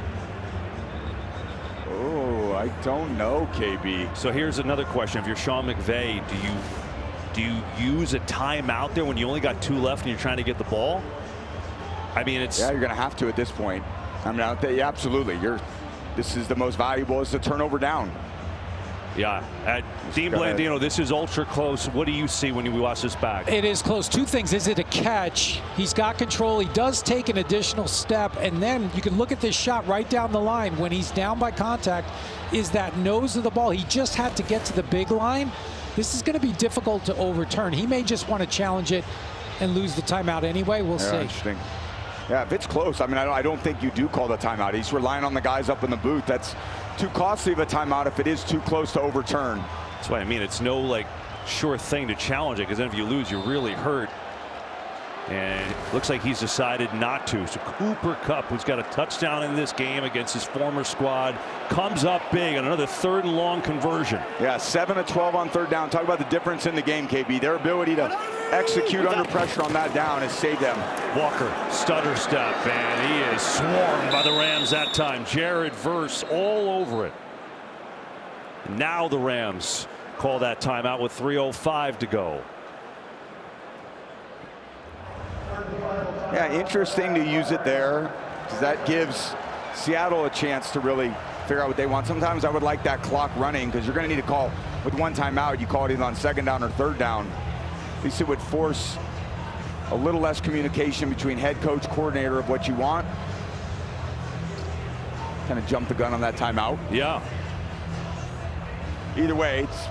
Oh, I don't know, KB. So here's another question. If you're Sean McVay, do you use a timeout there when you only got 2 left and you're trying to get the ball? I mean, it's... Yeah, you're going to have to at this point. I mean, yeah, absolutely. This is the most valuable, is the turnover down. Yeah, Dean Blandino, this is ultra close. What do you see when you watch this back? It is close. 2 things. Is it a catch? He's got control. He does take an additional step, and then you can look at this shot right down the line. When he's down by contact, is that nose of the ball. He just had to get to the big line. This is going to be difficult to overturn. He may just want to challenge it and lose the timeout anyway. We'll see. Interesting. Yeah, if it's close, I mean, I don't think you do call the timeout. He's relying on the guys up in the booth. That's too costly of a timeout if it is too close to overturn. That's what I mean. It's no, like, sure thing to challenge it, because then if you lose, you're really hurt. And it looks like he's decided not to. So Cooper Kupp, who's got a touchdown in this game against his former squad, comes up big on another 3rd and long conversion. Yeah, 7 of 12 on 3rd down. Talk about the difference in the game, KB. Their ability to execute under pressure on that down has saved them. Walker, stutter step, and he is swarmed by the Rams that time. Jared Verse all over it. Now the Rams call that timeout with 3:05 to go. Yeah, interesting to use it there, because that gives Seattle a chance to really figure out what they want. Sometimes I would like that clock running, because you're going to need to call with 1 timeout. You call it either on 2nd down or 3rd down. At least it would force a little less communication between head coach, coordinator of what you want. Kind of jump the gun on that timeout. Yeah. Either way, it's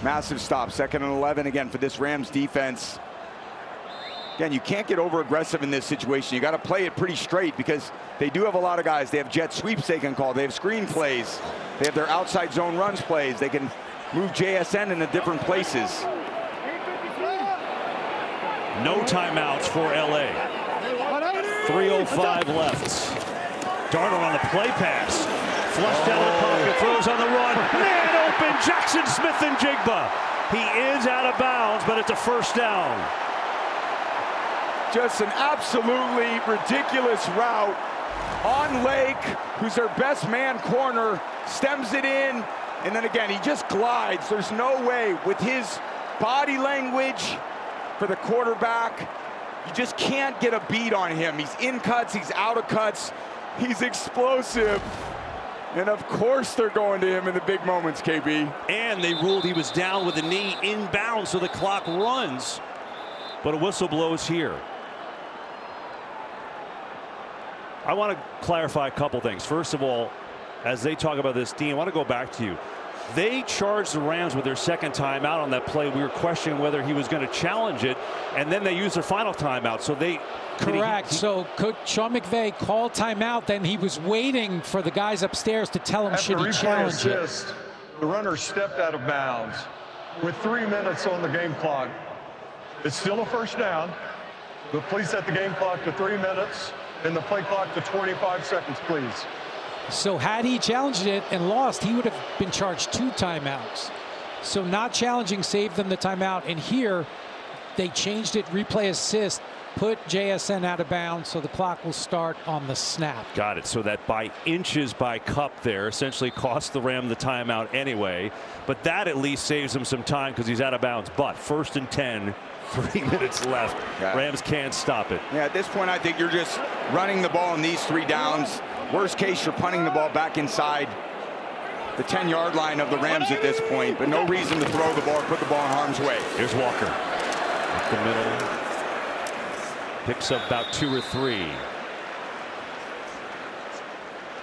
massive stop. 2nd and 11 again for this Rams defense. Again, you can't get over aggressive in this situation. You got to play it pretty straight, because they do have a lot of guys. They have jet sweeps they can call. They have screen plays. They have their outside zone runs plays. They can move JSN into different places. No timeouts for LA. 3:05 left. Darnold on the play pass. Flushed out of the pocket, throws on the run. Man open, Jackson Smith and Jigba. He is out of bounds, but it's a 1st down. Just an absolutely ridiculous route on Lake, who's their best man corner, stems it in, and then again, he just glides. There's no way with his body language for the quarterback. You just can't get a beat on him. He's in cuts, he's out of cuts, he's explosive. And of course they're going to him in the big moments, KB. And they ruled he was down with a knee inbound, so the clock runs. But a whistle blows here. I want to clarify a couple things. First of all, as they talk about this, Dean, I want to go back to you. They charged the Rams with their 2nd timeout on that play. We were questioning whether he was going to challenge it, and then they used their final timeout. So they correct. So Coach Sean McVay called timeout. Then he was waiting for the guys upstairs to tell him should he challenge it. The runner stepped out of bounds with 3 minutes on the game clock. It's still a 1st down. But please set the game clock to 3 minutes and the play clock to 25 seconds, please. So had he challenged it and lost, he would have been charged 2 timeouts. So not challenging saved them the timeout. And here they changed it, replay assist, put JSN out of bounds, so the clock will start on the snap. Got it. So that by inches by Kupp there essentially cost the Ram the timeout anyway. But that at least saves him some time because he's out of bounds. But 1st and 10. 3 minutes left. Yeah. Rams can't stop it. Yeah, at this point, I think you're just running the ball in these 3 downs. Worst case, you're punting the ball back inside the 10-yard line of the Rams at this point, but no reason to throw the ball or put the ball in harm's way. Here's Walker. Up the middle. Picks up about 2 or 3.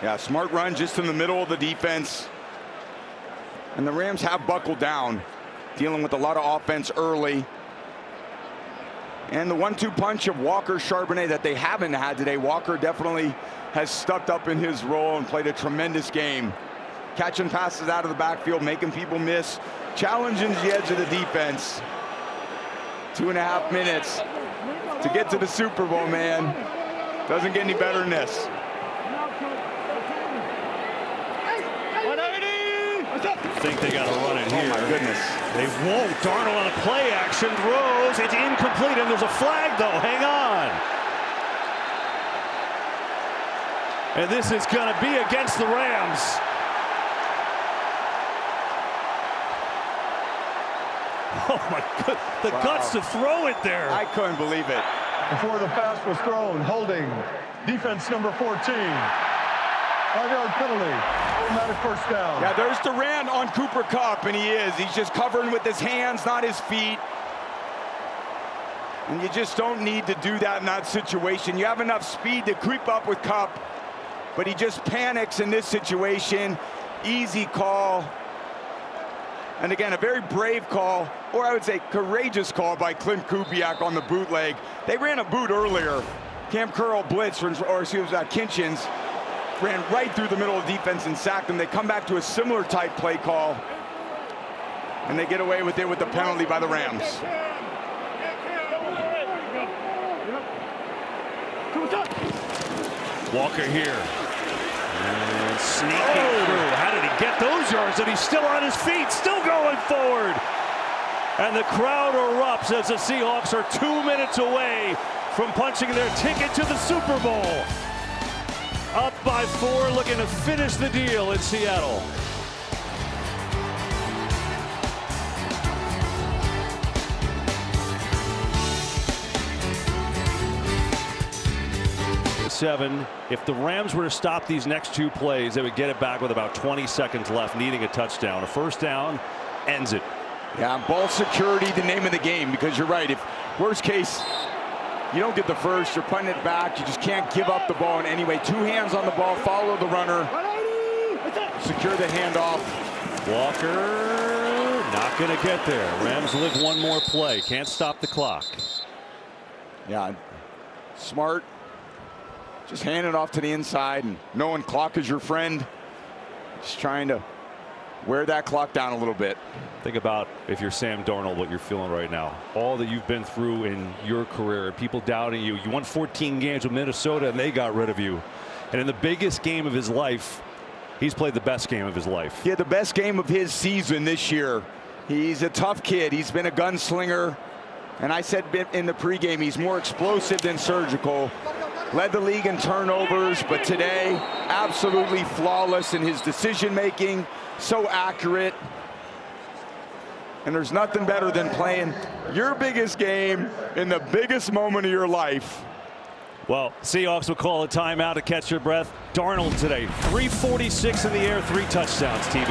Yeah, smart run just in the middle of the defense. And the Rams have buckled down, dealing with a lot of offense early. And the 1-2 punch of Walker, Charbonnet that they haven't had today. Walker definitely has stepped up in his role and played a tremendous game. Catching passes out of the backfield, making people miss, challenging the edge of the defense. 2.5 minutes to get to the Super Bowl, man. Doesn't get any better than this. I think they got to run it here. Oh my goodness. They won't. Darnold on a play action throws. It's incomplete, and there's a flag though. Hang on. And this is going to be against the Rams. Oh my God. The guts to throw it there. I couldn't believe it. Before the pass was thrown, holding defense number 14. 5-yard penalty. Automatic 1st down. Yeah, there's Durant on Cooper Kupp, and he is. He's just covering with his hands, not his feet. And you just don't need to do that in that situation. You have enough speed to creep up with Kupp, but he just panics in this situation. Easy call. And again, a very brave call, or I would say courageous call by Clint Kubiak on the bootleg. They ran a boot earlier. Cam Curl blitz, or excuse me, Kinchins ran right through the middle of defense and sacked them. They come back to a similar type play call, and they get away with it with the penalty by the Rams. Walker here. And sneaking through. How did he get those yards? And he's still on his feet, still going forward. And the crowd erupts as the Seahawks are 2 minutes away from punching their ticket to the Super Bowl. Up by 4, looking to finish the deal in Seattle. If the Rams were to stop these next 2 plays, they would get it back with about 20 seconds left, needing a touchdown. A first down ends it. Yeah, ball security, the name of the game, because you're right. If worst case, you don't get the first, you're punting it back. You just can't give up the ball in any way. 2 hands on the ball, follow the runner, secure the handoff. Walker not going to get there. Rams live one more play. Can't stop the clock. Yeah, smart. Just hand it off to the inside and knowing clock is your friend. Just trying to wear that clock down a little bit. Think about, if you're Sam Darnold, what you're feeling right now. All that you've been through in your career, people doubting you. You won 14 games with Minnesota and they got rid of you. And in the biggest game of his life, he's played the best game of his life. He had the best game of his season this year. He's a tough kid. He's been a gunslinger. And I said in the pregame, he's more explosive than surgical. Led the league in turnovers, but today, absolutely flawless in his decision making. So accurate. And there's nothing better than playing your biggest game in the biggest moment of your life. Well, Seahawks will call a timeout to catch your breath. Darnold today, 346 in the air, 3 touchdowns, TB.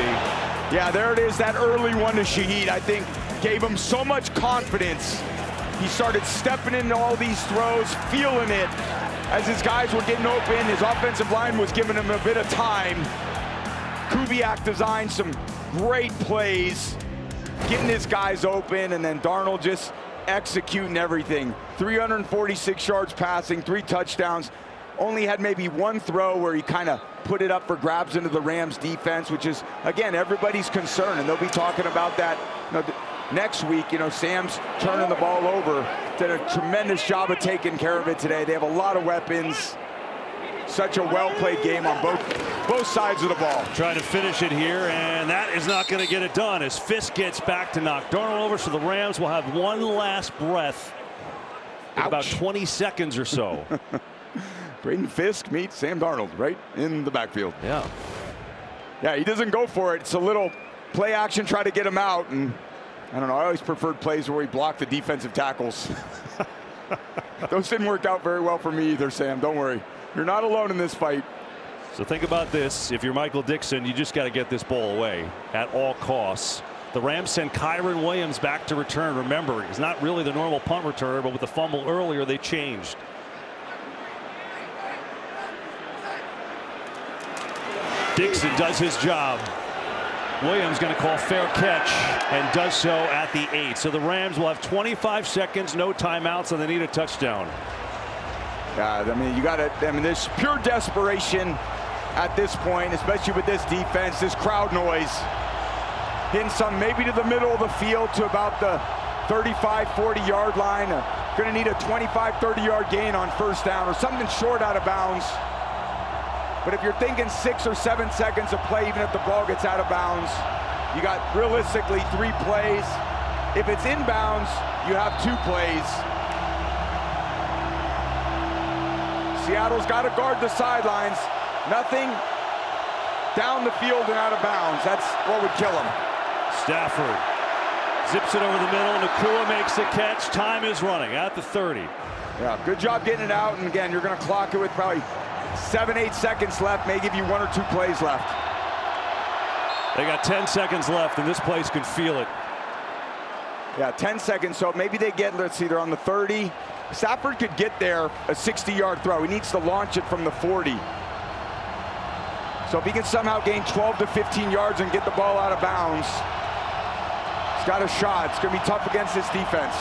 Yeah, there it is, that early one to Shaheed, I think, gave him so much confidence. He started stepping into all these throws, feeling it. As his guys were getting open, his offensive line was giving him a bit of time. Kubiak designed some great plays, getting his guys open, and then Darnold just executing everything. 346 yards passing, 3 touchdowns. Only had maybe 1 throw where he kind of put it up for grabs into the Rams defense, which is, again, everybody's concern, and they'll be talking about that, next week. Sam's turning the ball over. Did a tremendous job of taking care of it today. They have a lot of weapons. Such a well-played game on both sides of the ball. Trying to finish it here, and that is not going to get it done as Fisk gets back to knock Darnold over. So the Rams will have one last breath in about 20 seconds or so. Braden Fisk meets Sam Darnold right in the backfield. Yeah. Yeah, he doesn't go for it. It's a little play action, try to get him out, and I don't know, I always preferred plays where he blocked the defensive tackles. Those didn't work out very well for me either, Sam. Don't worry. You're not alone in this fight. So think about this. If you're Michael Dixon, you just got to get this ball away at all costs. The Rams send Kyron Williams back to return. Remember, he's not really the normal punt returner, but with the fumble earlier, they changed. Dixon does his job. Williams going to call fair catch and does so at the 8. So the Rams will have 25 seconds, no timeouts, and they need a touchdown. Yeah, there's pure desperation at this point, especially with this defense, this crowd noise. Hitting some maybe to the middle of the field to about the 35, 40 yard line. Going to need a 25, 30 yard gain on first down or something short out of bounds. But if you're thinking 6 or 7 seconds of play, even if the ball gets out of bounds, you got realistically 3 plays. If it's inbounds, you have 2 plays. Seattle's got to guard the sidelines. Nothing down the field and out of bounds. That's what would kill him. Stafford zips it over the middle. Nacua makes the catch. Time is running at the 30. Yeah, good job getting it out. And again, you're going to clock it with probably 7, 8 seconds left. May give you 1 or 2 plays left. They got 10 seconds left, and this place can feel it. Yeah, 10 seconds. So maybe they get, let's see, they're on the 30. Stafford could get there, a 60-yard throw. He needs to launch it from the 40. So if he can somehow gain 12 to 15 yards and get the ball out of bounds, he's got a shot. It's going to be tough against this defense.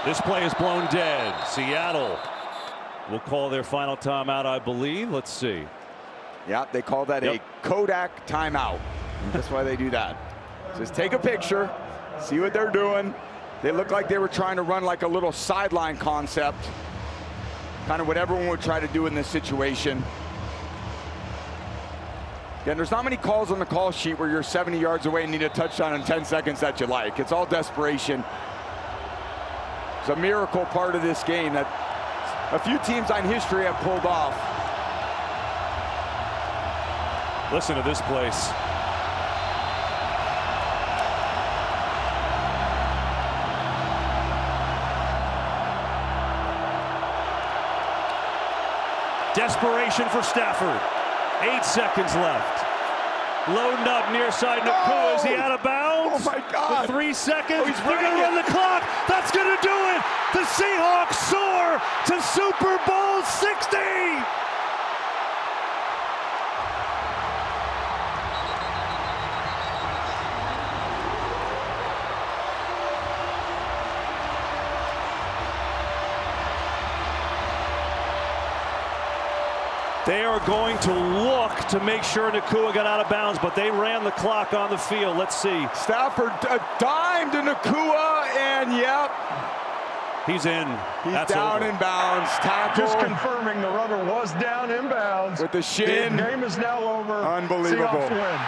This play is blown dead. Seattle will call their final timeout, I believe. Let's see. Yeah, they call that a Kodak timeout. That's why they do that. Just take a picture, see what they're doing. They look like they were trying to run like a little sideline concept. Kind of what everyone would try to do in this situation. Again, there's not many calls on the call sheet where you're 70 yards away and need a touchdown in 10 seconds that you like. It's all desperation. It's a miracle part of this game that a few teams in history have pulled off. Listen to this place. Desperation for Stafford. 8 seconds left. Loading up near side. Nacua, is he out of bounds? Oh my God. With 3 seconds. He's They're going to run the clock. That's going to do it. The Seahawks soar to Super Bowl 60. They are going to look to make sure Nacua got out of bounds, but they ran the clock on the field. Let's see. Stafford a dime to Nacua, and yep. He's in. He's That's down over. in bounds. Tackle. Just confirming the runner was down in bounds. With the shin. The game is now over. Unbelievable. Seahawks win.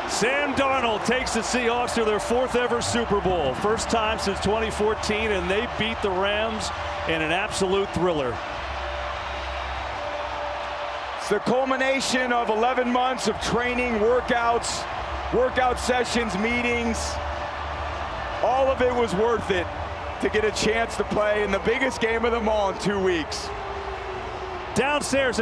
Sam Darnold takes the Seahawks to their 4th ever Super Bowl. First time since 2014, and they beat the Rams in an absolute thriller. It's the culmination of 11 months of training, workouts, workout sessions, meetings. All of it was worth it to get a chance to play in the biggest game of them all in 2 weeks. Downstairs,